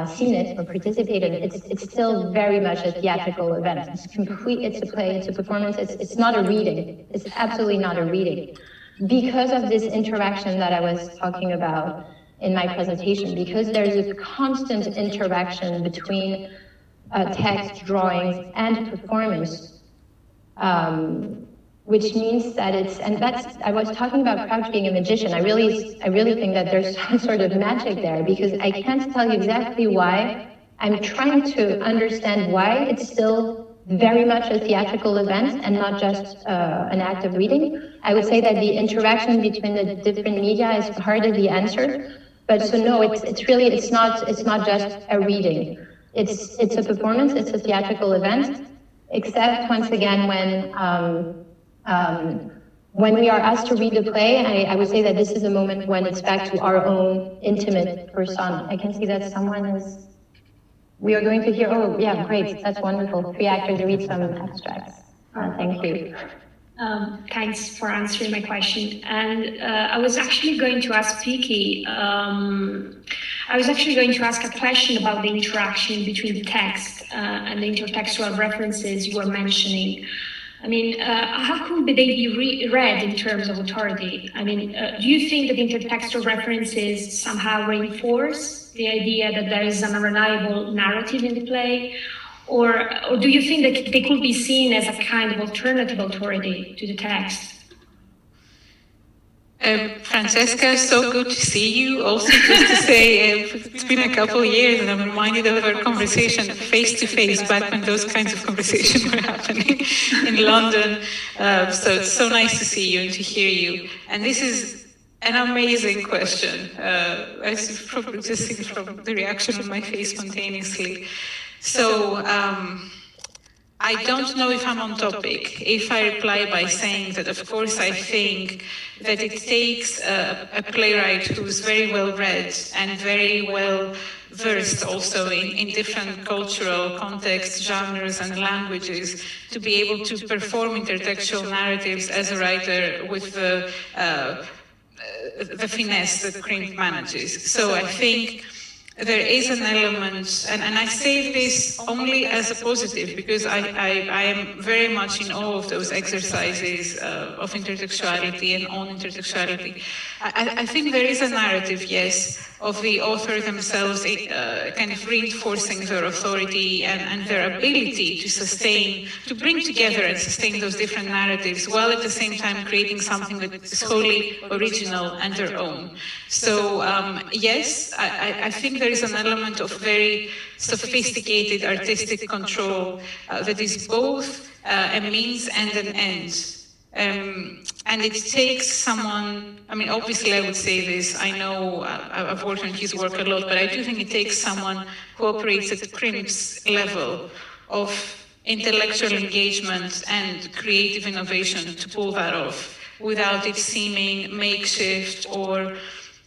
C: seen it or participated in it, it's still very much a theatrical event. It's complete, it's a play, it's a performance, it's not a reading. It's absolutely not a reading. Because of this interaction that I was talking about in my presentation, because there's a constant interaction between text, drawings, and performance, which means that I was talking about Crouch being a magician. I really think that there's some sort of magic there, because I can't tell you exactly why. I'm trying to understand why it's still very much a theatrical event and not just an act of reading. I would say that the interaction between the different media is part of the answer, but so no, it's not just a reading. It's a performance, it's a theatrical event, except once again when we are asked to read the play, I would say that this is a moment when it's back to our own intimate persona. I can see that someone is. We are going to hear, oh yeah, great, that's wonderful. 3 actors read some abstracts. Thank you.
G: Thanks for answering my question. And I was actually going to ask Vicky, I was actually going to ask a question about the interaction between the text and the intertextual references you were mentioning. I mean, how could they be read in terms of authority? I mean, do you think that intertextual references somehow reinforce the idea that there is an unreliable narrative in the play? Or do you think that they could be seen as a kind of alternative authority to the text?
D: Francesca, so good to see you. Also, just to say, it's been a couple of years, and I'm reminded of our conversation face to face back when those kinds of conversations were happening in London. So it's so nice to see you and to hear you. And this is an amazing question, as you've probably just seen from the reaction on my face spontaneously. So I don't know if I'm on topic if I reply by saying that, of course, I think that it takes a playwright who's very well read and very well versed also in different cultural contexts, genres, and languages to be able to perform intertextual narratives as a writer with the finesse that Crimp manages. So I think there is an element, and I say this only as a positive, because I am very much in awe of those exercises of intertextuality and on intertextuality. I think there is a narrative, yes, of the author themselves kind of reinforcing their authority and their ability to sustain, to bring together and sustain those different narratives, while at the same time creating something that is wholly original and their own. So yes, I think there is an element of very sophisticated artistic control that is both a means and an end. And it takes someone, I mean, obviously I would say this, I know I've worked on his work a lot, but I do think it takes someone who operates at Crimp's level of intellectual engagement and creative innovation to pull that off without it seeming makeshift or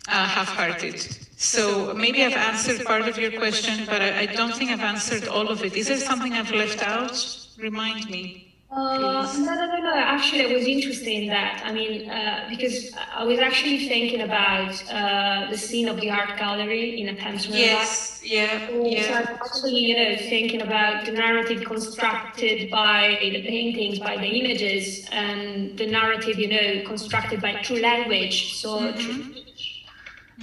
D: half-hearted. So maybe I've answered part of your question, but I don't think I've answered all of it. Is there something I've left out? Remind me.
G: No. Actually, I was interested in that. I mean, because I was actually thinking about the scene of the art gallery in a Thames River.
D: Yes, yeah.
G: So I was actually, thinking about the narrative constructed by the paintings, by the images, and the narrative, constructed by through language. So,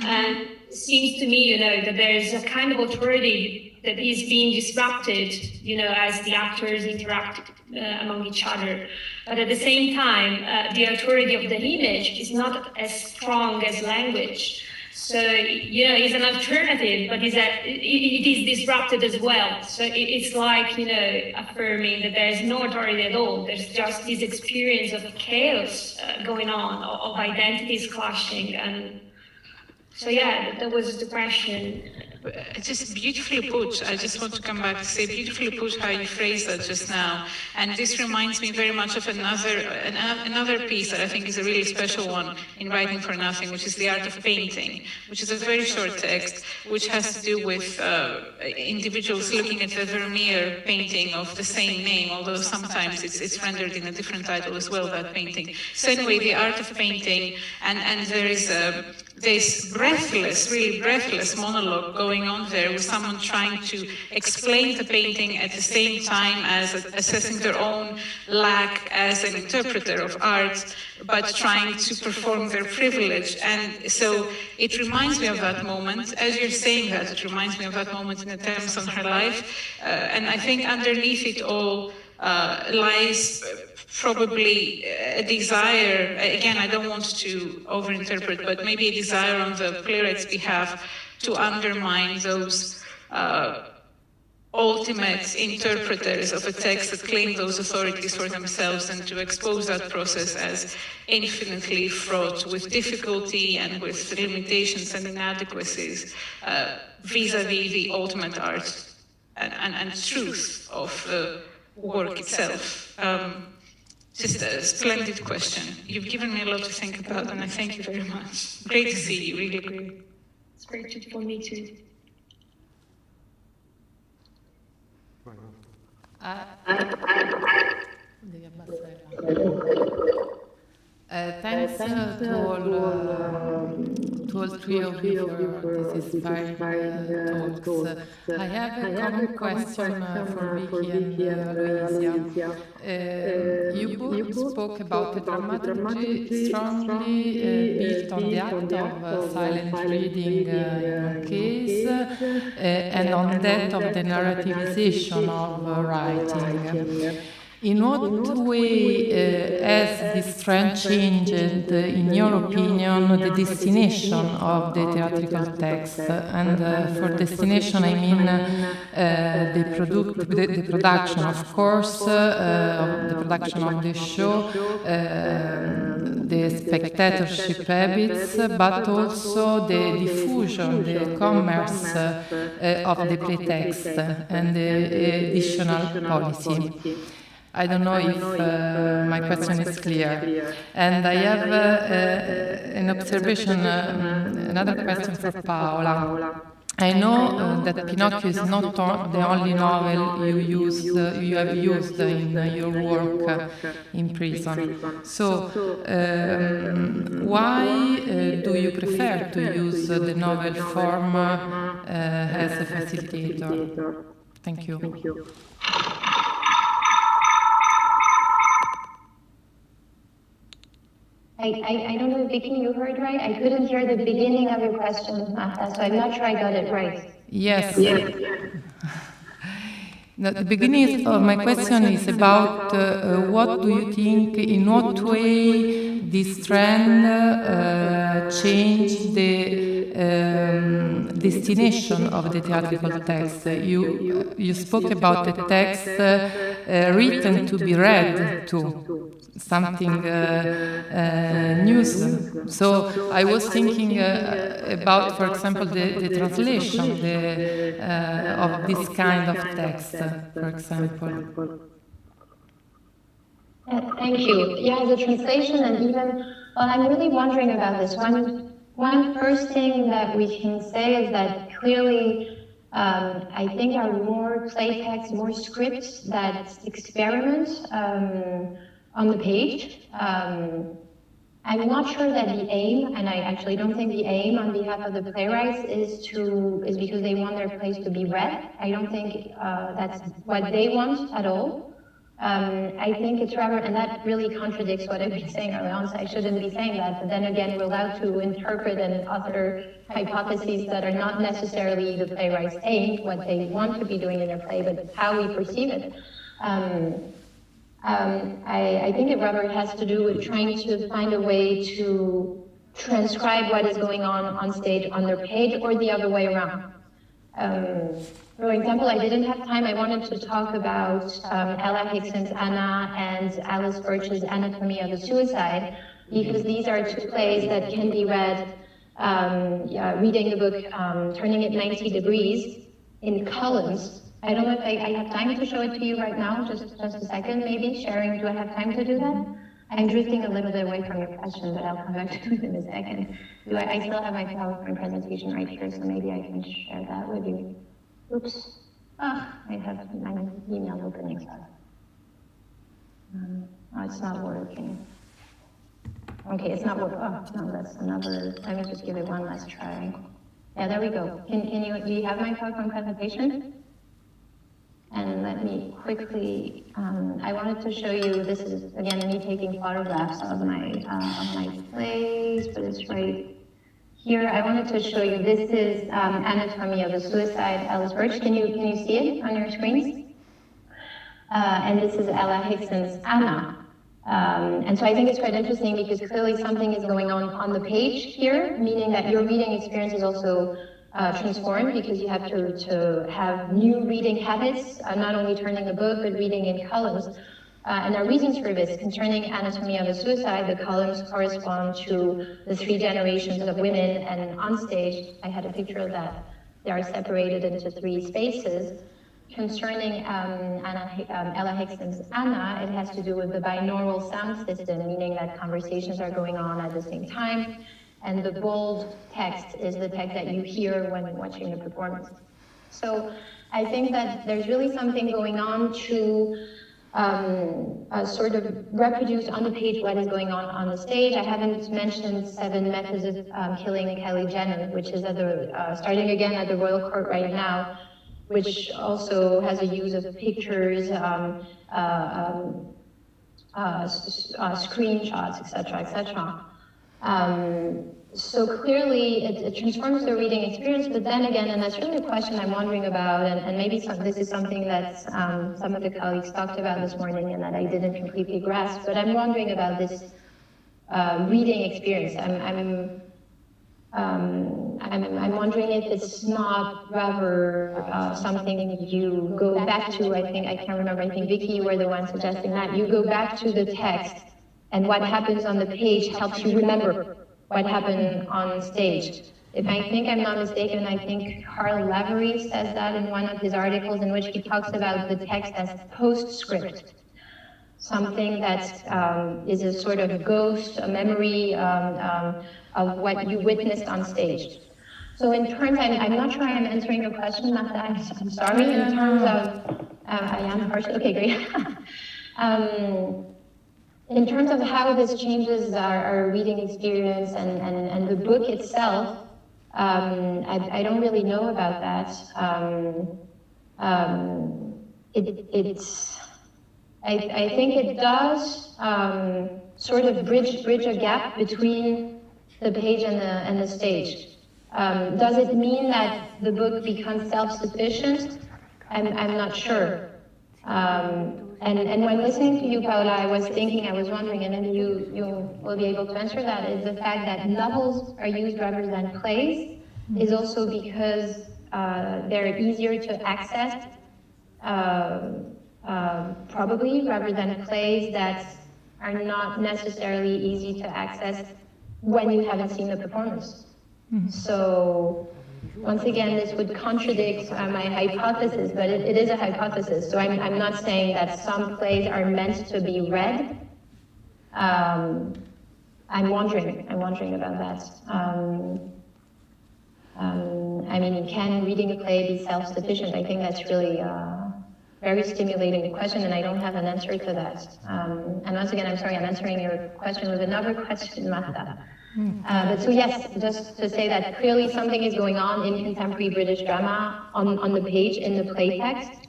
G: and it seems to me, that there is a kind of authority that is being disrupted, as the actors interact among each other. But at the same time, the authority of the image is not as strong as language. So, it's an alternative, but it is disrupted as well. So it's like, affirming that there's no authority at all. There's just this experience of chaos going on, of identities clashing. And so, yeah, that was the question.
D: Just beautifully put. I just want to come back to say beautifully put how you phrased that just now. And this reminds me very much of another piece that I think is a really special one in Writing for Nothing, which is The Art of Painting, which is a very short text, which has to do with individuals looking at the Vermeer painting of the same name, although sometimes it's rendered in a different title as well, that painting. So anyway, The Art of Painting, and there this breathless, really breathless monologue going on there with someone trying to explain the painting at the same time as assessing their own lack as an interpreter of art, but trying to perform their privilege. And so it reminds me of that moment. As you're saying that, it reminds me of that moment in attempts on her life. And I think underneath it all lies probably a desire, again, I don't want to overinterpret, but maybe a desire on the playwright's behalf to undermine those ultimate interpreters of a text that claim those authorities for themselves, and to expose that process as infinitely fraught with difficulty and with limitations and inadequacies vis-a-vis the ultimate art and truth of the work itself. Just a splendid question. You've given me a lot to think about, and I thank you very much. Great to see you, really great.
G: It's great for me too.
F: Thanks to all three of you for this inspiring talks. I have a common question for Vicky and Aloysia. You both spoke about the dramaturgy strongly built on the act of silent reading in one case, and on that of the narrativization of writing. In what way has this trend changed, in your opinion, the destination of the theatrical text? And for destination, I mean the production, of course, the production of the show, the spectatorship habits, but also the diffusion, the commerce of the pretext and the additional policy. I don't know if my question is clear. And I have an observation, another question for Paola. I know that Pinocchio is not the only novel you have used in your work in prison. So, why do you prefer to use the novel form as a facilitator? Thank you.
C: I don't know if Vicky, you heard right? I couldn't hear the beginning of your question, Marta, so I'm not sure I got it right.
F: Yes. The beginning of my question is about what do you think, in what way this trend changed the destination of the theatrical text. You spoke about the text written to be read to, something new. So I was thinking about, for example, the translation of this kind of text, for example.
C: Thank you. Yeah, the translation, and even, well, I'm really wondering about this. One first thing that we can say is that clearly, I think are more play texts, more scripts that experiment on the page. I'm not sure that the aim, and I actually don't think the aim on behalf of the playwrights is because they want their plays to be read. I don't think that's what they want at all. I think it's rather, and that really contradicts what I've been saying earlier on, so I shouldn't be saying that, but then again, we're allowed to interpret and author hypotheses that are not necessarily the playwright's aim, what they want to be doing in their play, but how we perceive it. I think it rather has to do with trying to find a way to transcribe what is going on stage on their page, or the other way around. For example, I didn't have time. I wanted to talk about Ella Hickson's Anna and Alice Birch's Anatomy of a Suicide, because these are two plays that can be read, reading the book, turning it 90 degrees in columns. I don't know if I have time to show it to you right now, just a second maybe. Sharing, do I have time to do that? I'm drifting a little bit away from your question, but I'll come back to it in a second. I still have my PowerPoint presentation right here, so maybe I can share that with you. Oops. I have my email opening, sorry. Oh, it's not working. Okay, it's not, oh, no, that's another, let me just give it one last try. Yeah, there we go. Do you have my PowerPoint presentation? And let me quickly, I wanted to show you, this is, again, me taking photographs of my plays, but it's right here. I wanted to show you, this is Anatomy of a Suicide, Alice Birch. Can you see it on your screens? And this is Ella Hickson's Anna. And so I think it's quite interesting because clearly something is going on the page here, meaning that your reading experience is also transformed because you have to have new reading habits, not only turning a book, but reading in columns. And there are reasons for this. Concerning Anatomy of a Suicide, the columns correspond to the 3 generations of women, and on stage, I had a picture of that. They are separated into 3 spaces. Concerning Ella Hickson's Anna, it has to do with the binaural sound system, meaning that conversations are going on at the same time, and the bold text is the text that you hear when watching the performance. So I think that there's really something going on to sort of reproduce on the page what is going on the stage. I haven't mentioned 7 Methods of Killing Kylie Jenner, which is at starting again at the Royal Court right now, which also has a use of pictures, screenshots, etc., etc. So clearly it transforms the reading experience, but then again, and that's really a question I'm wondering about, and maybe this is something that some of the colleagues talked about this morning and that I didn't completely grasp, but I'm wondering about this reading experience. I'm wondering if it's not rather something you go back to. I can't remember, I think Vicky, you were the one suggesting that. You go back to the text, and what happens on the page helps you remember what happened on stage. If I think I'm not mistaken, I think Carl Lavery says that in one of his articles in which he talks about the text as postscript. Something that is a sort of ghost, a memory of what you witnessed on stage. So in terms, I'm not sure I'm answering your question, Martha, I'm sorry. In terms of, I am partial, okay, great. In terms of how this changes our reading experience and the book itself, I don't really know about that. I think it does sort of bridge a gap between the page and the stage. Does it mean that the book becomes self-sufficient? I'm not sure. And when listening to you, Paola, I was wondering, and then you will be able to answer that, is the fact that novels are used rather than plays is also because they're easier to access, probably, rather than plays that are not necessarily easy to access when you haven't seen the performance. So once again, this would contradict my hypothesis, but it is a hypothesis. So I'm not saying that some plays are meant to be read. I'm wondering about that. I mean, can reading a play be self-sufficient? I think that's really a very stimulating question, and I don't have an answer to that. And once again, I'm sorry, I'm answering your question with another question, Martha. But so yes, just to say that clearly something is going on in contemporary British drama on the page, in the play text.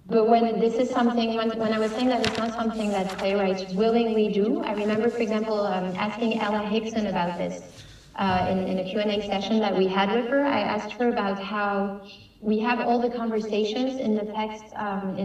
C: But when this is something, when I was saying that it's not something that playwrights willingly do, I remember, for example, asking Ella Hickson about this in a Q&A session that we had with her. I asked her about how we have all the conversations in the text of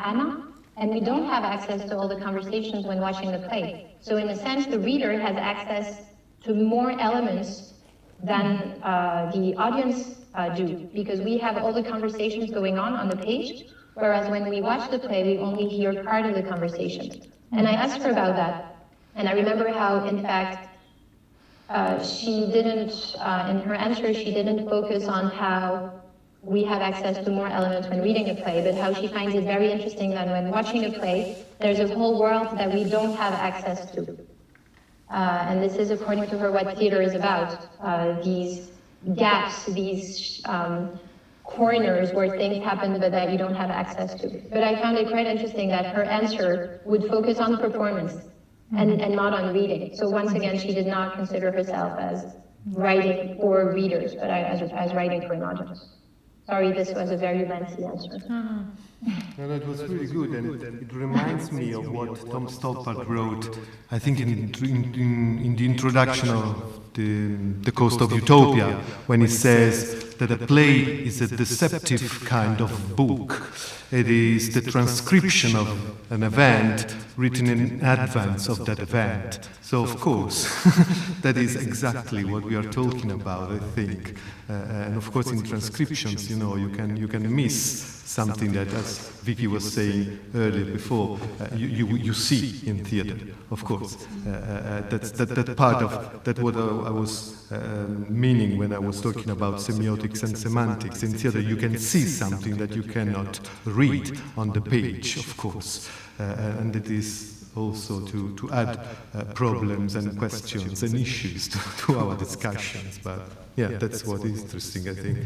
C: Anna, and we don't have access to all the conversations when watching the play. So in a sense, the reader has access to more elements than the audience do, because we have all the conversations going on the page, whereas when we watch the play, we only hear part of the conversation. And I asked her about that, and I remember how, in fact, she didn't, in her answer, she didn't focus on how we have access to more elements when reading a play, but how she finds it very interesting that when watching a play, there's a whole world that we don't have access to. And this is, according to her, what theater is about. These gaps, these corners where things happen but that you don't have access to. But I found it quite interesting that her answer would focus on performance and not on reading. So once again, she did not consider herself as writing for readers, but as writing for an audience. Sorry, this was a very lengthy answer.
B: No, that was really good, and it reminds me of what Tom Stoppard wrote, I think in the introduction of the Coast of Utopia, when he says that a play is a deceptive kind of book. It is the transcription of an event written in advance of that event. So, of course, that is exactly what we are talking about, I think. And of course, in transcriptions, you know, you can miss something that, as Vicky was saying earlier before, you see in theater, of course. That's that part of that what I was meaning when I was talking about semiotics and semantics. In theater, you can see something that you cannot read on the page, of course. And it is also to add problems and questions and issues to our discussions. But yeah, that's what is interesting, I think.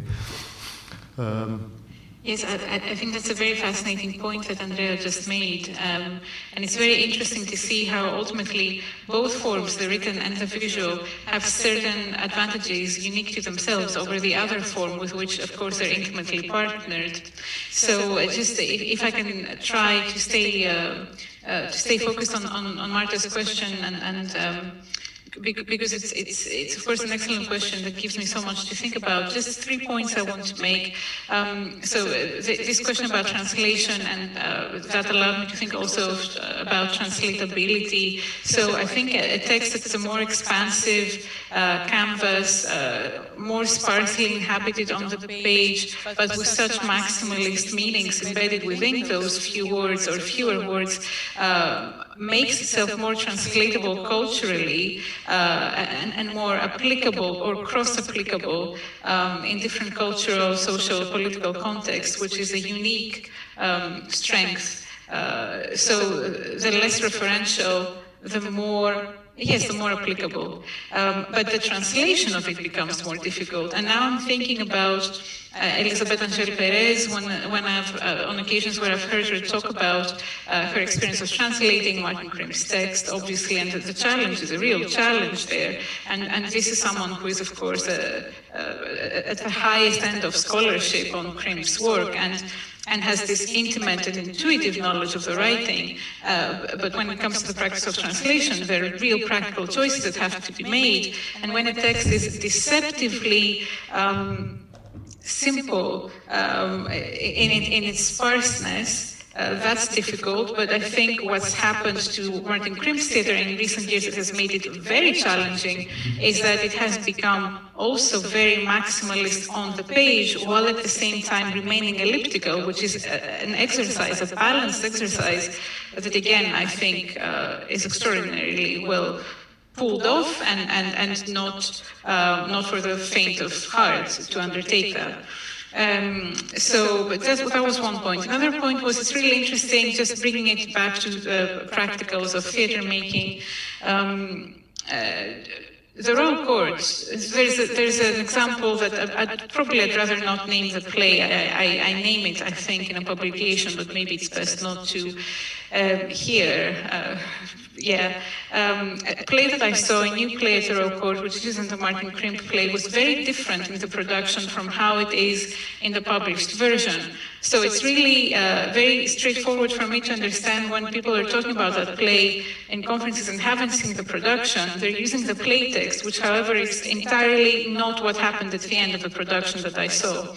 D: Yes, I think that's a very fascinating point that Andrea just made. And it's very interesting to see how ultimately both forms, the written and the visual, have certain advantages unique to themselves over the other form with which, of course, they're intimately partnered. So just if I can try to stay focused on Marta's question and because it's of course an excellent question that gives me so much to think about. Just 3 points I want to make. This question about translation, and that allowed me to think also about translatability. So I think a text that's a more expansive canvas, more sparsely inhabited on the page, but with such maximalist meanings embedded within those few words or fewer words, makes itself more translatable culturally and more applicable or cross-applicable in different cultural, social, political contexts, which is a unique strength. So the less referential, the more applicable. But the translation of it becomes more difficult. And now I'm thinking about Elisabeth Angel Perez, when I've, on occasions where I've heard her talk about her experience of translating Martin Krim's text, obviously, and the challenge is a real challenge there. And this is someone who is, of course, at the highest end of scholarship on Krim's work, and has this intimate and intuitive knowledge of the writing. But when it comes to the practice of translation, there are real practical choices that have to be made. And when a text is deceptively simple in its sparseness, that's difficult, but I think what's happened to Martin Krim's theater in recent years that has made it very challenging is that it has become also very maximalist on the page, while at the same time remaining elliptical, which is an exercise, a balanced exercise that, again, I think is extraordinarily well pulled off and not for the faint of heart to undertake that. But that was one point. Another point was, it's really interesting, just bringing it back to the practicals of theatre making. The roll chords. There's an example that I'd rather not name the play. I name it, I think, in a publication, but maybe it's best not to here. A play that I saw, a new play at the Royal Court, which isn't a Martin Krim play, was very different in the production from how it is in the published version. So it's really very straightforward for me to understand when people are talking about that play in conferences and haven't seen the production. They're using the play text, which, however, is entirely not what happened at the end of the production that I saw.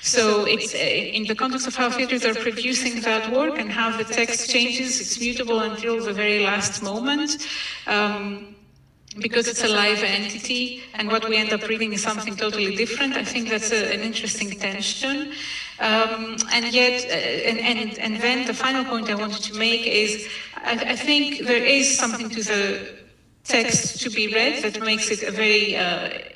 D: So it's in the context of how theatres are producing that work and how the text changes, it's mutable until the very last moment, because it's a live entity, and what we end up reading is something totally different. I think that's an interesting tension. And yet, and then the final point I wanted to make is, I think there is something to the text to be read that makes it a very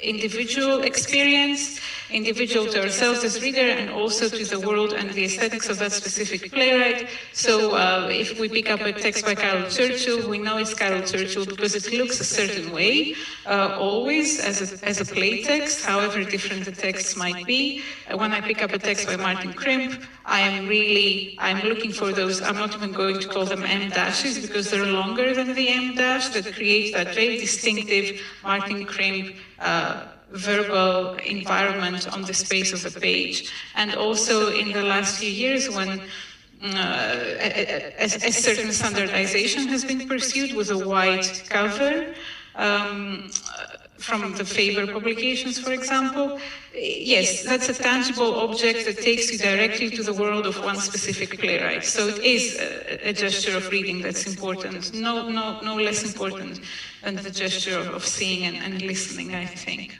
D: individual experience. individual to ourselves as reader and also to the world and the aesthetics of that specific playwright. So if we pick up a text by Carol Churchill, we know it's Carol Churchill because it looks a certain way, always as a play text, however different the texts might be. When I pick up a text by Martin Crimp, I'm looking for those, I'm not even going to call them M dashes because they're longer than the M dash that create that very distinctive Martin Crimp verbal environment on the space of the page. And also in the last few years when a certain standardization has been pursued with a white cover, from the Faber publications, for example. Yes, that's a tangible object that takes you directly to the world of one specific playwright. So it is a gesture of reading that's important, no less important than the gesture of seeing and listening, I think.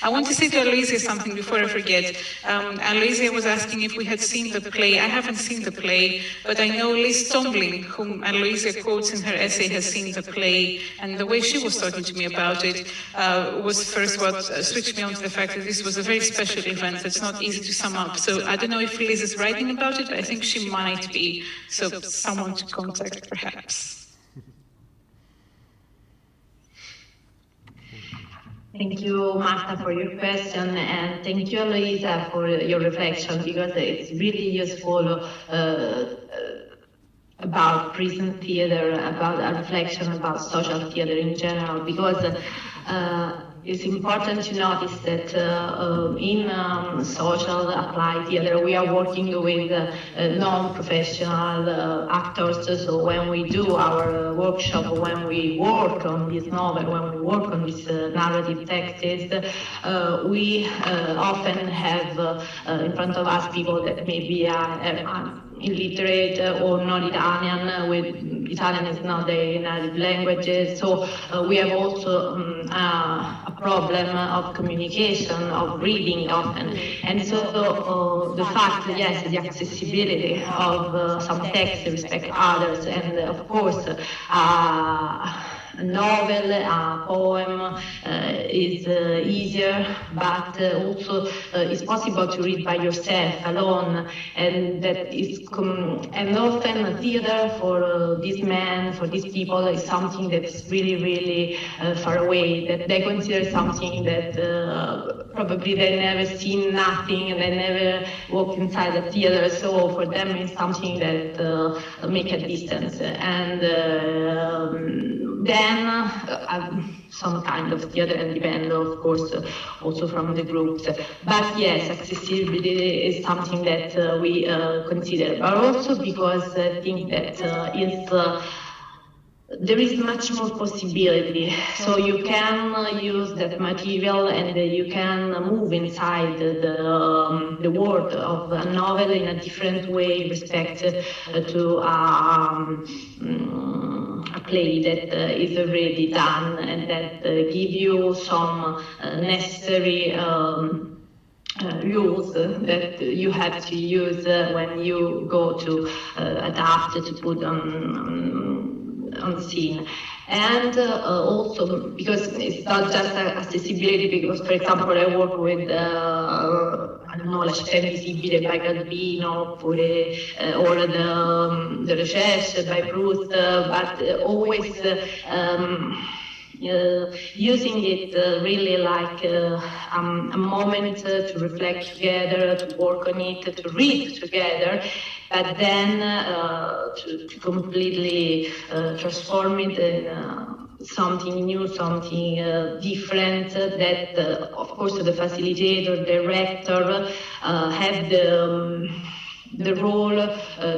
D: I want to say to Aloysia something before I forget. Aloysia was asking if we had seen the play. I haven't seen the play, but I know Liz Tomlin, whom Aloysia quotes in her essay, has seen the play, and the way she was talking to me about it was first what switched me on to the fact that this was a very special event that's not easy to sum up. So I don't know if Liz is writing about it, but I think she might be. So someone to contact, perhaps.
E: Thank you, Marta, for your question, and thank you, Eloisa, for your reflection, because it's really useful about prison theater, about a reflection about social theater in general, because it's important to notice that in social applied theater, we are working with non-professional actors. So when we do our workshop, when we work on this novel, when we work on these narrative texts, we often have in front of us people that maybe are illiterate or not Italian, with Italian is not their native language. So we have also a problem of communication, of reading often. And so the fact, yes, the accessibility of some texts respect others, and of course, a novel, a poem is easier, but also it's possible to read by yourself alone, and that is and often theater for these men, for these people, is something that's really, really far away, that they consider something that probably they never seen nothing, and they never walked inside the theater, so for them it's something that make a distance. And then some kind of theater, and depend, of course, also from the groups. But yes, accessibility is something that we consider, but also because I think that there is much more possibility. So you can use that material, and you can move inside the world of a novel in a different way, respect to a play that is already done, and that give you some necessary rules that you have to use when you go to adapt, to put on scene. And also because it's not just accessibility, because for example I work with I don't know, La città invisibile by Calvino, oppure or the Recherche by Proust, but always using it really like a moment to reflect together, to work on it, to read together, but then to completely transform it in something new, something different, that of course the facilitator, director have the role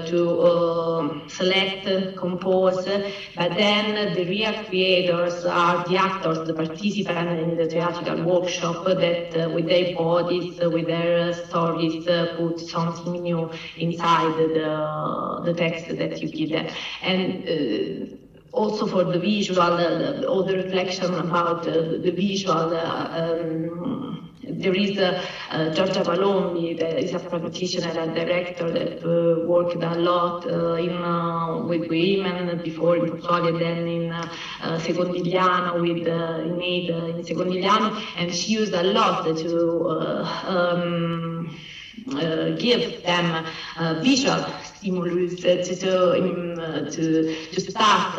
E: to select, compose, but then the real creators are the actors, the participants in the theatrical workshop, that with their bodies, with their stories, put something new inside the text that you give them. And also for the visual, all the reflection about the visual there is Giorgia Palombi, that is a practitioner and director that worked a lot with women before in Portugal and then in Secondigliano, with made in Secondigliano, and she used a lot to give them visual stimulus to start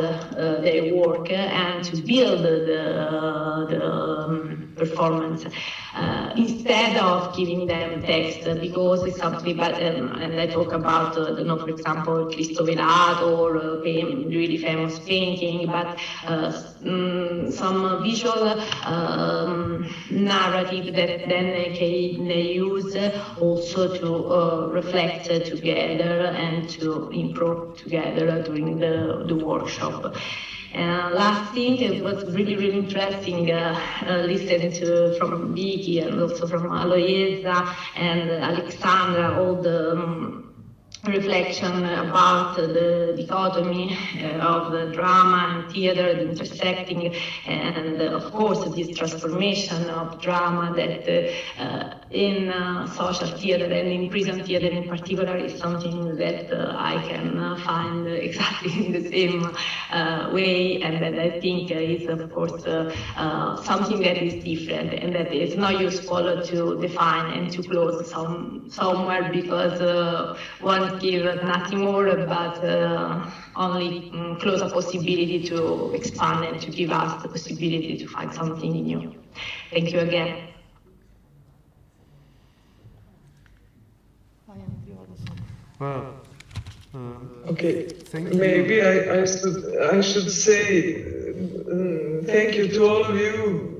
E: their work and to build the performance instead of giving them text, because it's something. But and I talk about for example, Cristo Velato or really famous painting, but some visual narrative that then they use also to reflect together and to improve together during the workshop. Last thing, it was really interesting listening to from Vicky and also from Aloisa and Alexandra, all the reflection about the dichotomy of the drama and theater, the intersecting, and of course this transformation of drama that in social theater and in prison theater in particular is something that I can find exactly in the same way, and that I think is of course something that is different and that is not useful to define and to close somewhere, because one give nothing more but only close a possibility to expand and to give us the possibility to find something new. Thank you again.
B: Well,
A: okay,
B: thank you.
A: Maybe I should say thank you to all of you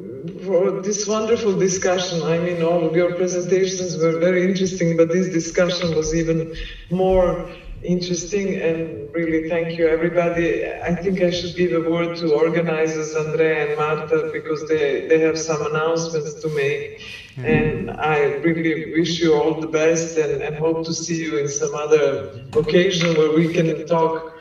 A: for this wonderful discussion. I mean, all of your presentations were very interesting, but this discussion was even more interesting, and really thank you, everybody. I think I should give a word to organizers, Andrea and Marta, because they have some announcements to make. And I really wish you all the best and hope to see you in some other occasion where we can talk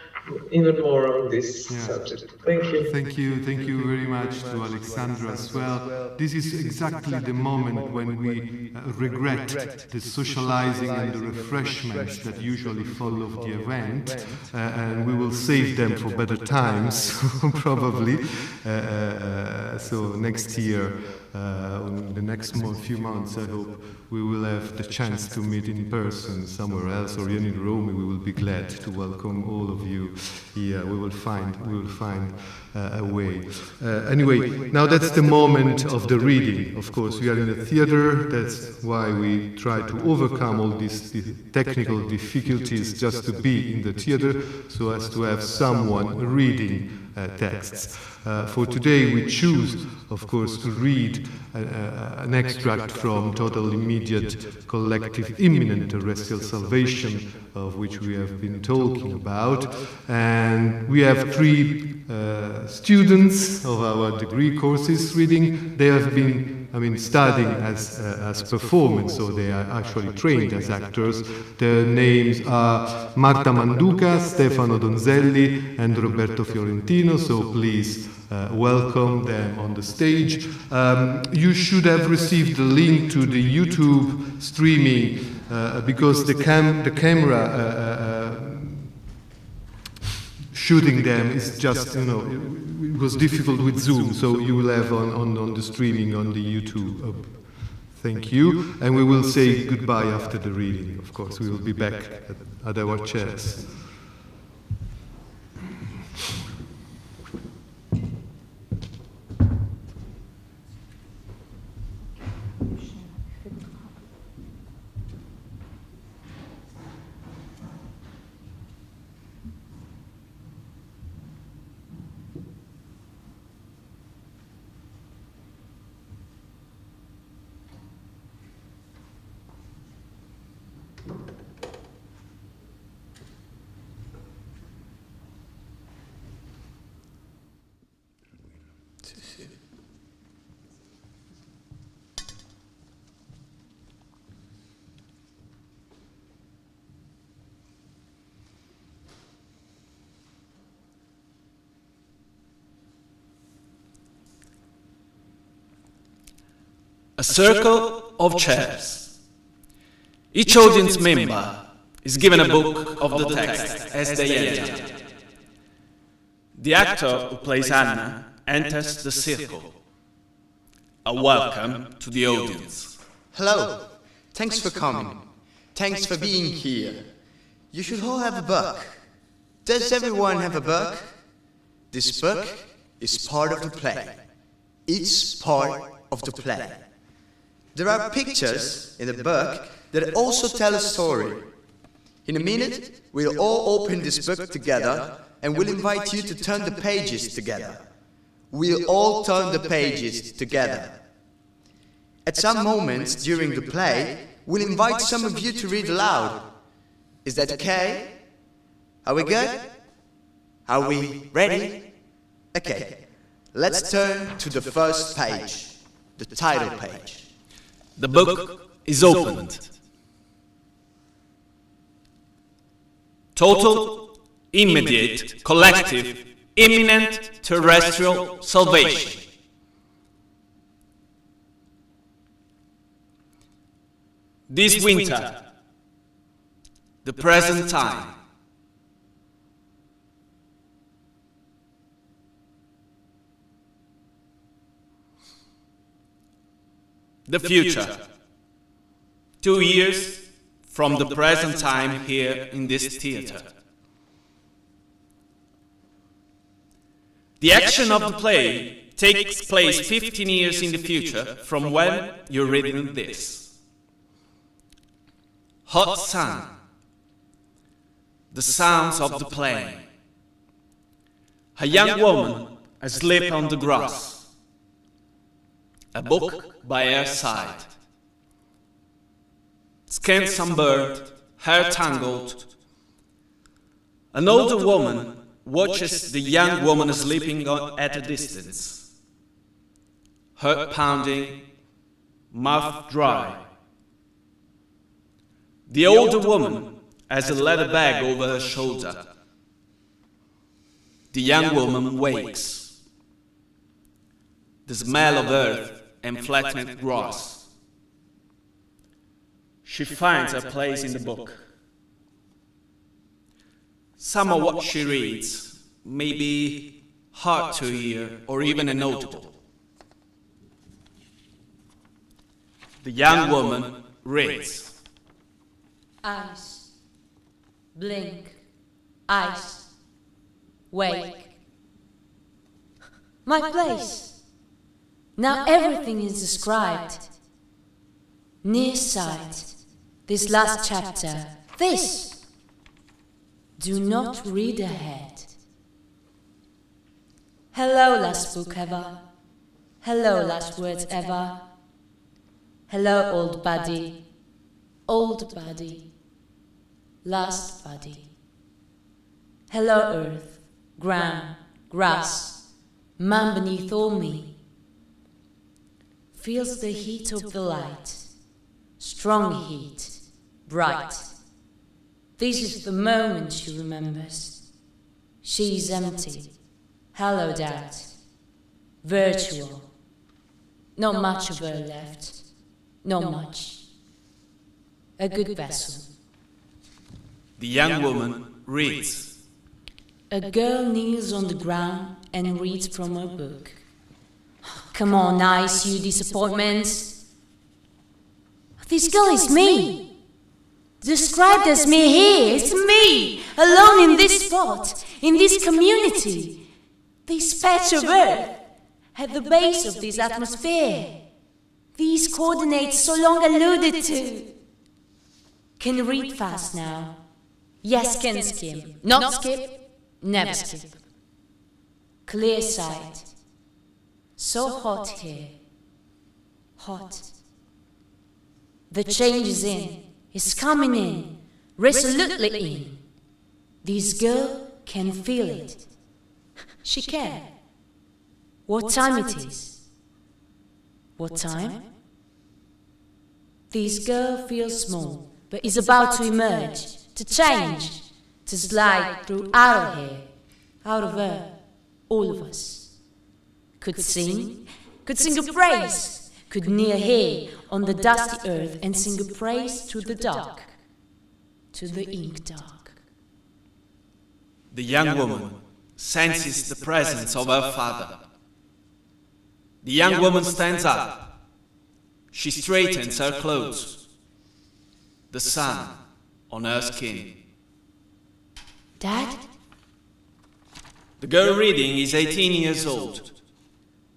A: even more on this subject. Thank you.
B: Thank you very much to Alexandra as well. This is exactly the moment when we regret the socializing and the refreshments that usually follow the event, and we will save them for better times, probably. So next year, in the next few months, I hope we will have the chance to meet in person somewhere else, or even in Rome. We will be glad to welcome all of you here. We will find a way. Anyway, now that's the moment of the reading. Of course, we are in a theater. That's why we try to overcome all these technical difficulties just to be in the theater, so as to have someone reading texts. For today, we choose, of course, to read an extract from Total, Immediate, Collective, Imminent Terrestrial Salvation, of which we have been talking about. And we have three students of our degree courses reading. They have been studying as performance, so they are actually trained as actors. Their names are Marta Manduca, Stefano Donzelli, and Roberto Fiorentino, so please welcome them on the stage. You should have received the link to the YouTube streaming, because the camera shooting them is just, it was difficult with Zoom, so you will have on the streaming on the YouTube. Thank you, and we will say goodbye after the reading. Of course, we will be back at our chairs.
H: A circle of chairs. Each audience member is given a book of the text as they enter. The actor who plays Anna enters the circle. A welcome to the audience.
I: Hello. Thanks for coming. Thanks for being here. You should all have a book. Does everyone have a book? This book is part of the play. It's part of the play. There are pictures in the book that also tell a story. In a minute, we'll all open this book together and we'll invite you to turn the pages together. We'll all turn the pages together. At some moments during the play, we'll invite some of you to read aloud. Is that okay? Are we good? Are we ready? Okay, let's turn to the first page, the title page.
H: The book is opened. Total, immediate, collective, imminent terrestrial salvation. This winter, the present time. The future. 2 years from the present time here in this theater. The action of the play takes place 15 years in the future from when you're reading this. Hot sun. The sounds of the play. A young woman asleep on the grass. A book by her side. Skin sunburned, hair tangled. An older woman watches the young woman sleeping at a distance. Heart pounding, mouth dry. The older woman has a leather bag over her shoulder. The young woman wakes. The smell of earth and flattened grass. She finds her place in the book. Some of what she reads may be hard to hear or even inaudible. The young woman reads.
J: Eyes, blink, eyes, wake. My place. Now everything is described. Near sight, this last chapter, this. Do not read ahead. Hello, last book ever. Hello, last words ever. Hello, old buddy. Old buddy. Last buddy. Hello, earth, ground, grass, man beneath all me. Feels the heat of the light, strong heat, bright. This is the moment she remembers. She is empty, hollowed out, virtual. Not much of her left, not much. A good vessel.
H: The young woman reads.
J: A girl kneels on the ground and reads from her book. Come on, eyes, you disappointments. This girl is me. Described as me here. It's me, alone in this spot, in this community, this patch of earth, at the base of this atmosphere. These coordinates so long alluded to. Can read fast now. Yes, can skim. Not skip, never skip. Clear sight. So hot here. Hot. The change is in. Is coming in. Resolutely in. This girl can feel it. She can. What time it is? What time? This girl feels small, but is about to emerge, to change, to slide through out of here, out of her, all of us. Could sing a praise, could kneel here on the dusty earth and sing a praise to the dark, to the ink dark.
H: The young woman senses the presence of her father. The young woman stands up. She straightens her clothes. The sun on her skin.
J: Dad?
H: The girl reading is 18 years old.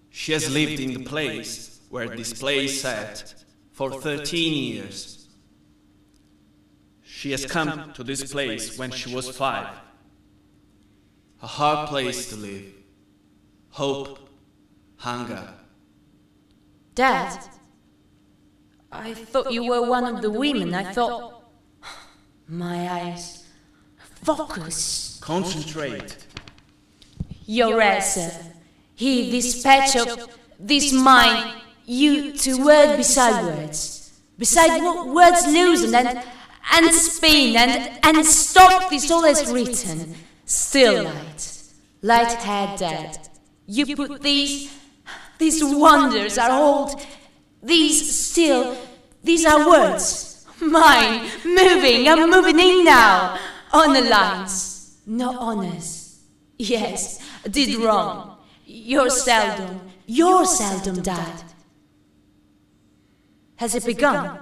H: She has lived in the place where this play is set for 13 years. She has come to this place when she was 5. A hard place to live. Hope, hunger.
J: Dad? I thought you were one of the women. I thought... My eyes... Focus.
H: Concentrate.
J: Your answer. Here, this patch of... This mind. You to word beside words. Beside what words loosen and spin and stop this all as written. Still light. Light head, Dad. You put these wonders are old. These are words. Mine, moving, I'm moving in now. On the lines, not honors. Yes, I did wrong. You're seldom, Dad. Has it begun?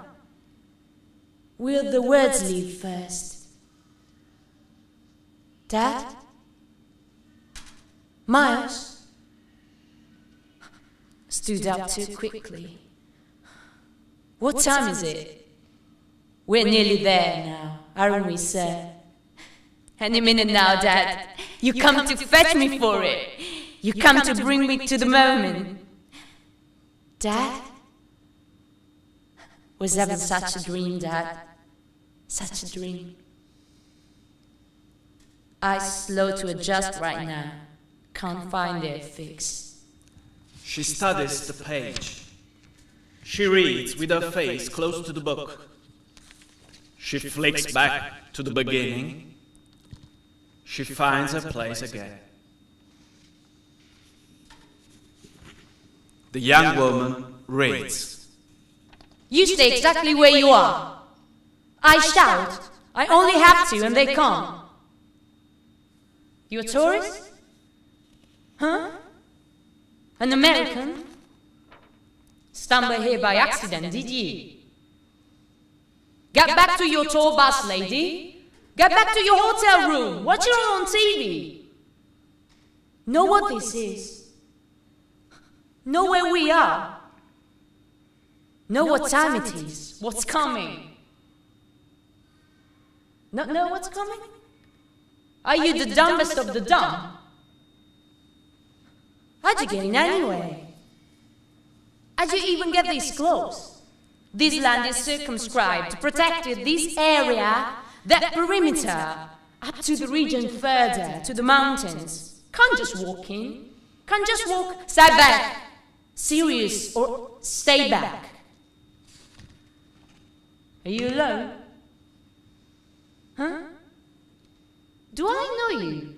J: Will the words leave first? Dad? Miles? Stood up too quickly. What time is it? We're nearly there now, aren't we, sir? Any minute now, Dad. You come to fetch me for it. You come to bring me to the moment. Dad? Was having such a dream, Dad. Such a dream. Eyes slow to adjust right now. Can't find their fix.
H: She studies the page. She reads with her face close to the book. She flicks back to the beginning. She finds her place again. The young woman reads.
J: You stay exactly where you are. I shout. I only have to and they come. You a tourist? Huh? An American? Stumbled here by accident, did you? Get back to your tour bus, lady. Get back to your hotel room. Watch it all on TV. Know what this is. Know where we are. Know what time it is. What's coming. Not know what's coming? Are you the dumbest of the dumb? How'd you get in anyway? How'd you even get this close? This land is circumscribed, protected, this area, that perimeter, up to the region further, to the mountains. Can't just walk in. Can't just walk, stay back. Serious or stay back. Are you alone? Huh? Do I know you?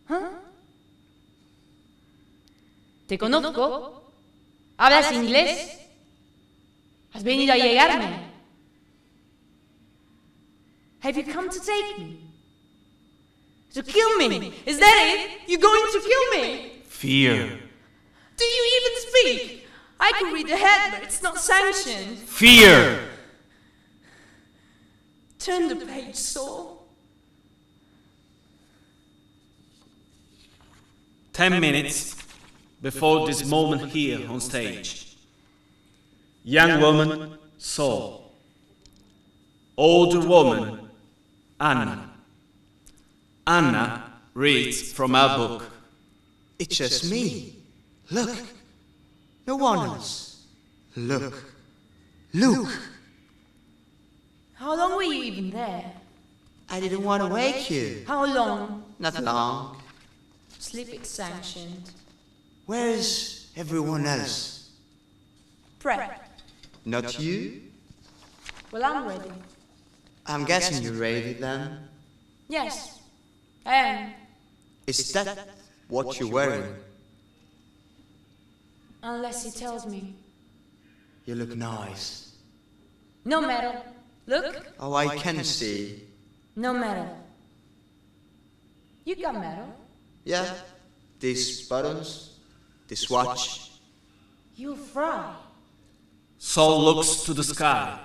J: Huh? ¿Te conozco? ¿Hablas inglés? ¿Has venido a llegarme? Have you come to take me? To kill me? Is that it? You're going to kill me?
H: Fear.
J: Do you even speak? I can read ahead, but it's not sanctioned.
H: Fear.
J: Turn the page, Saul.
H: 10 minutes before this moment here on stage. Young woman, Saul. Older woman, Anna. Anna reads from her book.
I: It's just me. Look. No one else. Look. Look.
J: How long were you even there?
I: I didn't want to wake you.
J: How long?
I: Not long.
J: Sleep is sanctioned.
I: Where is everyone else?
J: Prep.
I: Not you?
J: Well, I'm ready.
I: I'm guessing you're ready then.
J: Yes, I am.
I: Is that what you're wearing?
J: Unless he tells me.
I: You look nice.
J: No matter. Look.
I: Oh, I can see.
J: No matter. You got medal?
I: Yeah. These buttons, this watch.
J: You'll fry.
H: Sol looks to the sky.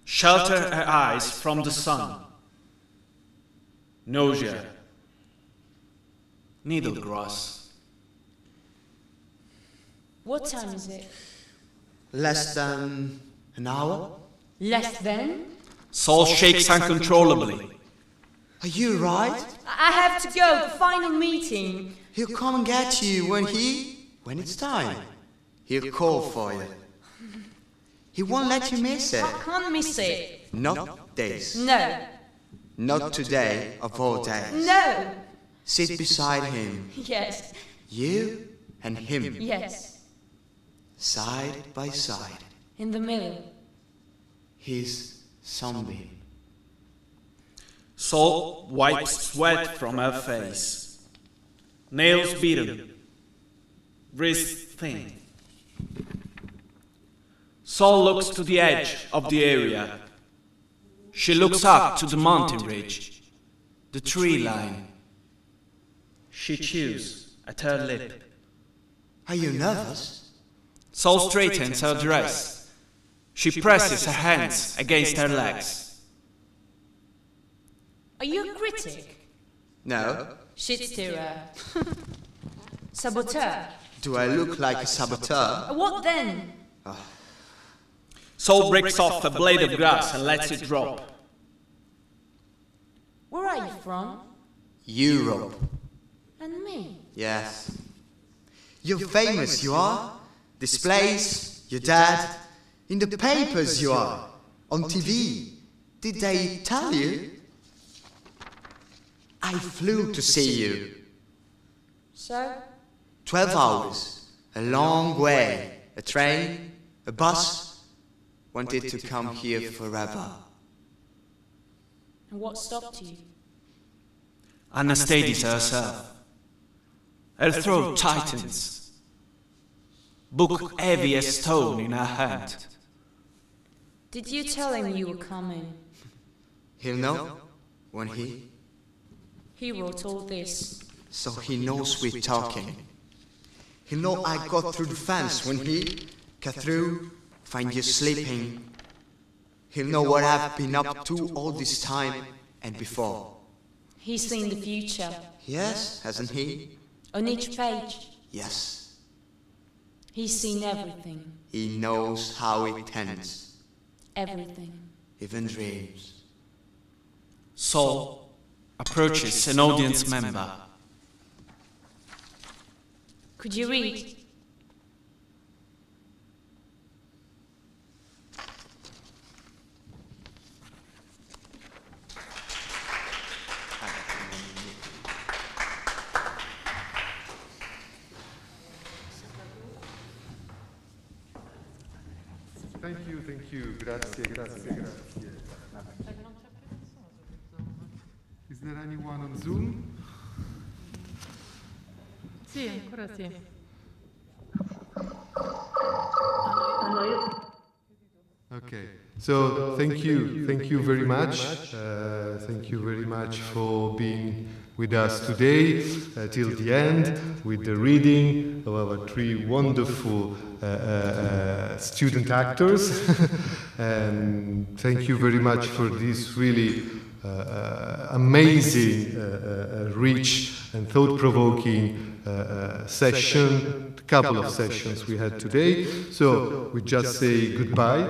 H: Shelter her eyes from the sun. Nausea. Needlegrass.
J: What time is it?
I: Less than an hour?
J: Less than?
H: Sol shakes uncontrollably.
I: Are you right?
J: I have to go, the final meeting.
I: He'll come and get you when it's time. He'll call for you. He won't let you miss it.
J: I can't miss it.
I: Not this.
J: No.
I: Not today of all days.
J: No.
I: Sit beside him.
J: Yes.
I: You and him.
J: Yes.
I: Side by side.
J: In the middle.
I: His sunbeam.
H: Sol wipes sweat from her face. Nails beaten. Wrist thin. Sol looks to the edge of the area. She looks up to the mountain ridge, the tree line. She chews at her lip.
I: Are you nervous?
H: Sol straightens her dress. She presses her hands against her legs.
J: Are you a critic?
I: No.
J: Shit stirrer. Saboteur.
I: Do I look like a saboteur?
J: What then?
H: Sol breaks off a blade of grass and lets it drop.
J: Where are you from?
I: Europe.
J: And me?
I: Yes. You're famous, you are. Displays, your dad. In the papers, you are. On TV. Did they tell you? I flew to see you.
J: So?
I: 12 hours. A long way. A train, a bus. Wanted to come here forever.
J: And what stopped you?
H: Anna steadies herself. Her throat tightens. Book heavy as stone in her hand.
J: Did you tell him you were coming?
I: He'll know when he...
J: He wrote all this.
I: So he knows we're talking. He'll know I got through the fence when he cut through, find you sleeping. He'll know what I've been up to all this time and before.
J: He's seen the future.
I: Yes, hasn't he?
J: On each page.
I: Yes.
J: He's seen everything.
I: He knows how it ends.
J: Everything.
I: Even dreams.
H: Sol approaches an audience member.
J: Could you read?
B: Thank you. Grazie. Is there anyone on Zoom?
F: Sì, ancora sì.
B: Okay, so thank you very much. Thank you very much for being with us today till the end with the reading of our three wonderful student actors. And thank you very much for this really amazing, rich and thought-provoking session, a couple of sessions we had today. So we just say goodbye,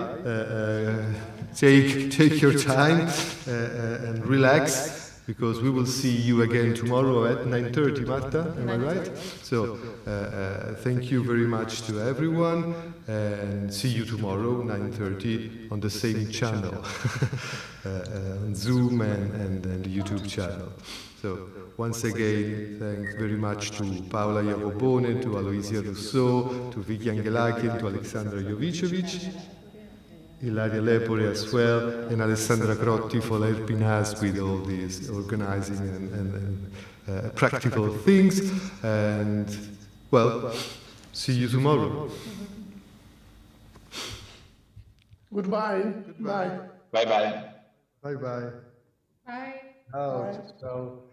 B: take your time and relax, because we will see you again tomorrow at 9:30, Marta, am I right? So thank you very much to everyone, and see you tomorrow, 9:30, on the same channel, on Zoom and the YouTube channel. So once again, thanks very much to Paola Jacobone, to Aloisia Rousseau, to Vicky Angelakin, to Alexandra Jovicevic, Ilaria Lepore as well, and Alessandra Crotti for helping us with all these organizing and practical things. And well, See you tomorrow.
K: Goodbye.
B: Goodbye.
L: Bye bye.
B: Bye bye.
F: Bye.
B: Ciao.
K: Bye.
B: Ciao.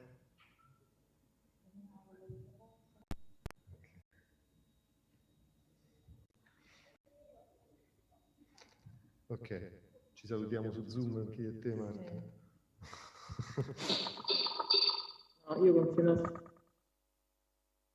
B: Ok, ci salutiamo su Zoom anche io e te, Marta.
M: No, io continuo.